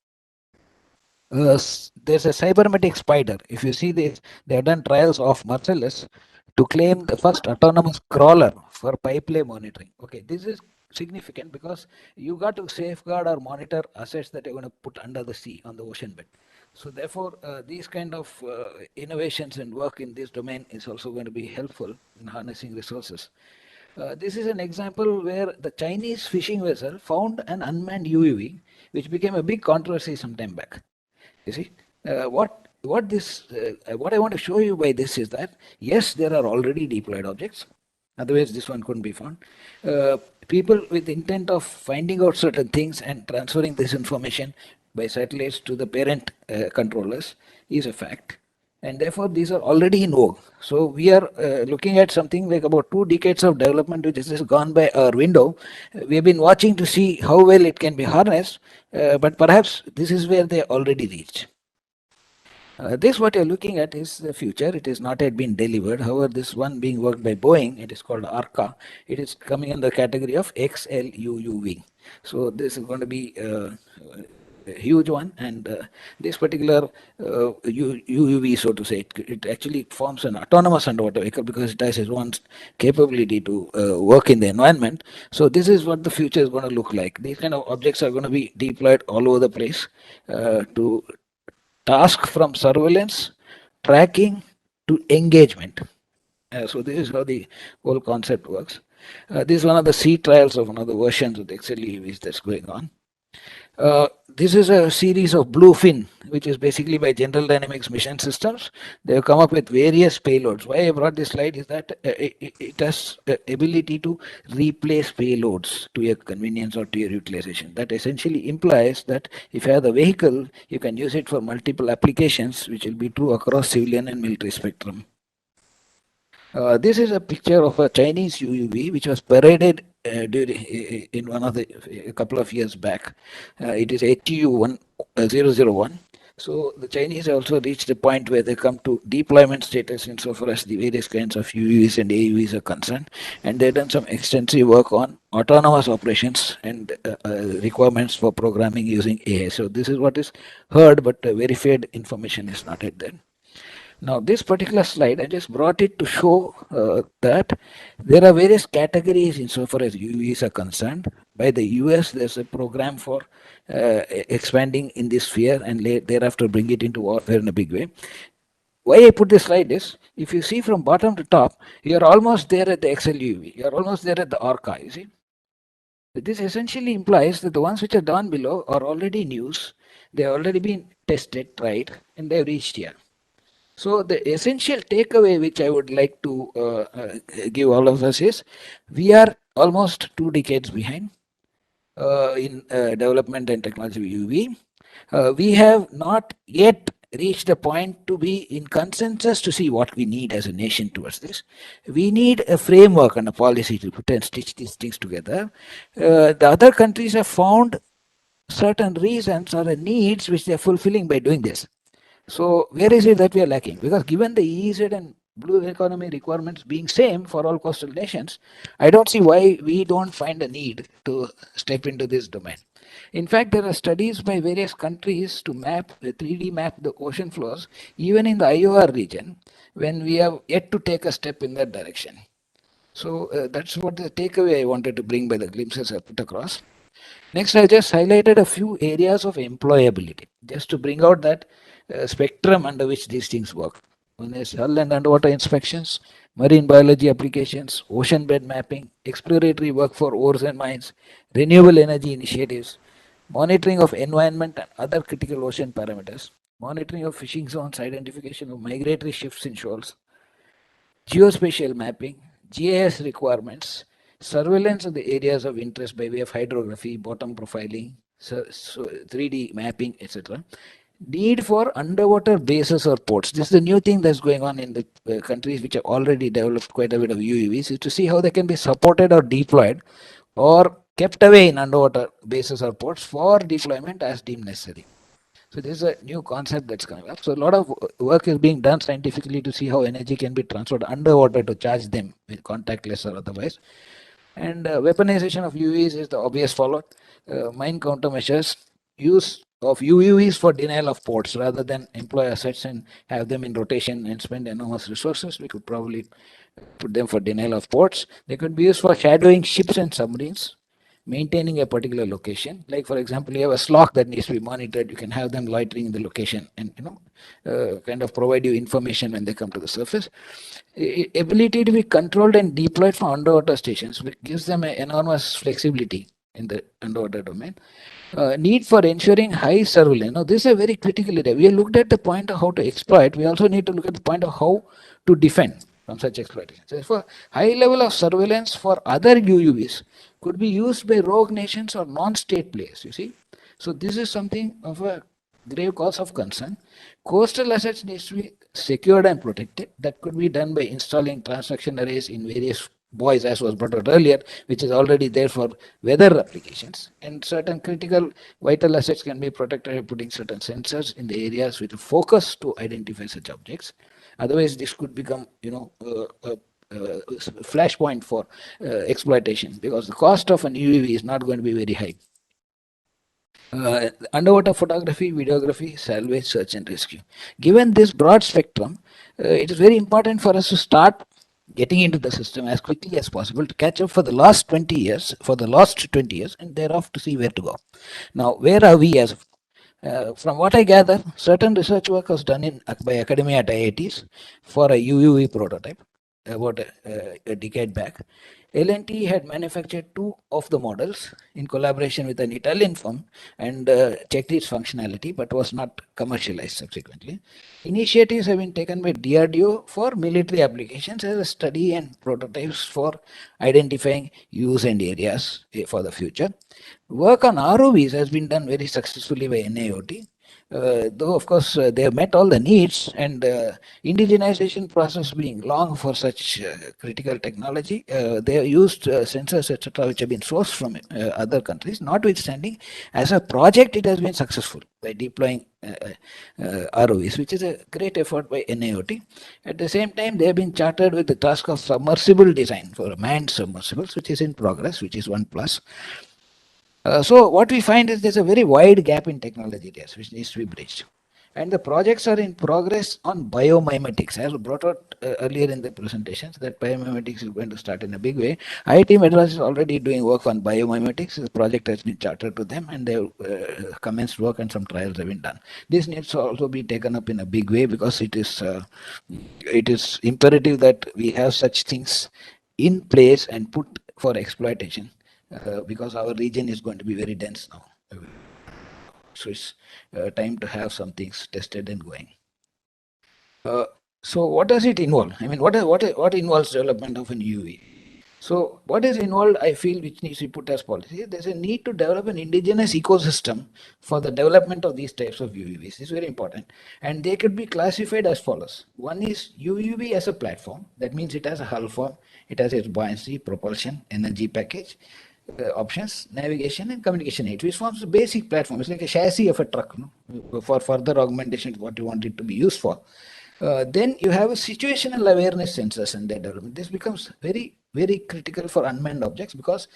There's a cybernetic spider. If you see this, they have done trials of Marcellus to claim the first autonomous crawler for pipeline monitoring. Okay, this is significant because you got to safeguard or monitor assets that you're going to put under the sea on the ocean bed. So therefore, these kind of innovations and work in this domain is also going to be helpful in harnessing resources. This is an example where the Chinese fishing vessel found an unmanned UUV, which became a big controversy some time back. You see, what I want to show you by this is that yes, there are already deployed objects. Otherwise, this one couldn't be found. People with intent of finding out certain things and transferring this information by satellites to the parent controllers is a fact. And therefore, these are already in vogue. So we are looking at something like about 2 decades of development, which has gone by our window. We have been watching to see how well it can be harnessed, but perhaps this is where they already reached. This what you're looking at is the future. It is not yet been delivered. However, this one being worked by Boeing, it is called ARCA. It is coming in the category of XLUUV. So this is going to be a huge one, and this particular UUV, so to say, it actually forms an autonomous underwater vehicle because it has its own capability to work in the environment. So this is what the future is going to look like. These kind of objects are going to be deployed all over the place to task from surveillance, tracking to engagement. So this is how the whole concept works. This is one of the sea trials of one of the versions of the XLUUVs that's going on. This is a series of Bluefin, which is basically by General Dynamics Mission Systems. They have come up with various payloads. Why I brought this slide is that it has the ability to replace payloads to your convenience or to your utilization. That essentially implies that if you have the vehicle, you can use it for multiple applications, which will be true across civilian and military spectrum. This is a picture of a Chinese UUV which was paraded in one of a couple of years back. It is HU1001. So the Chinese also reached a point where they come to deployment status insofar as the various kinds of UUVs and AUVs are concerned, and they've done some extensive work on autonomous operations and requirements for programming using AI. So this is what is heard, but verified information is not yet there. Now, this particular slide, I just brought it to show that there are various categories insofar as UUVs are concerned. By the US, there's a program for expanding in this sphere and thereafter bring it into warfare in a big way. Why I put this slide is, if you see from bottom to top, you're almost there at the XLUUV. You're almost there at the ARCA, you see. This essentially implies that the ones which are down below are already in use. They've already been tested, tried, and they've reached here. So the essential takeaway which I would like to give all of us is, we are almost 2 decades behind in development and technology of UV. We have not yet reached a point to be in consensus to see what we need as a nation towards this. We need a framework and a policy to put and stitch these things together. The other countries have found certain reasons or needs which they are fulfilling by doing this. So where is it that we are lacking? Because given the EEZ and blue economy requirements being same for all coastal nations, I don't see why we don't find a need to step into this domain. In fact, there are studies by various countries to map, 3D map the ocean floors, even in the IOR region, when we have yet to take a step in that direction. So that's what the takeaway I wanted to bring by the glimpses I put across. Next, I just highlighted a few areas of employability, just to bring out that spectrum under which these things work. One is hull and underwater inspections, marine biology applications, ocean bed mapping, exploratory work for ores and mines, renewable energy initiatives, monitoring of environment and other critical ocean parameters, monitoring of fishing zones, identification of migratory shifts in shoals, geospatial mapping, GIS requirements, surveillance of the areas of interest by way of hydrography, bottom profiling, so 3D mapping, etc. Need for underwater bases or ports. This is a new thing that's going on in the countries which have already developed quite a bit of UUVs, is to see how they can be supported or deployed or kept away in underwater bases or ports for deployment as deemed necessary. So this is a new concept that's coming up. So a lot of work is being done scientifically to see how energy can be transferred underwater to charge them with contactless or otherwise. And weaponization of UAVs is the obvious follow. Mine countermeasures, use of UUVs for denial of ports rather than employ assets and have them in rotation and spend enormous resources. We could probably put them for denial of ports. They could be used for shadowing ships and submarines, maintaining a particular location. Like for example, you have a slock that needs to be monitored. You can have them loitering in the location and kind of provide you information when they come to the surface. Ability to be controlled and deployed from underwater stations, which gives them an enormous flexibility in the underwater domain. Need for ensuring high surveillance. Now, this is a very critical area. We have looked at the point of how to exploit. We also need to look at the point of how to defend from such exploitation. So, for high level of surveillance for other UUVs could be used by rogue nations or non-state players, you see. So, this is something of a grave cause of concern. Coastal assets needs to be secured and protected. That could be done by installing transduction arrays in various buoys, as was brought out earlier, which is already there for weather applications. And certain critical vital assets can be protected by putting certain sensors in the areas with a focus to identify such objects. Otherwise, this could become, a flashpoint for exploitation, because the cost of an UAV is not going to be very high. Underwater photography, videography, salvage, search and rescue. Given this broad spectrum, it is very important for us to start getting into the system as quickly as possible to catch up for the last 20 years, and thereafter to see where to go. Now, where are we as from what I gather, certain research work was done by academia at IITs for a UUV prototype about a decade back. L&T had manufactured 2 of the models in collaboration with an Italian firm and checked its functionality, but was not commercialized subsequently. Initiatives have been taken by DRDO for military applications as a study and prototypes for identifying use and areas for the future. Work on ROVs has been done very successfully by NIOT. Though of course they have met all the needs, and indigenization process being long for such critical technology, they have used sensors etc. which have been sourced from other countries. Notwithstanding, as a project it has been successful by deploying ROVs, which is a great effort by NIOT. At the same time, they have been chartered with the task of submersible design for manned submersibles, which is in progress, which is 1+. So what we find is there's a very wide gap in technology areas which needs to be bridged. And the projects are in progress on biomimetics. As brought out earlier in the presentations, that biomimetics is going to start in a big way. IIT Madras is already doing work on biomimetics. The project has been chartered to them, and they have commenced work, and some trials have been done. This needs to also be taken up in a big way, because it is imperative that we have such things in place and put for exploitation. Because our region is going to be very dense now. So it's time to have some things tested and going. So what does it involve? I mean, what involves development of an UAV? So what is involved, I feel, which needs to be put as policy? There's a need to develop an indigenous ecosystem for the development of these types of UUVs. It's very important. And they could be classified as follows. One is UUV as a platform. That means it has a hull form. It has its buoyancy, propulsion, energy package. Options, navigation and communication aids, which forms the basic platform. It's like a chassis of a truck, for further augmentation, what you want it to be used for. Then you have a situational awareness sensors and their development. This becomes very, very critical for unmanned objects, because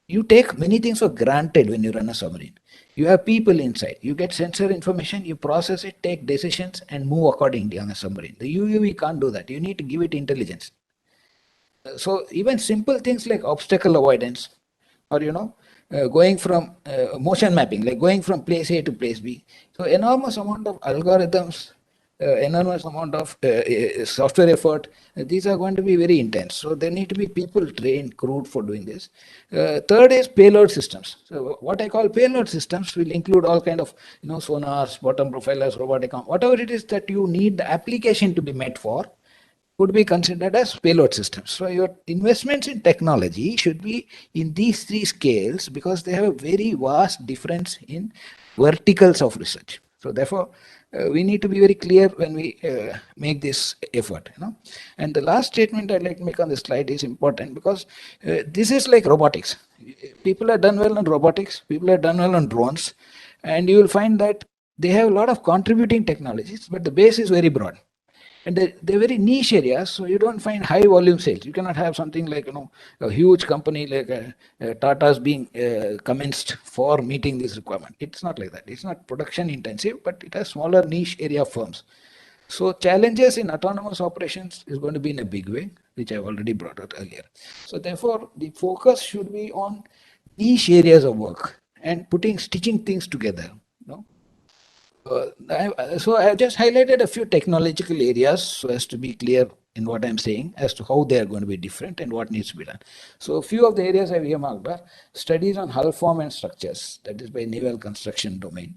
you take many things for granted when you run a submarine. You have people inside. You get sensor information, you process it, take decisions, and move accordingly on a submarine. The UUV can't do that. You need to give it intelligence. So even simple things like obstacle avoidance, or going from motion mapping, like going from place A to place B. So enormous amount of algorithms, enormous amount of software effort. These are going to be very intense. So there need to be people trained, crewed for doing this. Third is payload systems. So what I call payload systems will include all kind of sonars, bottom profilers, robotic arm, whatever it is that you need the application to be met for, could be considered as payload systems. So your investments in technology should be in these 3 scales, because they have a very vast difference in verticals of research. So therefore, we need to be very clear when we make this effort. And the last statement I'd like to make on this slide is important, because this is like robotics. People have done well on robotics. People have done well on drones. And you will find that they have a lot of contributing technologies, but the base is very broad. And they're very niche areas, so you don't find high volume sales. You cannot have something like, a huge company like Tata's being commenced for meeting this requirement. It's not like that. It's not production intensive, but it has smaller niche area firms. So challenges in autonomous operations is going to be in a big way, which I've already brought out earlier. So therefore, the focus should be on niche areas of work and stitching things together. So I have just highlighted a few technological areas so as to be clear in what I'm saying as to how they are going to be different and what needs to be done. So a few of the areas I've earmarked are studies on hull form and structures, that is by naval construction domain.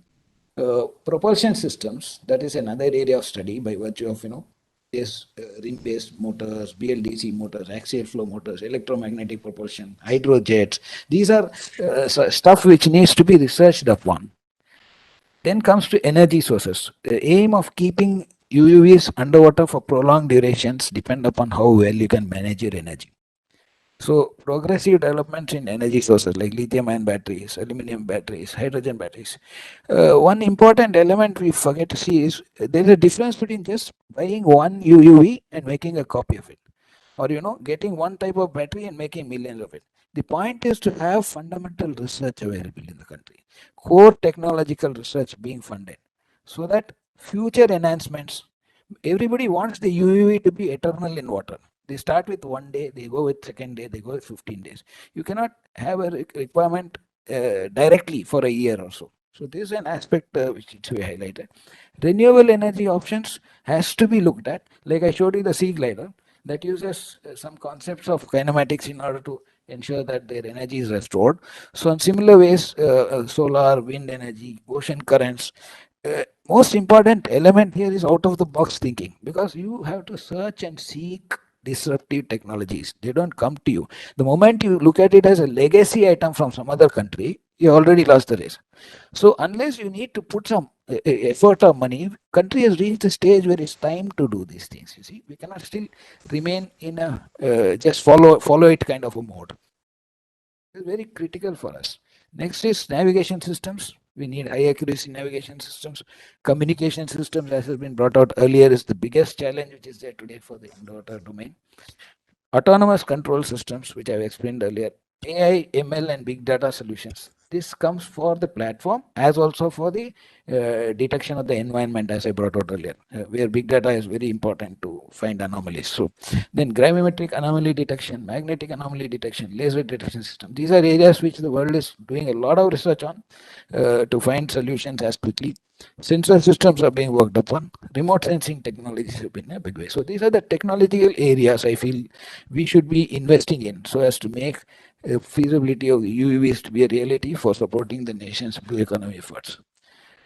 Propulsion systems, that is another area of study by virtue of, ring-based motors, BLDC motors, axial flow motors, electromagnetic propulsion, hydrojets. These are stuff which needs to be researched upon. Then comes to energy sources. The aim of keeping UUVs underwater for prolonged durations depend upon how well you can manage your energy. So progressive developments in energy sources like lithium-ion batteries, aluminum batteries, hydrogen batteries. One important element we forget to see is there is a difference between just buying one UUV and making a copy of it, or getting one type of battery and making millions of it. The point is to have fundamental research available in the country, core technological research being funded, so that future enhancements. Everybody wants the UUV to be eternal in water. They start with 1 day, they go with second day, they go with 15 days. You cannot have a requirement directly for a year or so. So this is an aspect which needs to be highlighted. Renewable energy options has to be looked at. Like I showed you the sea glider that uses some concepts of kinematics in order to ensure that their energy is restored. So in similar ways, solar, wind energy, ocean currents. Most important element here is out of the box thinking, because you have to search and seek disruptive technologies. They don't come to you. The moment you look at it as a legacy item from some other country, you already lost the race. So unless you need to put some effort or money, country has reached a stage where it's time to do these things. You see, we cannot still remain in a just follow it kind of a mode. It's very critical for us. Next is navigation systems. We need high accuracy navigation systems. Communication systems, as has been brought out earlier, is the biggest challenge which is there today for the underwater domain. Autonomous control systems, which I've explained earlier. AI, ML, and big data solutions. This comes for the platform as also for the detection of the environment, as I brought out earlier, where big data is very important to find anomalies. So then gravimetric anomaly detection, magnetic anomaly detection, laser detection system. These are areas which the world is doing a lot of research on to find solutions as quickly. Sensor systems are being worked upon. Remote sensing technologies have been a big way. So these are the technological areas I feel we should be investing in so as to make feasibility of UUVs to be a reality for supporting the nation's blue economy efforts.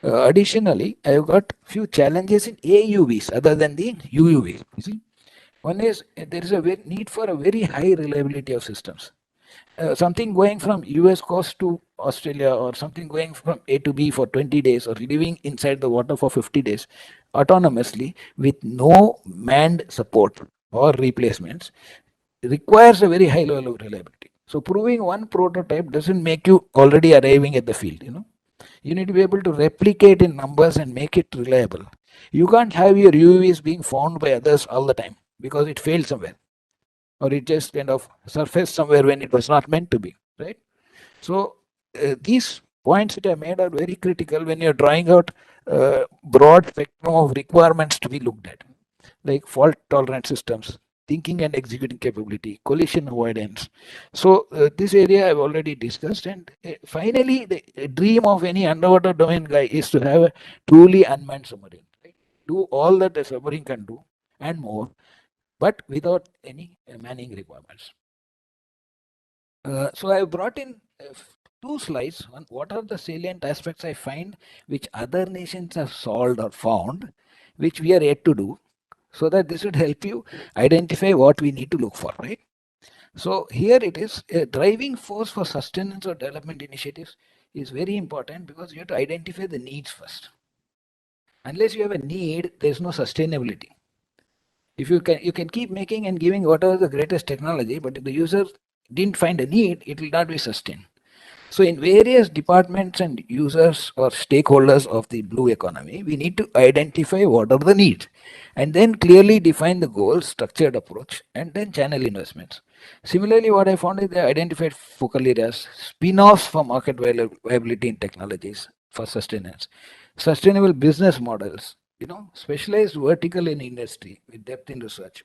Additionally, I've got few challenges in AUVs other than the UUVs. You see, one is there is a need for a very high reliability of systems. Something going from US coast to Australia, or something going from A to B for 20 days, or living inside the water for 50 days autonomously with no manned support or replacements, requires a very high level of reliability. So proving one prototype doesn't make you already arriving at the field. You need to be able to replicate in numbers and make it reliable. You can't have your UUVs being found by others all the time because it failed somewhere, or it just kind of surfaced somewhere when it was not meant to be, right? So these points that I made are very critical when you're drawing out broad spectrum of requirements to be looked at, like fault tolerant systems, thinking and executing capability, collision avoidance. So this area I've already discussed. And finally, the dream of any underwater domain guy is to have a truly unmanned submarine. Right? Do all that a submarine can do and more, but without any manning requirements. So I brought in two slides on what are the salient aspects I find which other nations have solved or found, which we are yet to do, so that this would help you identify what we need to look for, right? So here it is, a driving force for sustenance or development initiatives is very important, because you have to identify the needs first. Unless you have a need, there's no sustainability. If you can keep making and giving whatever the greatest technology, but if the user didn't find a need, it will not be sustained. So in various departments and users or stakeholders of the blue economy, we need to identify what are the needs and then clearly define the goals, structured approach, and then channel investments. Similarly, what I found is they identified focal areas, spin-offs for market viability in technologies for sustenance, sustainable business models, specialized vertical in industry with depth in research,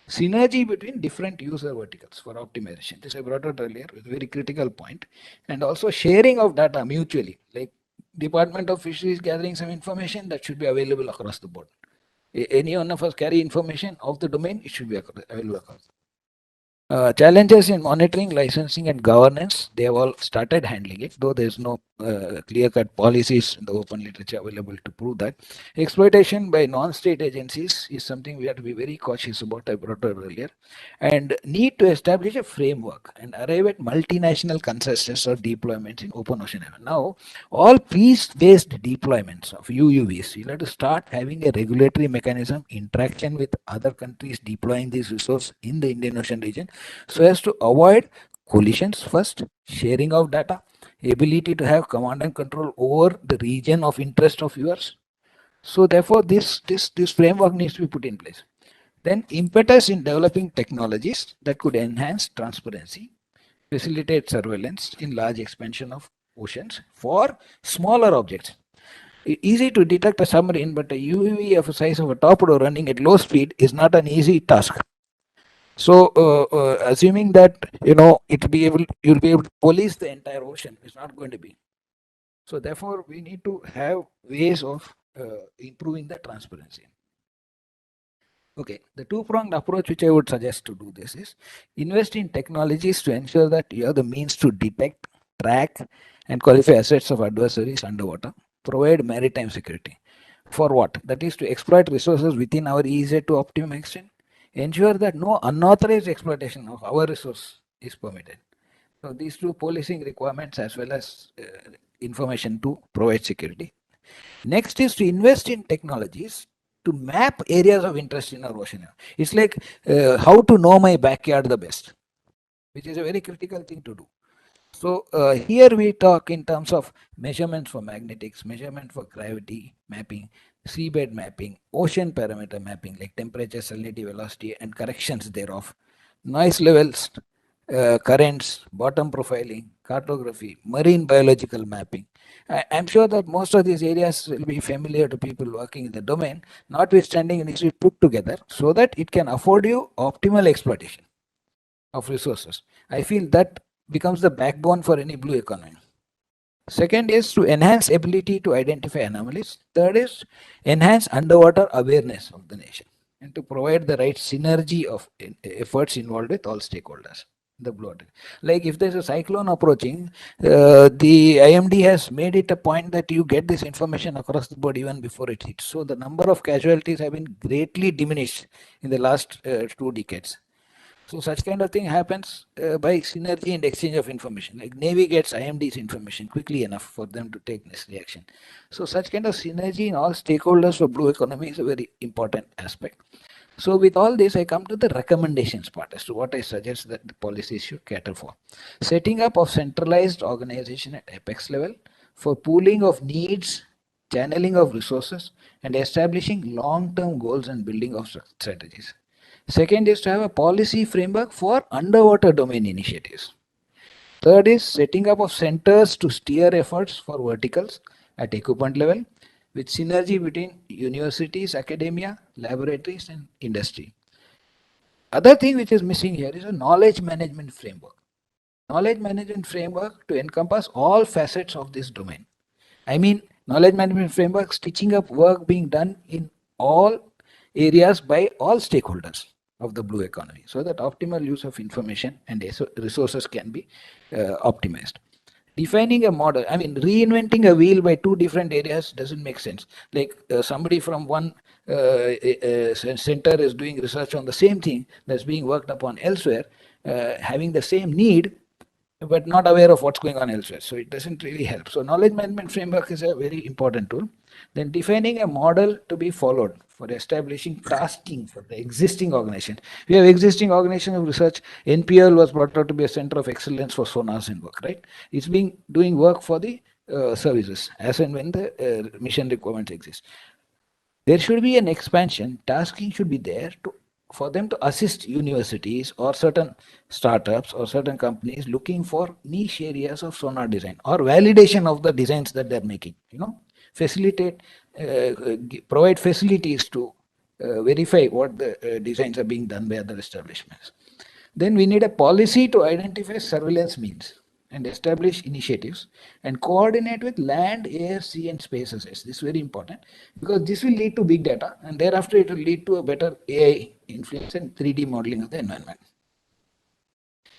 synergy between different user verticals for optimization. This I brought out earlier, with a very critical point, and also sharing of data mutually, like Department of Fisheries gathering some information that should be available across the board. Any one of us carry information of the domain, it should be available across. Challenges in monitoring, licensing, and governance, they have all started handling it, though there's no clear-cut policies in the open literature available to prove that. Exploitation by non-state agencies is something we have to be very cautious about, I brought up earlier, and need to establish a framework and arrive at multinational consensus or deployments in open ocean. Now, all peace-based deployments of UUVs, you'll have to start having a regulatory mechanism, interaction with other countries deploying these resources in the Indian Ocean region, so as to avoid collisions first, sharing of data, ability to have command and control over the region of interest of yours. So therefore, this framework needs to be put in place. Then impetus in developing technologies that could enhance transparency, facilitate surveillance in large expansion of oceans for smaller objects. Easy to detect a submarine, but a UUV of the size of a torpedo running at low speed is not an easy task. So, assuming that you'll be able to police the entire ocean, it's not going to be. So, therefore, we need to have ways of improving the transparency. Okay, the two-pronged approach which I would suggest to do this is invest in technologies to ensure that you have the means to detect, track, and qualify assets of adversaries underwater. Provide maritime security. For what? That is to exploit resources within our EEZ to optimum extent. Ensure that no unauthorized exploitation of our resource is permitted. So these two policing requirements as well as information to provide security. Next is to invest in technologies to map areas of interest in our ocean. It's like how to know my backyard the best, which is a very critical thing to do. So here we talk in terms of measurements for magnetics, measurement for gravity mapping, seabed mapping, ocean parameter mapping like temperature, salinity, velocity, and corrections thereof, noise levels, currents, bottom profiling, cartography, marine biological mapping. I'm sure that most of these areas will be familiar to people working in the domain, notwithstanding it needs to be put together so that it can afford you optimal exploitation of resources. I feel that becomes the backbone for any blue economy. Second is to enhance ability to identify anomalies. Third is enhance underwater awareness of the nation and to provide the right synergy of efforts involved with all stakeholders. The blue water. Like if there's a cyclone approaching, the IMD has made it a point that you get this information across the board even before it hits. So the number of casualties have been greatly diminished in the last 2 decades. So such kind of thing happens by synergy and exchange of information. Like Navy gets IMD's information quickly enough for them to take necessary action. So such kind of synergy in all stakeholders for blue economy is a very important aspect. So with all this, I come to the recommendations part as to what I suggest that the policies should cater for. Setting up of centralized organization at apex level for pooling of needs, channeling of resources, and establishing long-term goals and building of strategies. Second is to have a policy framework for underwater domain initiatives. Third is setting up of centers to steer efforts for verticals at equipment level with synergy between universities, academia, laboratories, and industry. Other thing which is missing here is a knowledge management framework. Knowledge management framework to encompass all facets of this domain. I mean, knowledge management framework stitching up work being done in all areas by all stakeholders of the blue economy so that optimal use of information and resources can be optimized. Defining a model, I mean, reinventing a wheel by 2 different areas doesn't make sense. Like somebody from one center is doing research on the same thing that's being worked upon elsewhere, having the same need, but not aware of what's going on elsewhere. So it doesn't really help. So knowledge management framework is a very important tool. Then defining a model to be followed for establishing tasking for the existing organization. We have existing organization of research. NPL was brought out to be a center of excellence for sonars and work, right? It's being doing work for the services as and when the mission requirements exist. There should be an expansion. Tasking should be there for them to assist universities or certain startups or certain companies looking for niche areas of sonar design or validation of the designs that they're making. Facilitate, provide facilities to verify what the designs are being done by other establishments. Then we need a policy to identify surveillance means and establish initiatives and coordinate with land, air, sea, and space assets. This is very important because this will lead to big data and thereafter it will lead to a better AI influence and 3D modeling of the environment.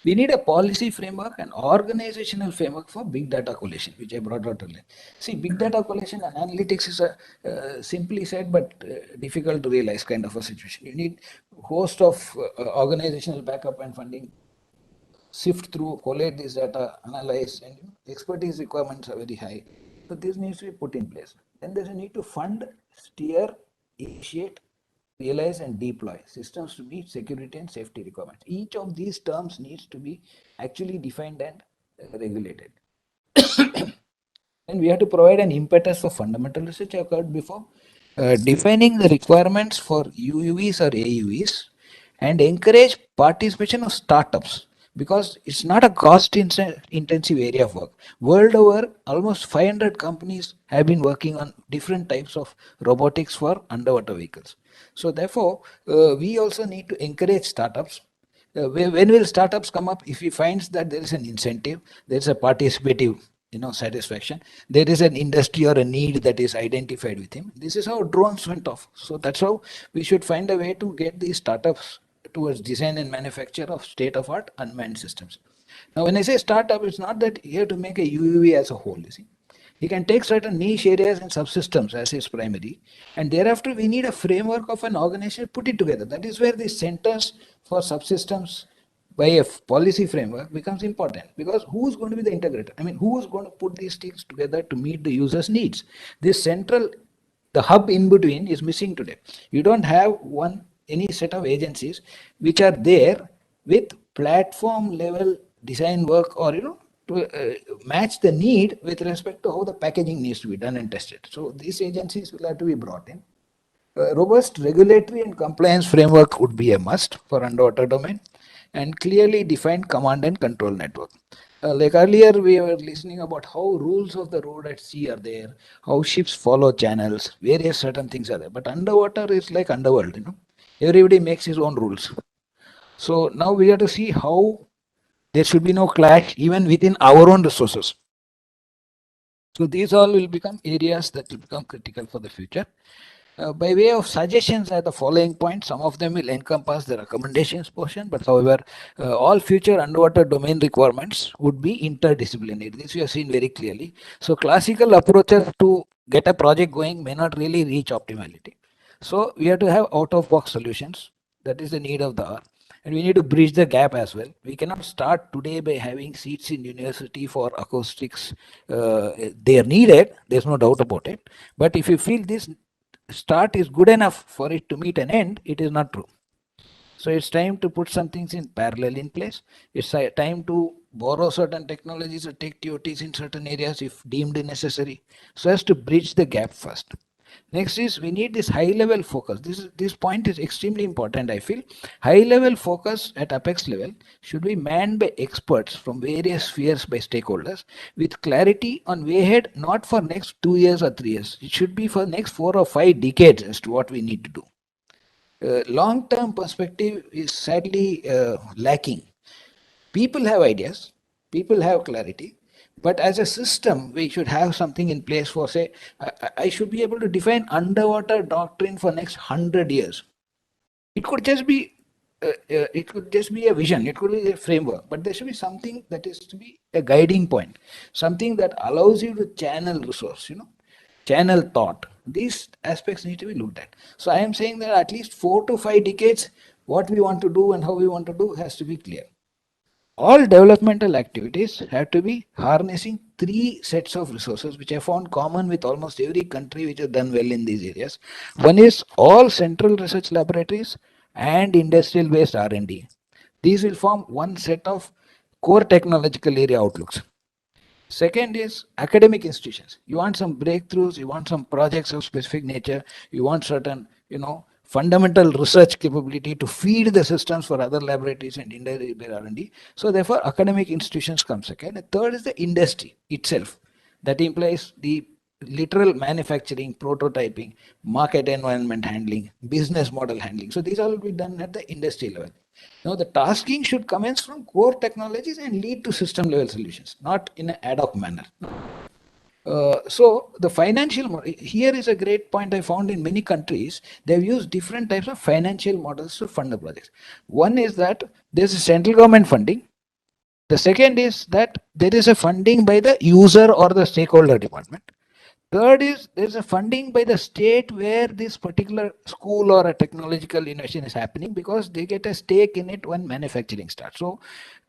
We need a policy framework and organizational framework for big data collation, which I brought out earlier. See, big data collation and analytics is a simply said but difficult to realize kind of a situation. You need a host of organizational backup and funding, sift through, collate this data, analyze, and expertise requirements are very high. So this needs to be put in place. Then there's a need to fund, steer, initiate, realize and deploy systems to meet security and safety requirements. Each of these terms needs to be actually defined and regulated. And we have to provide an impetus for fundamental research. I've covered before. Defining the requirements for Uuvs or AUVs and encourage participation of startups because it's not a cost intensive area of work. World over, almost 500 companies have been working on different types of robotics for underwater vehicles. So therefore, we also need to encourage startups. When will startups come up? If he finds that there is an incentive, there is a participative satisfaction, there is an industry or a need that is identified with him. This is how drones went off. So that's how we should find a way to get these startups towards design and manufacture of state-of-art unmanned systems. Now, when I say startup, it's not that you have to make a UUV as a whole, you see. You can take certain niche areas and subsystems as its primary, and thereafter we need a framework of an organization, put it together. That is where the centers for subsystems by a policy framework becomes important, because who's going to be the integrator? I mean, who's going to put these things together to meet the user's needs? This central, the hub in between is missing today. You don't have any set of agencies which are there with platform level design work or to match the need with respect to how the packaging needs to be done and tested. So these agencies will have to be brought in. A robust regulatory and compliance framework would be a must for underwater domain, and clearly defined command and control network. Like earlier, we were listening about how rules of the road at sea are there, how ships follow channels, various certain things are there. But underwater is like underworld, Everybody makes his own rules. So now we have to see how there should be no clash even within our own resources. So these all will become areas that will become critical for the future. By way of suggestions are the following points. Some of them will encompass the recommendations portion, but however, all future underwater domain requirements would be interdisciplinary. This we have seen very clearly. So classical approaches to get a project going may not really reach optimality. So we have to have out-of-box solutions. That is the need of the hour. And we need to bridge the gap as well. We cannot start today by having seats in university for acoustics. They are needed, there's no doubt about it. But if you feel this start is good enough for it to meet an end, it is not true. So it's time to put some things in parallel in place. It's time to borrow certain technologies or take TOTs in certain areas if deemed necessary, so as to bridge the gap first. Next is we need this high level focus. This point is extremely important, I feel. High level focus at apex level should be manned by experts from various spheres by stakeholders with clarity on way ahead, not for next 2 years or 3 years. It should be for next 4 or 5 decades as to what we need to do. Long-term perspective is sadly lacking. People have ideas, people have clarity, but as a system, we should have something in place for, say, I should be able to define underwater doctrine for next 100 years. It could just be a vision, it could be a framework, but there should be something that is to be a guiding point, something that allows you to channel resource, channel thought. These aspects need to be looked at. So I am saying that at least 4 to 5 decades, what we want to do and how we want to do has to be clear. all developmental activities have to be harnessing three sets of resources, which I found common with almost every country which has done well in these areas. One is all central research laboratories and industrial based R&D. These will form one set of core technological area outlooks. Second is academic institutions. You want some breakthroughs, you want some projects of specific nature, you want certain, fundamental research capability to feed the systems for other laboratories and indirect R&D. So therefore, academic institutions come second. And third is the industry itself. That implies the literal manufacturing, prototyping, market environment handling, business model handling. So these all will be done at the industry level. Now the tasking should commence from core technologies and lead to system level solutions, not in an ad hoc manner. So the financial model, here is a great point I found in many countries. They've used different types of financial models to fund the projects. One is that there's a central government funding. The second is that there is a funding by the user or the stakeholder department. Third is there's a funding by the state where this particular school or a technological innovation is happening, because they get a stake in it when manufacturing starts. So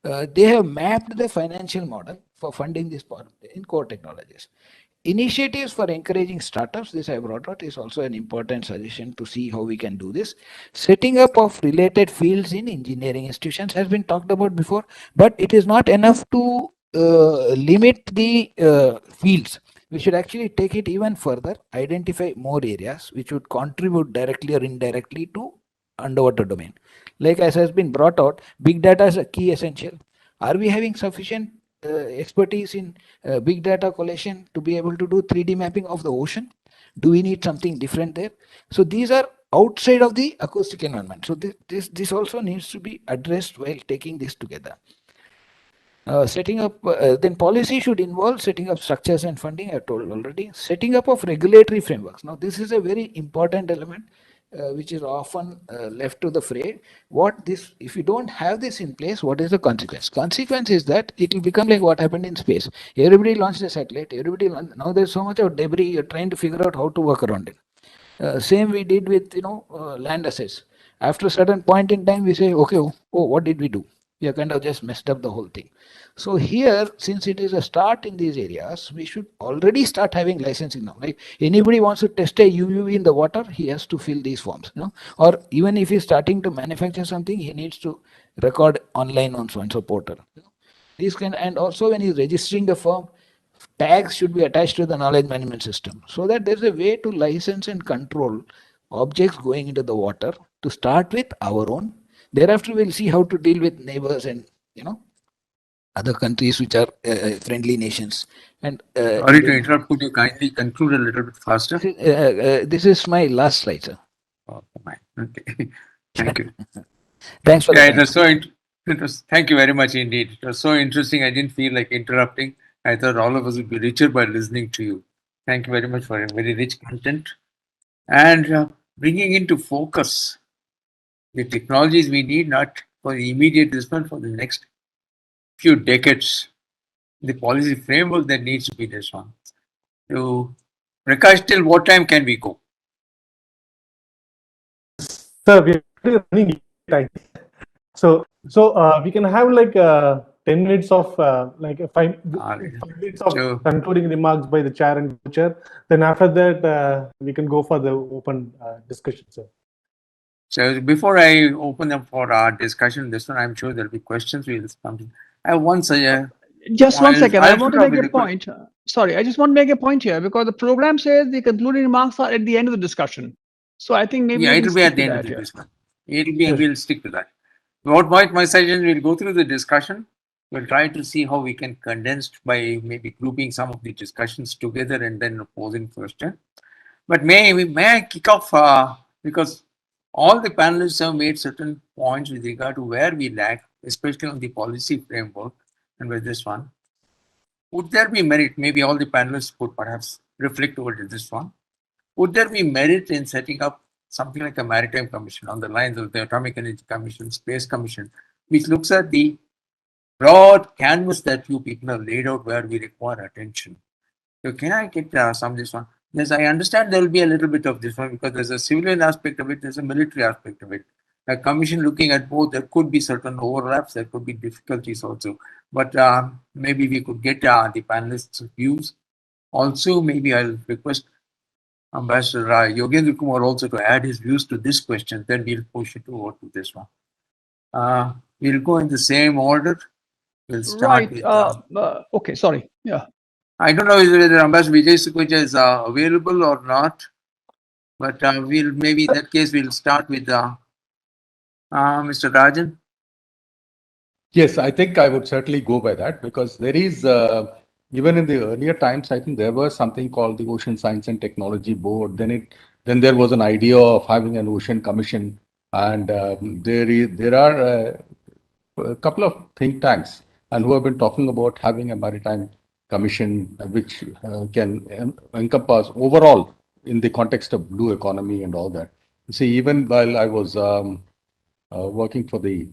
they have mapped the financial model for funding this part in core technologies. Initiatives for encouraging startups, this I brought out, is also an important suggestion to see how we can do this. Setting up of related fields in engineering institutions has been talked about before, but it is not enough to limit the fields. We should actually take it even further, identify more areas which would contribute directly or indirectly to underwater domain. Like as has been brought out, big data is a key essential. Are we having sufficient expertise in big data collection to be able to do 3D mapping of the ocean? Do we need something different there? So these are outside of the acoustic environment. So this also needs to be addressed while taking this together. Setting up, then policy should involve setting up structures and funding, I told already. Setting up of regulatory frameworks. Now, this is a very important element which is often left to the fray. If you don't have this in place, what is the consequence? Consequence is that it will become like what happened in space. Everybody launched a satellite, now there's so much of debris, you're trying to figure out how to work around it. Same we did with, land assets. After a certain point in time, we say, okay, what did we do? We have kind of just messed up the whole thing. So here, since it is a start in these areas, we should already start having licensing now. Like anybody wants to test a UUV in the water, he has to fill these forms, or even if he's starting to manufacture something, he needs to record online on so and so portal. These can, and also when he's registering the firm, tags should be attached to the knowledge management system, so that there's a way to license and control objects going into the water, to start with our own. Thereafter, we'll see how to deal with neighbors and other countries which are friendly nations. And sorry to interrupt, could you kindly conclude a little bit faster? This is my last slide, sir. Oh, fine. Okay. Thank you. Thanks for it was so thank you very much indeed. It was so interesting. I didn't feel like interrupting. I thought all of us would be richer by listening to you. Thank you very much for a very rich content and bringing into focus the technologies we need, not for the immediate response, for the next few decades, the policy framework that needs to be this one. So, Prakash, till what time can we go? Sir, we are running time. So we can have like 10 minutes of like 5 minutes of concluding remarks by the chair and co-chair. Then after that, we can go for the open discussion, sir. So before I open up for our discussion, this one, I'm sure there'll be questions. We'll come. I have one suggestion. Just one second. I want to make a point. Sorry, I just want to make a point here, because the program says the concluding remarks are at the end of the discussion. So I think maybe it'll be at the end of the discussion. It'll be. We'll stick to that. What my suggestion? We'll go through the discussion. We'll try to see how we can condense by maybe grouping some of the discussions together and then posing question. But may I kick off because all the panelists have made certain points with regard to where we lack, especially on the policy framework and with this one. Would there be merit? Maybe all the panelists could perhaps reflect over this one. Would there be merit in setting up something like a Maritime Commission on the lines of the Atomic Energy Commission, Space Commission, which looks at the broad canvas that you people have laid out where we require attention? So can I get some of this one? Yes, I understand there will be a little bit of this one because there's a civilian aspect of it, there's a military aspect of it. a commission looking at both, there could be certain overlaps, there could be difficulties also. But maybe we could get the panelists' views. Also, maybe I'll request Ambassador Yogendra Kumar also to add his views to this question, then we'll push it over to this one. We'll go in the same order. We'll start Right. with. Okay, sorry. Yeah. I don't know whether Ambassador Vijay Sukuja is available or not, but we'll maybe in that case we'll start with Mr. Rajan. Yes, I think I would certainly go by that because there is, even in the earlier times, I think there was something called the Ocean Science and Technology Board. Then there was an idea of having an ocean commission, and there are a couple of think tanks and who have been talking about having a maritime commission which can encompass overall in the context of blue economy and all that. You see, even while I was working for the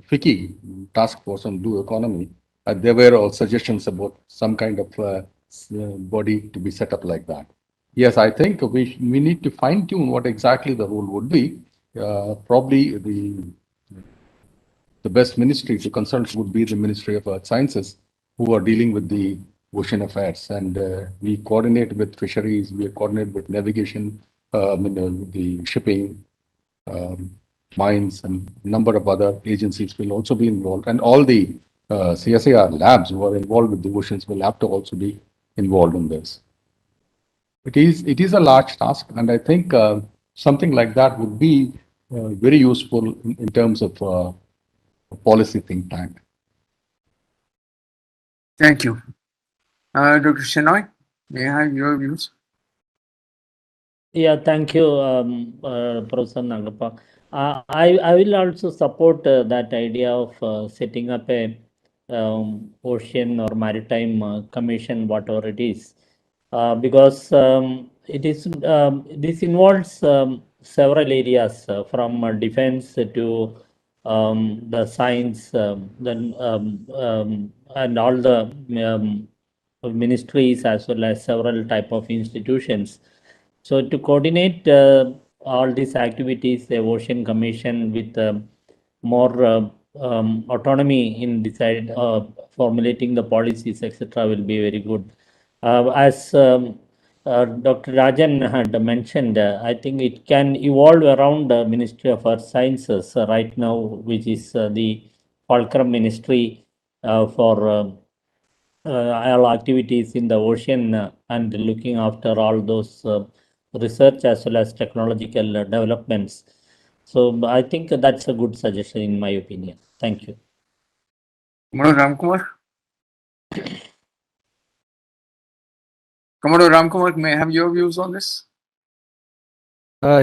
FICCI task force on blue economy, there were all suggestions about some kind of body to be set up like that. Yes, I think we need to fine tune what exactly the role would be. Probably the best ministry to consult would be the Ministry of Earth Sciences, who are dealing with the ocean affairs. And we coordinate with fisheries, we coordinate with navigation, the shipping, mines, and a number of other agencies will also be involved. And all the CSIR labs who are involved with the oceans will have to also be involved in this. It is a large task, and I think something like that would be very useful in terms of policy think tank. Thank you. Dr. Shenoy, may I have your views? Yeah, thank you, Professor Nagappa. I will also support that idea of setting up a ocean or maritime commission, whatever it is, because this involves several areas from defense to the science, then and all the ministries as well as several type of institutions. So to coordinate all these activities, the Ocean Commission with more autonomy in formulating the policies, etc., will be very good. As Dr. Rajan had mentioned, I think it can evolve around the Ministry of Earth Sciences right now, which is the Fulcrum Ministry for all activities in the ocean and looking after all those research as well as technological developments. So I think that's a good suggestion in my opinion. Thank you. Commodore Ramkumar? Commodore Ramkumar, may I have your views on this?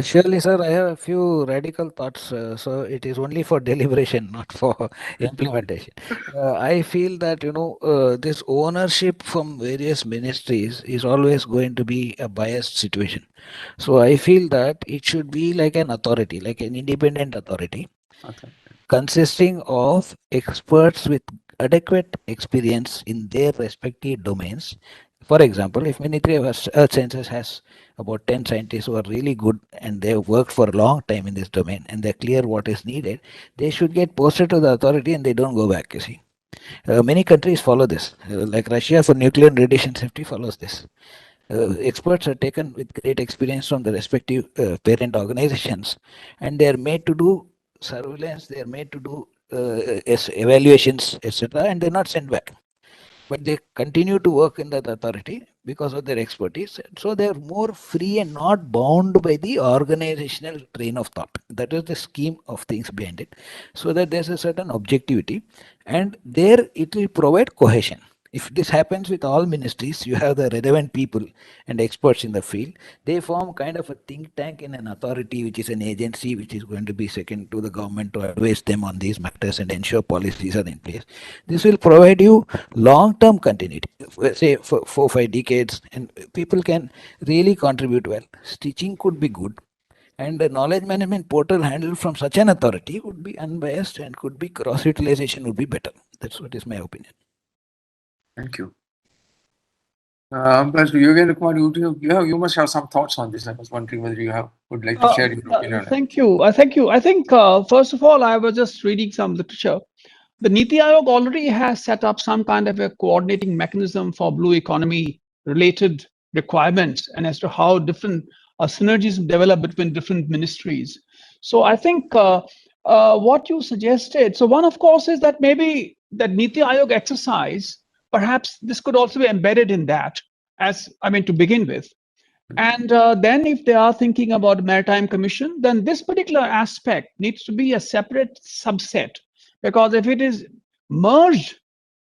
Surely, sir, I have a few radical thoughts. So it is only for deliberation, not for implementation. I feel that, this ownership from various ministries is always going to be a biased situation. So I feel that it should be like an authority, like an independent authority, Okay. consisting of experts with adequate experience in their respective domains. For example, if Ministry of Earth Sciences has about 10 scientists who are really good and they have worked for a long time in this domain and they're clear what is needed, they should get posted to the authority and they don't go back, you see. Many countries follow this, like Russia for nuclear and radiation safety follows this. Experts are taken with great experience from the respective parent organizations and they are made to do surveillance, they are made to do evaluations, etc., and they're not sent back. But they continue to work in that authority because of their expertise. So they are more free and not bound by the organizational train of thought. That is the scheme of things behind it. So that there's a certain objectivity and there it will provide cohesion. If this happens with all ministries, you have the relevant people and experts in the field. They form kind of a think tank in an authority, which is an agency which is going to be second to the government to advise them on these matters and ensure policies are in place. This will provide you long-term continuity, say for 4-5 decades, and people can really contribute well. Stitching could be good. And the knowledge management portal handled from such an authority would be unbiased and could be cross-utilization would be better. That's what is my opinion. Thank you. You must have some thoughts on this. I was wondering whether you would like to share your opinion. Thank you. Thank you. I think, first of all, I was just reading some literature. The Niti Aayog already has set up some kind of a coordinating mechanism for blue economy related requirements and as to how different synergies develop between different ministries. So I think what you suggested, so one of course is that maybe that Niti Aayog exercise, perhaps this could also be embedded in that to begin with. And then if they are thinking about Maritime Commission, then this particular aspect needs to be a separate subset, because if it is merged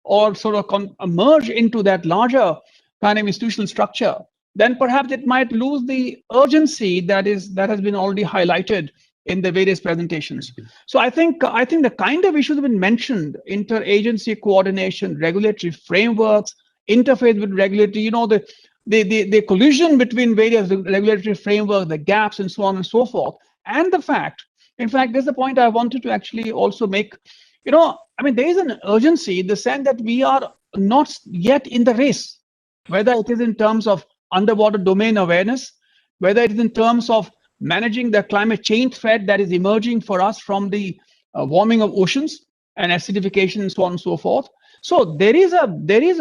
or sort of merge into that larger kind of institutional structure, then perhaps it might lose the urgency that has been already highlighted in the various presentations. So I think the kind of issues have been mentioned: interagency coordination, regulatory frameworks, interface with regulatory, the collision between various regulatory frameworks, the gaps, and so on and so forth. And the fact, in fact, there's a point I wanted to actually also make. There is an urgency in the sense that we are not yet in the race, whether it is in terms of underwater domain awareness, whether it is in terms of managing the climate change threat that is emerging for us from the warming of oceans and acidification and so on and so forth. So there is a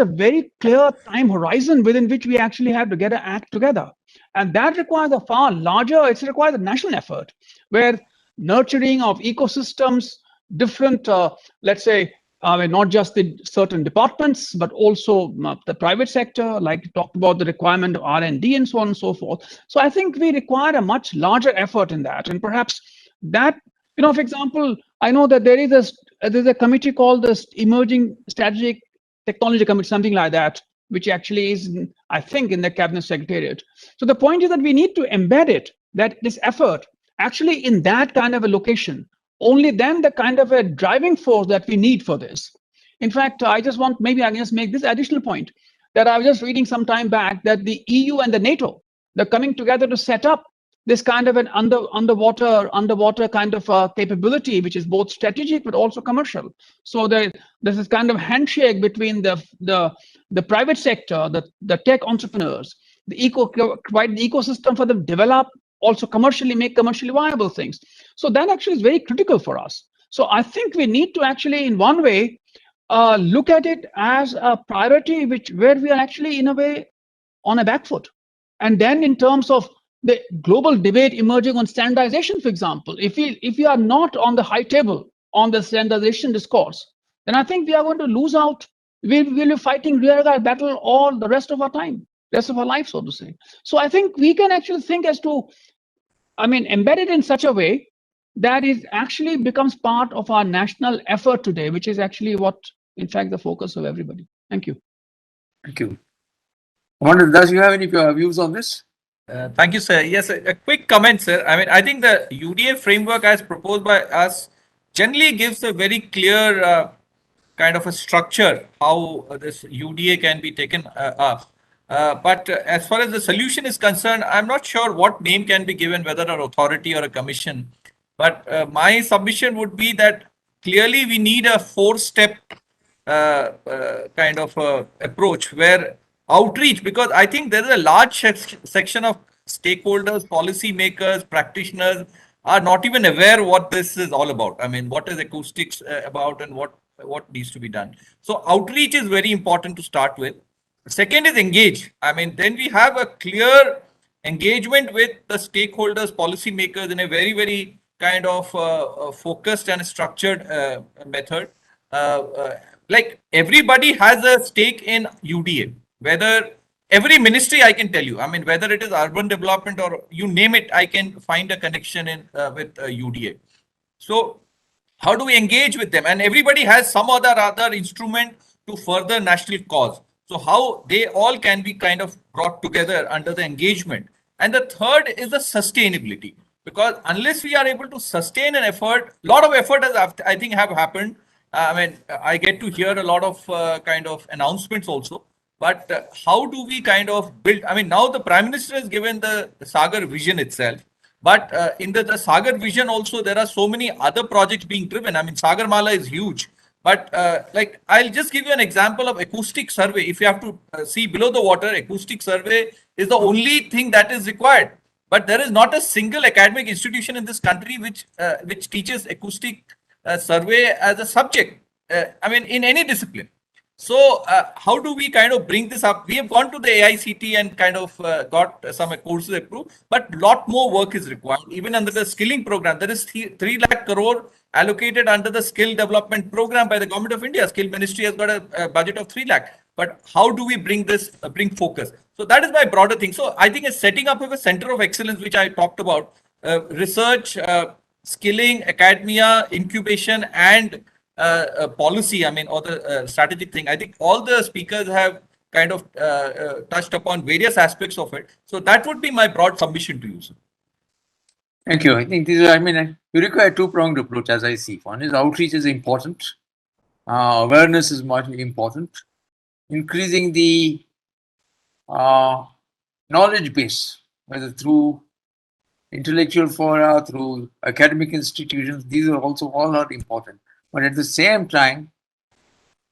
very clear time horizon within which we actually have to get an act together. And that requires a far larger, it requires a national effort, where nurturing of ecosystems, different, let's say, not just the certain departments, but also the private sector, like you talked about the requirement of R&D and so on and so forth. So I think we require a much larger effort in that. And perhaps that, for example, I know that there's a committee called the Emerging Strategic Technology Committee, something like that, which actually is, I think, in the Cabinet Secretariat. So the point is that we need to embed it, that this effort actually in that kind of a location. Only then the kind of a driving force that we need for this. In fact, I can just make this additional point, that I was just reading some time back that the EU and the NATO, they're coming together to set up this kind of an underwater kind of capability, which is both strategic but also commercial. So there's this kind of handshake between the private sector, the tech entrepreneurs, provide the ecosystem for them to develop, also make commercially viable things. So that actually is very critical for us. So I think we need to actually, in one way, look at it as a priority, where we are actually in a way on a back foot. And then in terms of the global debate emerging on standardization, for example, if we are not on the high table on the standardization discourse, then I think we are going to lose out. We'll be fighting rearguard battle all the rest of our time, rest of our life, so to say. So I think we can actually think as to, embed it in such a way that it actually becomes part of our national effort today, which is actually what, in fact, the focus of everybody. Thank you. Thank you. Wonder, does you have any views on this? Thank you, sir. Yes, a quick comment, sir. I think the UDA framework as proposed by us generally gives a very clear kind of a structure how this UDA can be taken up. But as far as the solution is concerned, I'm not sure what name can be given, whether an authority or a commission. But my submission would be that clearly we need a 4-step kind of approach where outreach, because I think there is a large section of stakeholders, policy makers, practitioners are not even aware what this is all about. What is acoustics about and what needs to be done. So outreach is very important to start with. Second is engage. Then we have a clear engagement with the stakeholders, policy makers in a very, very kind of focused and structured method. Like everybody has a stake in UDA, whether every ministry, I can tell you, whether it is urban development or you name it, I can find a connection with UDA. So how do we engage with them? And everybody has some other instrument to further national cause. So how they all can be kind of brought together under the engagement. And the third is the sustainability, because unless we are able to sustain an effort, a lot of effort has, I think, have happened. I get to hear a lot of kind of announcements also. But how do we kind of build? Now the Prime Minister has given the Sagar vision itself. But in the Sagar vision also, there are so many other projects being driven. Sagar Mala is huge. But like, I'll just give you an example of acoustic survey. If you have to see below the water, acoustic survey is the only thing that is required. But there is not a single academic institution in this country which teaches acoustic survey as a subject. I mean, in any discipline. So how do we kind of bring this up? We have gone to the AICT and kind of got some courses approved, but lot more work is required. Even under the skilling program, there is 3 lakh crore allocated under the skill development program by the government of India. Skill ministry has got a budget of 3 lakh. But how do we bring this, bring focus? So that is my broader thing. So I think it's setting up of a center of excellence, which I talked about, research, skilling, academia, incubation, and policy, I mean, or the strategic thing. I think all the speakers have kind of touched upon various aspects of it. So that would be my broad submission to you, sir. Thank you. I think these are, I mean, you require a two-pronged approach, as I see. One is outreach is important. Awareness is much important. Increasing the knowledge base, whether through intellectual fora, through academic institutions, these are also all are important. But at the same time,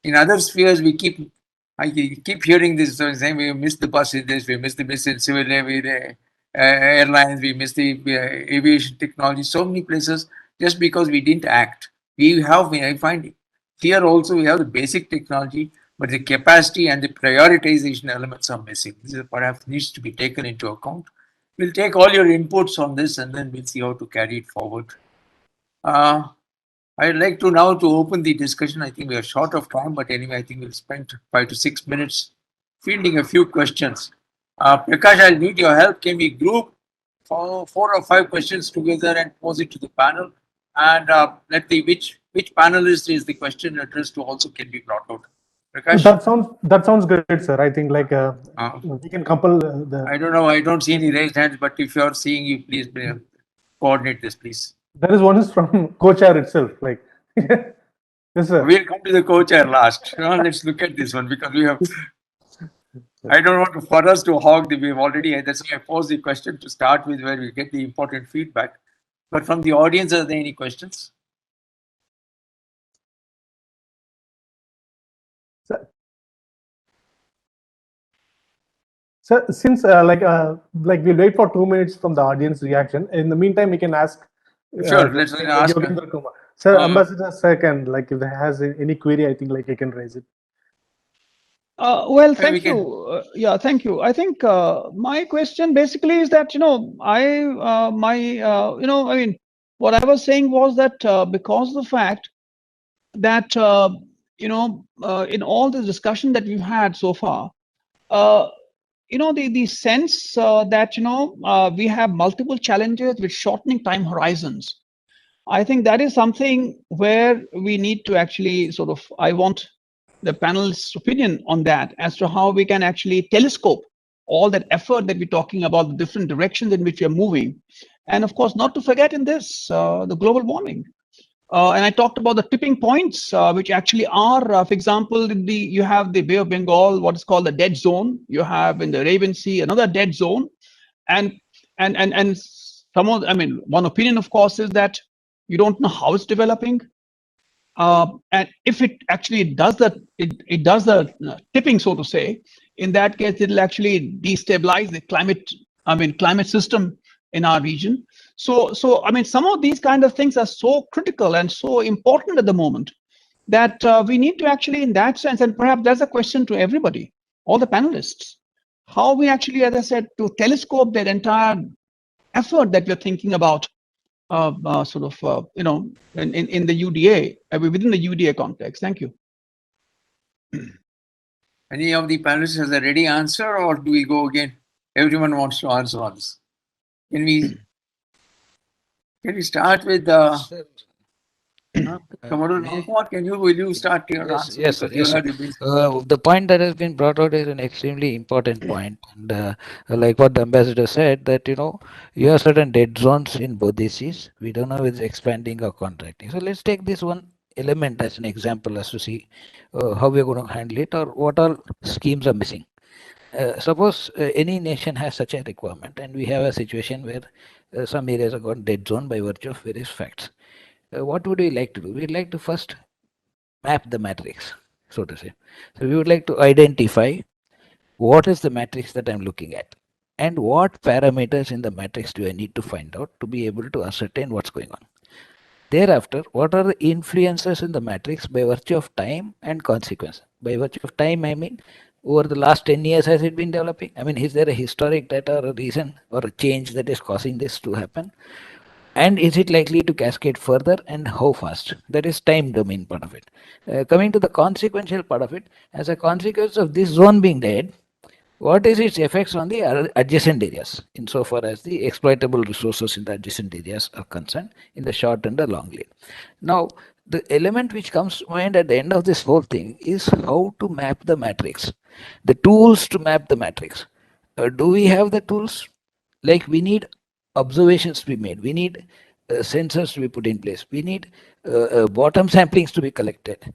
in other spheres, I keep hearing this, saying we missed the bus in this, we missed the bus in civil airlines, we missed the aviation technology, so many places, just because we didn't act. I find here also we have the basic technology, but the capacity and the prioritization elements are missing. This perhaps needs to be taken into account. We'll take all your inputs on this and then we'll see how to carry it forward. I'd like to now to open the discussion. I think we are short of time, but anyway, I think we'll spend 5 to 6 minutes fielding a few questions. Prakash, I'll need your help. Can we group 4 or 5 questions together and pose it to the panel? And which panelist is the question addressed to also can be brought out. Prakash? That sounds great, sir. I think like we can couple the. I don't know. I don't see any raised hands, but if you're seeing, you please coordinate this, please. There is one is from co-chair itself. Like, yes, sir. We'll come to the co-chair last. Let's look at this one because we have. I don't want for us to hog the. We've already. That's why I posed the question to start with, where we get the important feedback. But from the audience, are there any questions? Sir, since like we'll wait for 2 minutes from the audience reaction. In the meantime, we can ask. Sure, let's ask. Sir, Ambassador Sir can, like, if there has any query, I think like he can raise it. Well, thank you. Yeah, thank you. I think my question basically is that, I mean, what I was saying was that because of the fact that, in all the discussion that we've had so far, the sense that, we have multiple challenges with shortening time horizons. I think that is something where we need to actually I want the panel's opinion on that as to how we can actually telescope all that effort that we're talking about, the different directions in which we are moving. And of course, not to forget in this, the global warming. And I talked about the tipping points, which actually are, for example, you have the Bay of Bengal, what is called the dead zone. You have in the Arabian Sea another dead zone, and one opinion, of course, is that you don't know how it's developing, and if it actually does that, it does the tipping, so to say. In that case, it'll actually destabilize the climate system in our region. So I mean, some of these kind of things are so critical and so important at the moment that we need to actually, in that sense, and perhaps that's a question to everybody, all the panelists, how we actually, as I said, to telescope that entire effort that we're thinking about, in the UDA, within the UDA context. Thank you. Any of the panelists has a ready answer, or do we go again? Everyone wants to answer once. Can we start with will you start your answer? Yes, sir. Yes, sir. The point that has been brought out is an extremely important point, and like what the ambassador said, that you have certain dead zones in both these seas. We don't know if it's expanding or contracting. So let's take this one element as an example, as to see how we're going to handle it, or what all schemes are missing. Suppose any nation has such a requirement, and we have a situation where some areas are got dead zone by virtue of various facts. What would we like to do? We'd like to first map the matrix, so to say. So we would like to identify what is the matrix that I'm looking at and what parameters in the matrix do I need to find out to be able to ascertain what's going on. Thereafter, what are the influences in the matrix by virtue of time and consequence? By virtue of time, I mean, over the last 10 years, has it been developing? I mean, is there a historic data or a reason or a change that is causing this to happen? And is it likely to cascade further and how fast? That is time domain part of it. Coming to the consequential part of it, as a consequence of this zone being dead, what is its effects on the adjacent areas insofar as the exploitable resources in the adjacent areas are concerned in the short and the long lane? Now, the element which comes to mind at the end of this whole thing is how to map the matrix, the tools to map the matrix. Do we have the tools? Like we need observations to be made, we need sensors to be put in place, we need bottom samplings to be collected,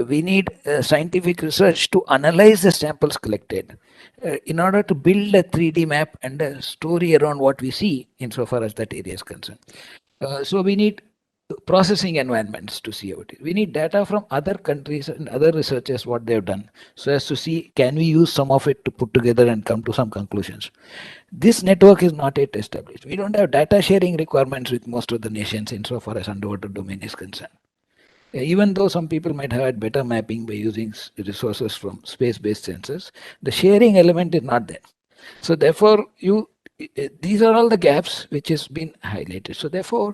we need scientific research to analyze the samples collected in order to build a 3D map and a story around what we see insofar as that area is concerned. So we need processing environments to see about it. We need data from other countries and other researchers, what they've done, so as to see can we use some of it to put together and come to some conclusions. This network is not yet established. We don't have data sharing requirements with most of the nations insofar as underwater domain is concerned. Even though some people might have had better mapping by using resources from space-based sensors, the sharing element is not there. So therefore, these are all the gaps which has been highlighted. So therefore,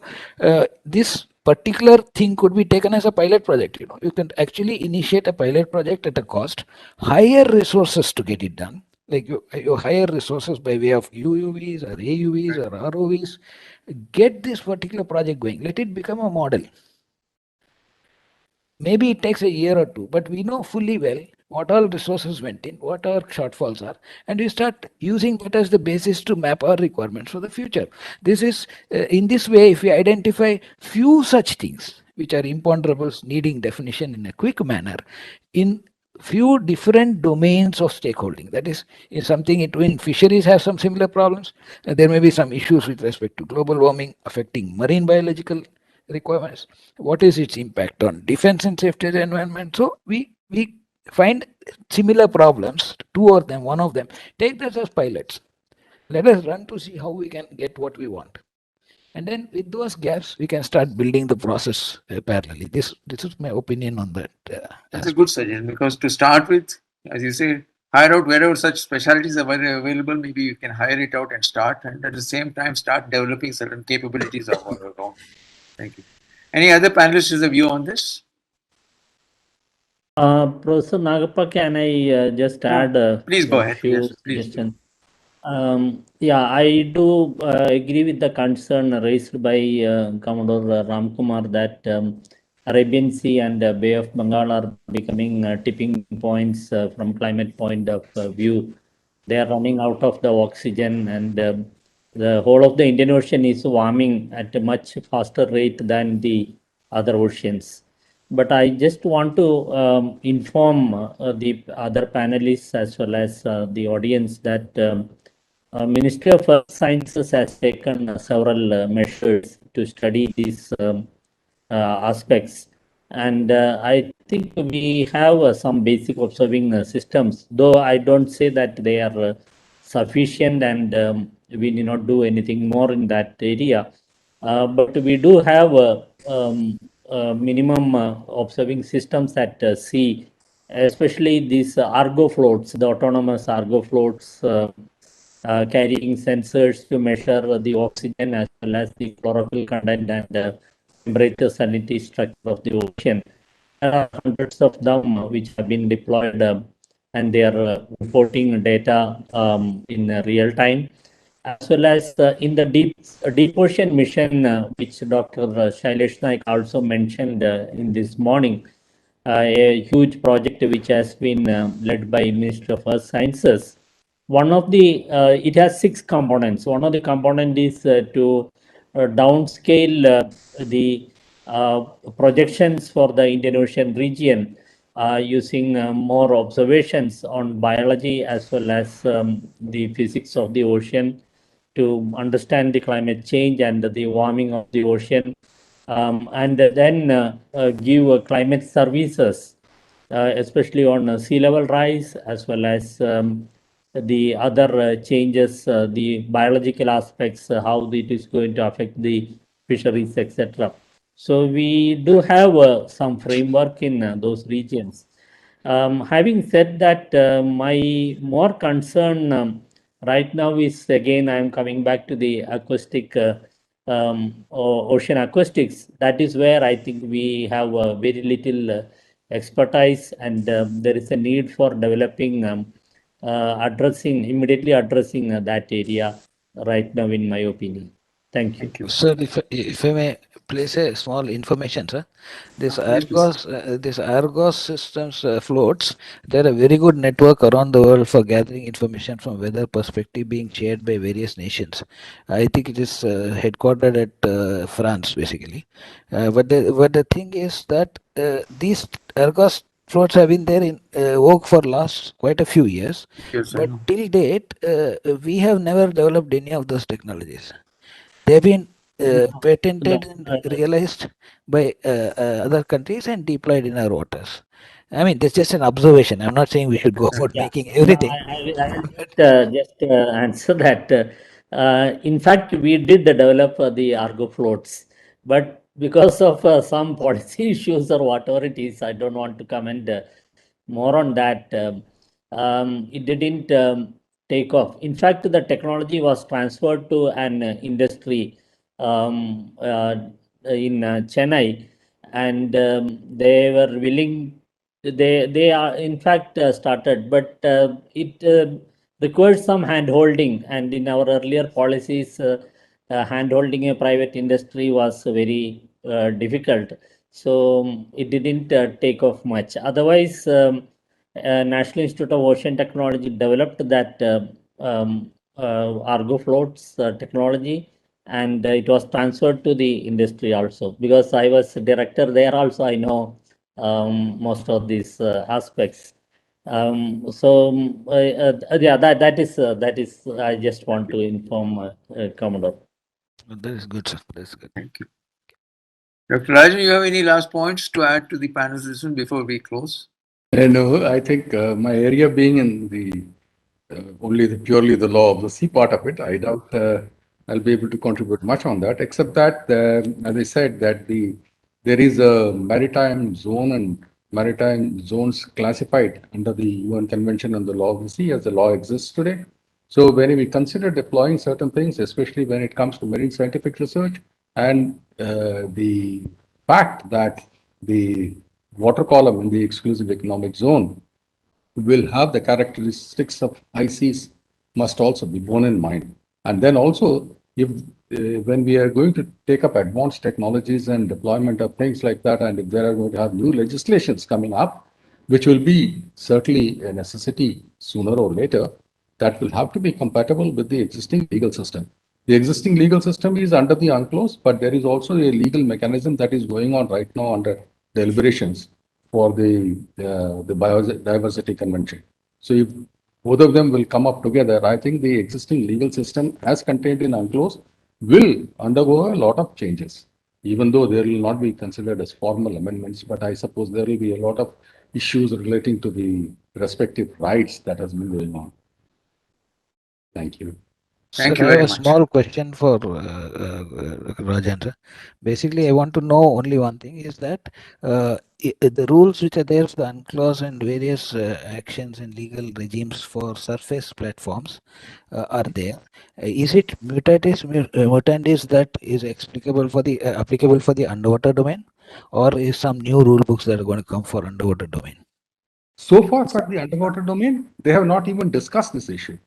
this particular thing could be taken as a pilot project. You can actually initiate a pilot project at a cost, hire resources to get it done. Like you hire resources by way of UUVs or AUVs or ROVs. Get this particular project going. Let it become a model. Maybe it takes a year or two, but we know fully well what all resources went in, what our shortfalls are, and we start using that as the basis to map our requirements for the future. This is, in this way, if we identify few such things, which are imponderables needing definition in a quick manner, in few different domains of stakeholding. That is something in fisheries have some similar problems. There may be some issues with respect to global warming affecting marine biological requirements. What is its impact on defense and safety of the environment? So we find similar problems, two of them, one of them. Take that as pilots. Let us run to see how we can get what we want. And then with those gaps, we can start building the process parallelly. This is my opinion on that. That's a good suggestion, because to start with, as you say, hire out wherever such specialties are available. Maybe you can hire it out and start, and at the same time start developing certain capabilities of our own. Thank you. Any other panelists has a view on this? Professor Nagappa, can I just add please go a ahead. few Yes, please suggestions? Yeah, I do agree with the concern raised by Commodore Ramkumar that Arabian Sea and Bay of Bengal are becoming tipping points from climate point of view. They are running out of the oxygen, and the whole of the Indian Ocean is warming at a much faster rate than the other oceans. But I just want to inform the other panelists as well as the audience that Ministry of Earth Sciences has taken several measures to study these aspects. And I think we have some basic observing systems, though I don't say that they are sufficient and we need not do anything more in that area. But we do have minimum observing systems at sea, especially these Argo floats, the autonomous Argo floats carrying sensors to measure the oxygen as well as the chlorophyll content and temperature salinity structure of the ocean. There are hundreds of them which have been deployed and they are reporting data in real time, as well as in the deep ocean mission, which Dr. Shailesh Naik also mentioned in this morning, a huge project which has been led by Ministry of Earth Sciences. One of the, it has 6 components. One of the component is to downscale the projections for the Indian Ocean region using more observations on biology as well as the physics of the ocean to understand the climate change and the warming of the ocean, and then give climate services, especially on sea level rise as well as the other changes, the biological aspects, how it is going to affect the fisheries, etc. So we do have some framework in those regions. Having said that, my more concern right now is, again, I am coming back to the acoustic ocean acoustics. That is where I think we have very little expertise, and there is a need for developing, immediately addressing that area right now, in my opinion. Thank you. Thank you. Sir, if I may place a small information, sir. This Argos systems floats, they're a very good network around the world for gathering information from weather perspective being shared by various nations. I think it is headquartered at France, basically. But the thing is that these Argos floats have been there in work for last quite a few years. Yes, I But know. till date, we have never developed any of those technologies. They've been patented and realized by other countries and deployed in our waters. I mean, that's just an observation. I'm not saying we should go about Yeah, making everything. I will just answer that. In fact, we did develop the Argo floats, but because of some policy issues or whatever it is, I don't want to comment more on that. It didn't take off. In fact, the technology was transferred to an industry in Chennai, and they were willing. They are in fact started, but it requires some hand holding, and in our earlier policies, hand holding a private industry was very difficult, so it didn't take off much. Otherwise, National Institute of Ocean Technology developed that Argo floats technology, and it was transferred to the industry also. Because I was director there also, I know most of these aspects. Yeah, that is I just want to inform Commodore. That is good, sir. That's good. Thank you. Dr. Rajan, you have any last points to add to the panel discussion before we close? No, I think my area being in the only purely the law of the sea part of it, I doubt I'll be able to contribute much on that, except that, as I said, that there is a maritime zone and maritime zones classified under the UN Convention on the Law of the Sea as the law exists today. So when we consider deploying certain things, especially when it comes to marine scientific research, and the fact that the water column in the exclusive economic zone will have the characteristics of high seas must also be borne in mind. And then also, if when we are going to take up advanced technologies and deployment of things like that, and if there are going to have new legislations coming up, which will be certainly a necessity sooner or later, that will have to be compatible with the existing legal system. The existing legal system is under the UNCLOS, but there is also a legal mechanism that is going on right now under deliberations for the Biodiversity Convention. So if both of them will come up together, I think the existing legal system as contained in UNCLOS will undergo a lot of changes, even though they will not be considered as formal amendments, but I suppose there will be a lot of issues relating to the respective rights that has been going on. Thank you. Thank Sir, you I have very a much. small question for Rajan, sir. Basically, I want to know only one thing is that the rules which are there for the UNCLOS and various actions and legal regimes for surface platforms are there. Is it mutandis that is applicable for the underwater domain, or is some new rule books that are going to come for underwater domain? So far for the underwater domain, they have not even discussed this issue.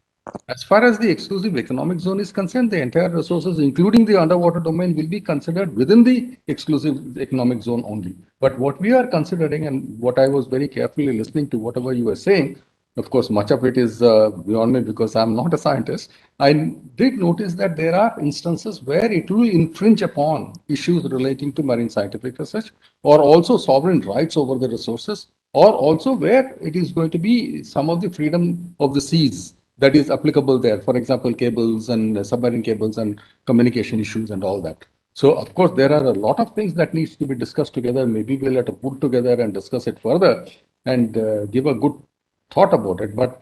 As far as the exclusive economic zone is concerned, the entire resources, including the underwater domain, will be considered within the exclusive economic zone only. But what we are considering, and what I was very carefully listening to whatever you were saying, of course, much of it is beyond me because I'm not a scientist. I did notice that there are instances where it will infringe upon issues relating to marine scientific research, or also sovereign rights over the resources, or also where it is going to be some of the freedom of the seas that is applicable there. For example, cables and submarine cables and communication issues and all that. So of course, there are a lot of things that needs to be discussed together. Maybe we'll have to put together and discuss it further and give a good thought about it. But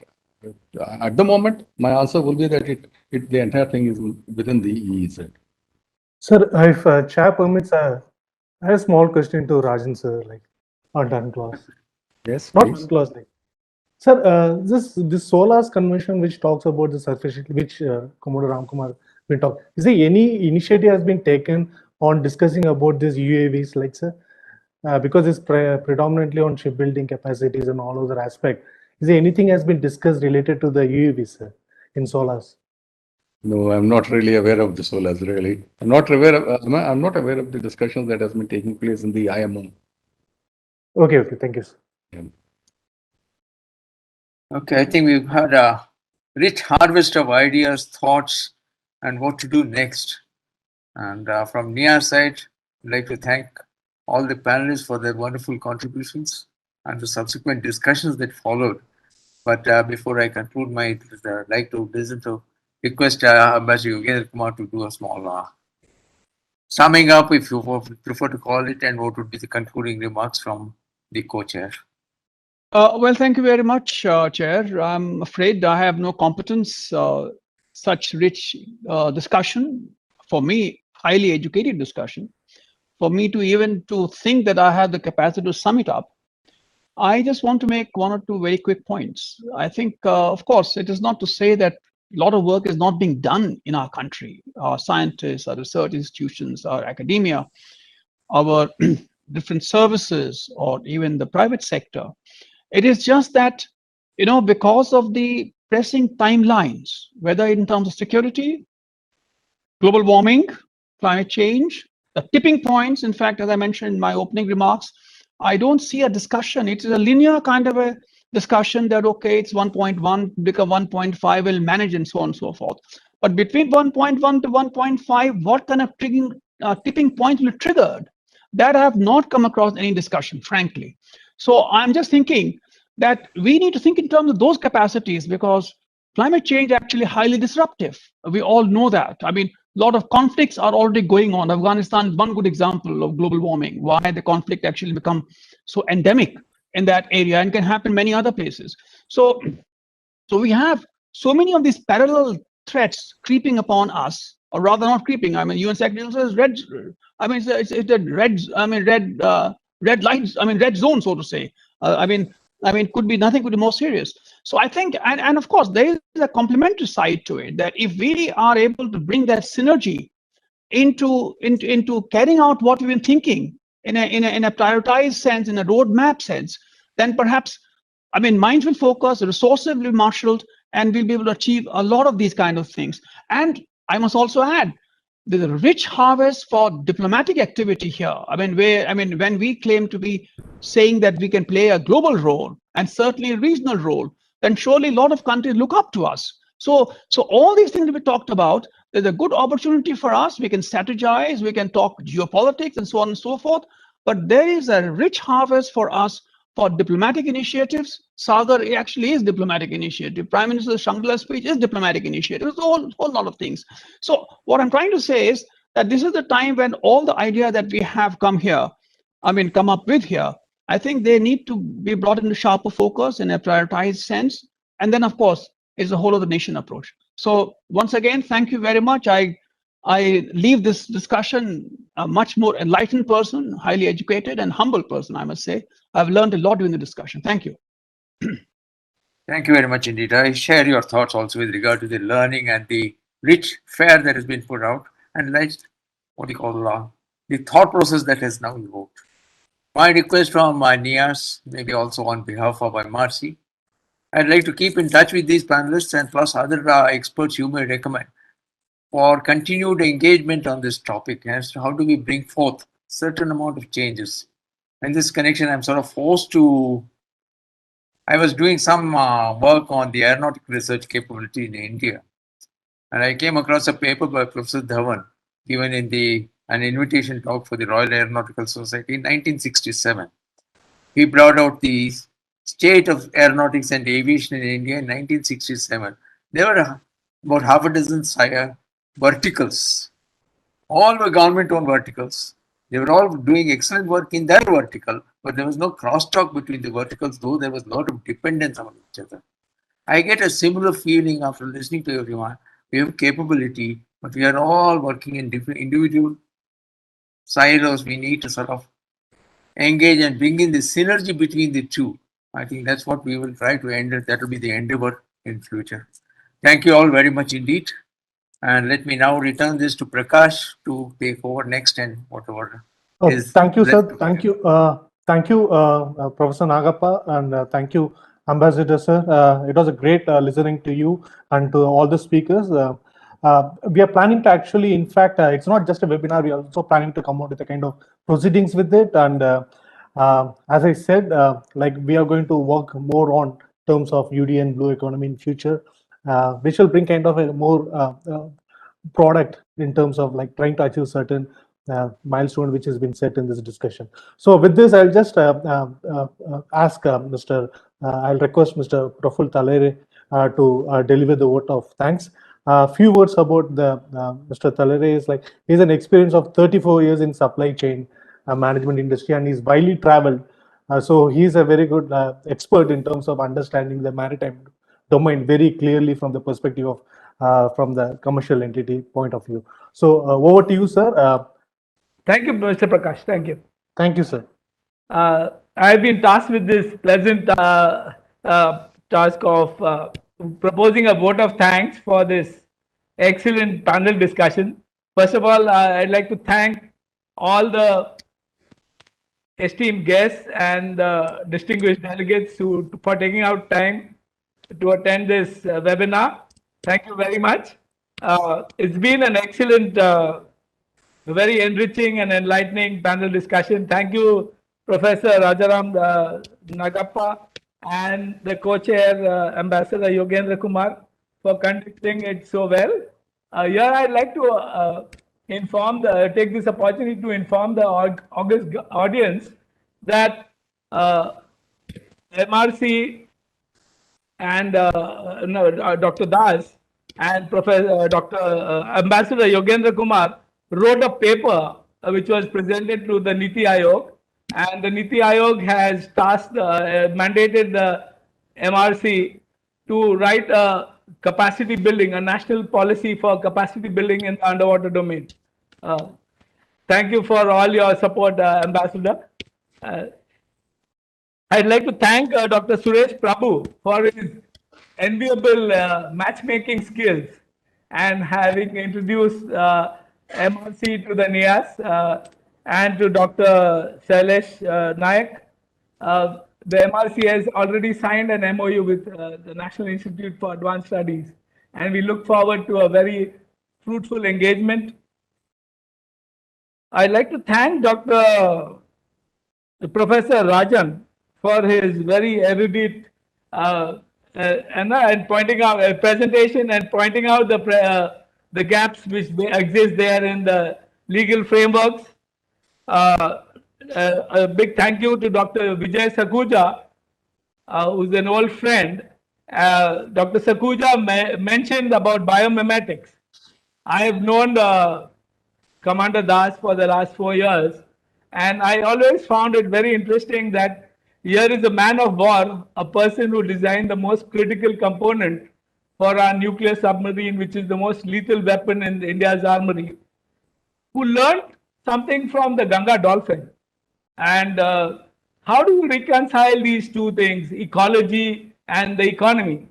at the moment, my answer will be that the entire thing is within the EEZ. Sir, if Chair permits, I have a small question to Rajan sir, like on done clause. Yes, Not please. done clause, like. Sir, this SOLAS convention which talks about the surface, which Commodore Ramkumar been talk. Is there any initiative has been taken on discussing about this UAVs, like sir? Because it's predominantly on shipbuilding capacities and all other aspect. Is there anything has been discussed related to the UAVs, sir, in SOLAS? No, I'm not really aware of the SOLAS. Really, I'm not aware of the discussions that has been taking place in the IMO. Okay, thank you, sir. Yeah. Okay, I think we've had a rich harvest of ideas, thoughts, and what to do next. And from NIA's side, I'd like to thank all the panelists for their wonderful contributions and the subsequent discussions that followed. But before I conclude I'd like to request Ambassador Yogendra Kumar to do a small summing up, if you prefer to call it, and what would be the concluding remarks from the co-chair. Well, thank you very much, Chair. I'm afraid I have no competence. Such rich discussion, for me, highly educated discussion, for me to even to think that I have the capacity to sum it up. I just want to make one or two very quick points. I think, of course, it is not to say that a lot of work is not being done in our country. Our scientists, our research institutions, our academia, our different services, or even the private sector. It is just that, because of the pressing timelines, whether in terms of security, global warming, climate change, the tipping points, in fact, as I mentioned in my opening remarks, I don't see a discussion. It is a linear kind of a discussion that, okay, it's 1.1, become 1.5, will manage and so on and so forth. But between 1.1 to 1.5, what kind of tipping points will be triggered? That I have not come across any discussion, frankly. So I'm just thinking that we need to think in terms of those capacities, because climate change is actually highly disruptive. We all know that. I mean, a lot of conflicts are already going on. Afghanistan is one good example of global warming, why the conflict actually become so endemic in that area, and can happen many other places. So we have so many of these parallel threats creeping upon us, or rather not creeping. I mean, UN Secretary says red. I mean, it's a red. I mean, red lights. I mean, red zone, so to say. I mean, could be nothing could be more serious. So I think, and of course, there is a complementary side to it, that if we are able to bring that synergy into carrying out what we've been thinking in a prioritized sense, in a roadmap sense, then perhaps, I mean, minds will focus, resources will be marshaled, and we'll be able to achieve a lot of these kind of things. And I must also add, there's a rich harvest for diplomatic activity here. I mean, when we claim to be saying that we can play a global role and certainly a regional role, then surely a lot of countries look up to us. So all these things that we talked about, there's a good opportunity for us. We can strategize, we can talk geopolitics and so on and so forth. But there is a rich harvest for us for diplomatic initiatives. Sagar actually is diplomatic initiative. Prime Minister's Shangri-La speech is diplomatic initiative. It's a whole lot of things. So what I'm trying to say is that this is the time when all the idea that we have come up with here, I think they need to be brought into sharper focus in a prioritized sense. And then, of course, is the whole of the nation approach. So once again, thank you very much. I leave this discussion a much more enlightened person, highly educated and humble person, I must say. I've learned a lot during the discussion. Thank you. Thank you very much indeed. I share your thoughts also with regard to the learning and the rich fare that has been put out, and like the thought process that has now evoked. My request from NIAS, maybe also on behalf of MRC, I'd like to keep in touch with these panelists and plus other experts you may recommend for continued engagement on this topic as to how do we bring forth certain amount of changes. In this connection, I'm sort of forced to, I was doing some work on the aeronautical research capability in India, and I came across a paper by Professor Dhawan given in an invitation talk for the Royal Aeronautical Society in 1967. He brought out the state of aeronautics and aviation in India in 1967. There were about half a dozen verticals All were government-owned verticals. They were all doing excellent work in their vertical, but there was no crosstalk between the verticals, though there was a lot of dependence on each other. I get a similar feeling after listening to everyone. We have capability, but we are all working in different individual silos. We need to sort of engage and bring in the synergy between the two. I think that's what we will try to end. That will be the endeavor in future. Thank you all very much indeed. And let me now return this to Prakash to take over next and whatever is. Thank you, sir. Thank you. Thank you, Professor Nagappa, and thank you, Ambassador, sir. It was a great listening to you and to all the speakers. We are planning to actually, in fact, it's not just a webinar, we are also planning to come out with a kind of proceedings with it. And as I said, like we are going to work more on terms of UDA and blue economy in future, which will bring kind of a more product in terms of like trying to achieve certain milestone which has been set in this discussion. So with this, I'll just ask I'll request Mr. Praful Talere to deliver the vote of thanks. Few words about the Mr. Talere is like he's an experience of 34 years in supply chain management industry, and he's widely traveled. So he's a very good expert in terms of understanding the maritime domain very clearly from the perspective of from the commercial entity point of view. So over to you, sir. Thank you, Mr. Prakash. Thank you. Thank you, sir. I've been tasked with this pleasant task of proposing a vote of thanks for this excellent panel discussion. First of all, I'd like to thank all the esteemed guests and distinguished delegates for taking out time to attend this webinar. Thank you very much. It's been an excellent, very enriching and enlightening panel discussion. Thank you, Professor Rajaram Nagappa and the co-chair, Ambassador Yogendra Kumar, for conducting it so well. Here I'd like to take this opportunity to inform the august audience that MRC and Dr. Das and Professor Dr. Ambassador Yogendra Kumar wrote a paper which was presented to the Niti Aayog, and the Niti Aayog has mandated the MRC to write a capacity building, a national policy for capacity building in the underwater domain. Thank you for all your support, Ambassador. I'd like to thank Dr. Suresh Prabhu for his enviable matchmaking skills and having introduced MRC to the NIAS and to Dr. Sailesh Nayak. The MRC has already signed an MOU with the National Institute for Advanced Studies, and we look forward to a very fruitful engagement. I'd like to thank Professor Rajan for his very erudite and pointing out presentation and pointing out the gaps which exist there in the legal frameworks. A big thank you to Dr. Vijay Sakhuja, who's an old friend. Dr. Sakhuja mentioned about biomimetics. I have known Commander Das for the last 4 years, and I always found it very interesting that here is a man of war, a person who designed the most critical component for our nuclear submarine, which is the most lethal weapon in India's armory, who learned something from the Ganga dolphin. And how do you reconcile these two things, ecology and the economy?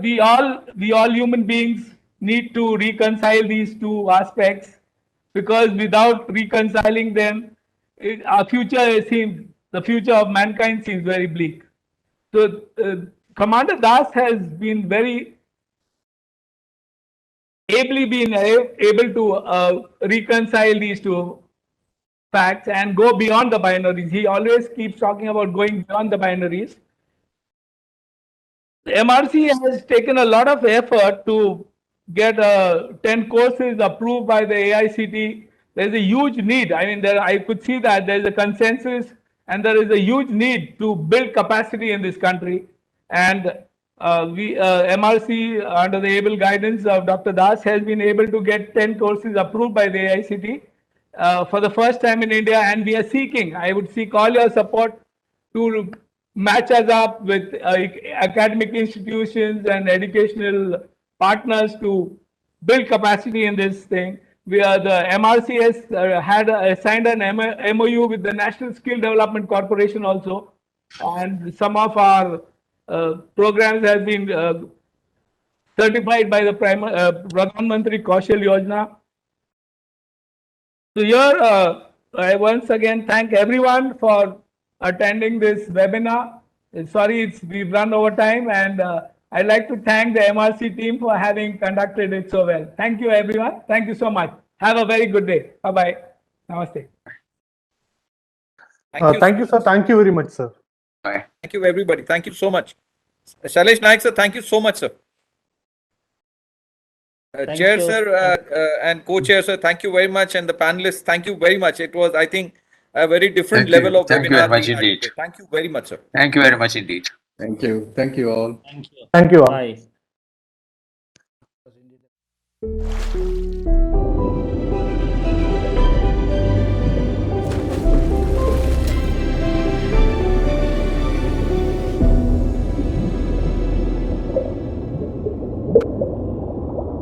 We all human beings need to reconcile these two aspects, because without reconciling them, the future of mankind seems very bleak. So Commander Das has been very ably able to reconcile these two facts and go beyond the binaries. He always keeps talking about going beyond the binaries. The MRC has taken a lot of effort to get 10 courses approved by the AICT. There's a huge need. I mean, I could see that there's a consensus and there is a huge need to build capacity in this country. And MRC under the able guidance of Dr. Das has been able to get 10 courses approved by the AICT for the first time in India, and we are seeking, I would seek all your support to match us up with academic institutions and educational partners to build capacity in this thing. The MRC has signed an MOU with the National Skill Development Corporation also, and some of our programs have been certified by the Pradhan Mantri Kaushal Yojana. So here, I once again thank everyone for attending this webinar. Sorry, we've run over time, and I'd like to thank the MRC team for having conducted it so well. Thank you, everyone. Thank you so much. Have a very good day. Bye-bye. Namaste. Thank you, sir. Thank you very much, sir. Bye. Thank you, everybody. Thank you so much. Shailesh Naik, sir, thank you so much, sir. Chair, you. sir, and co-chair, sir, thank you very much. And the panelists, thank you very much. It was, I think, a very different level of Thank you very webinar. much indeed. Thank you very much, sir. Thank you very much indeed. Thank you. Thank you all. Thank you. Thank you all. Bye.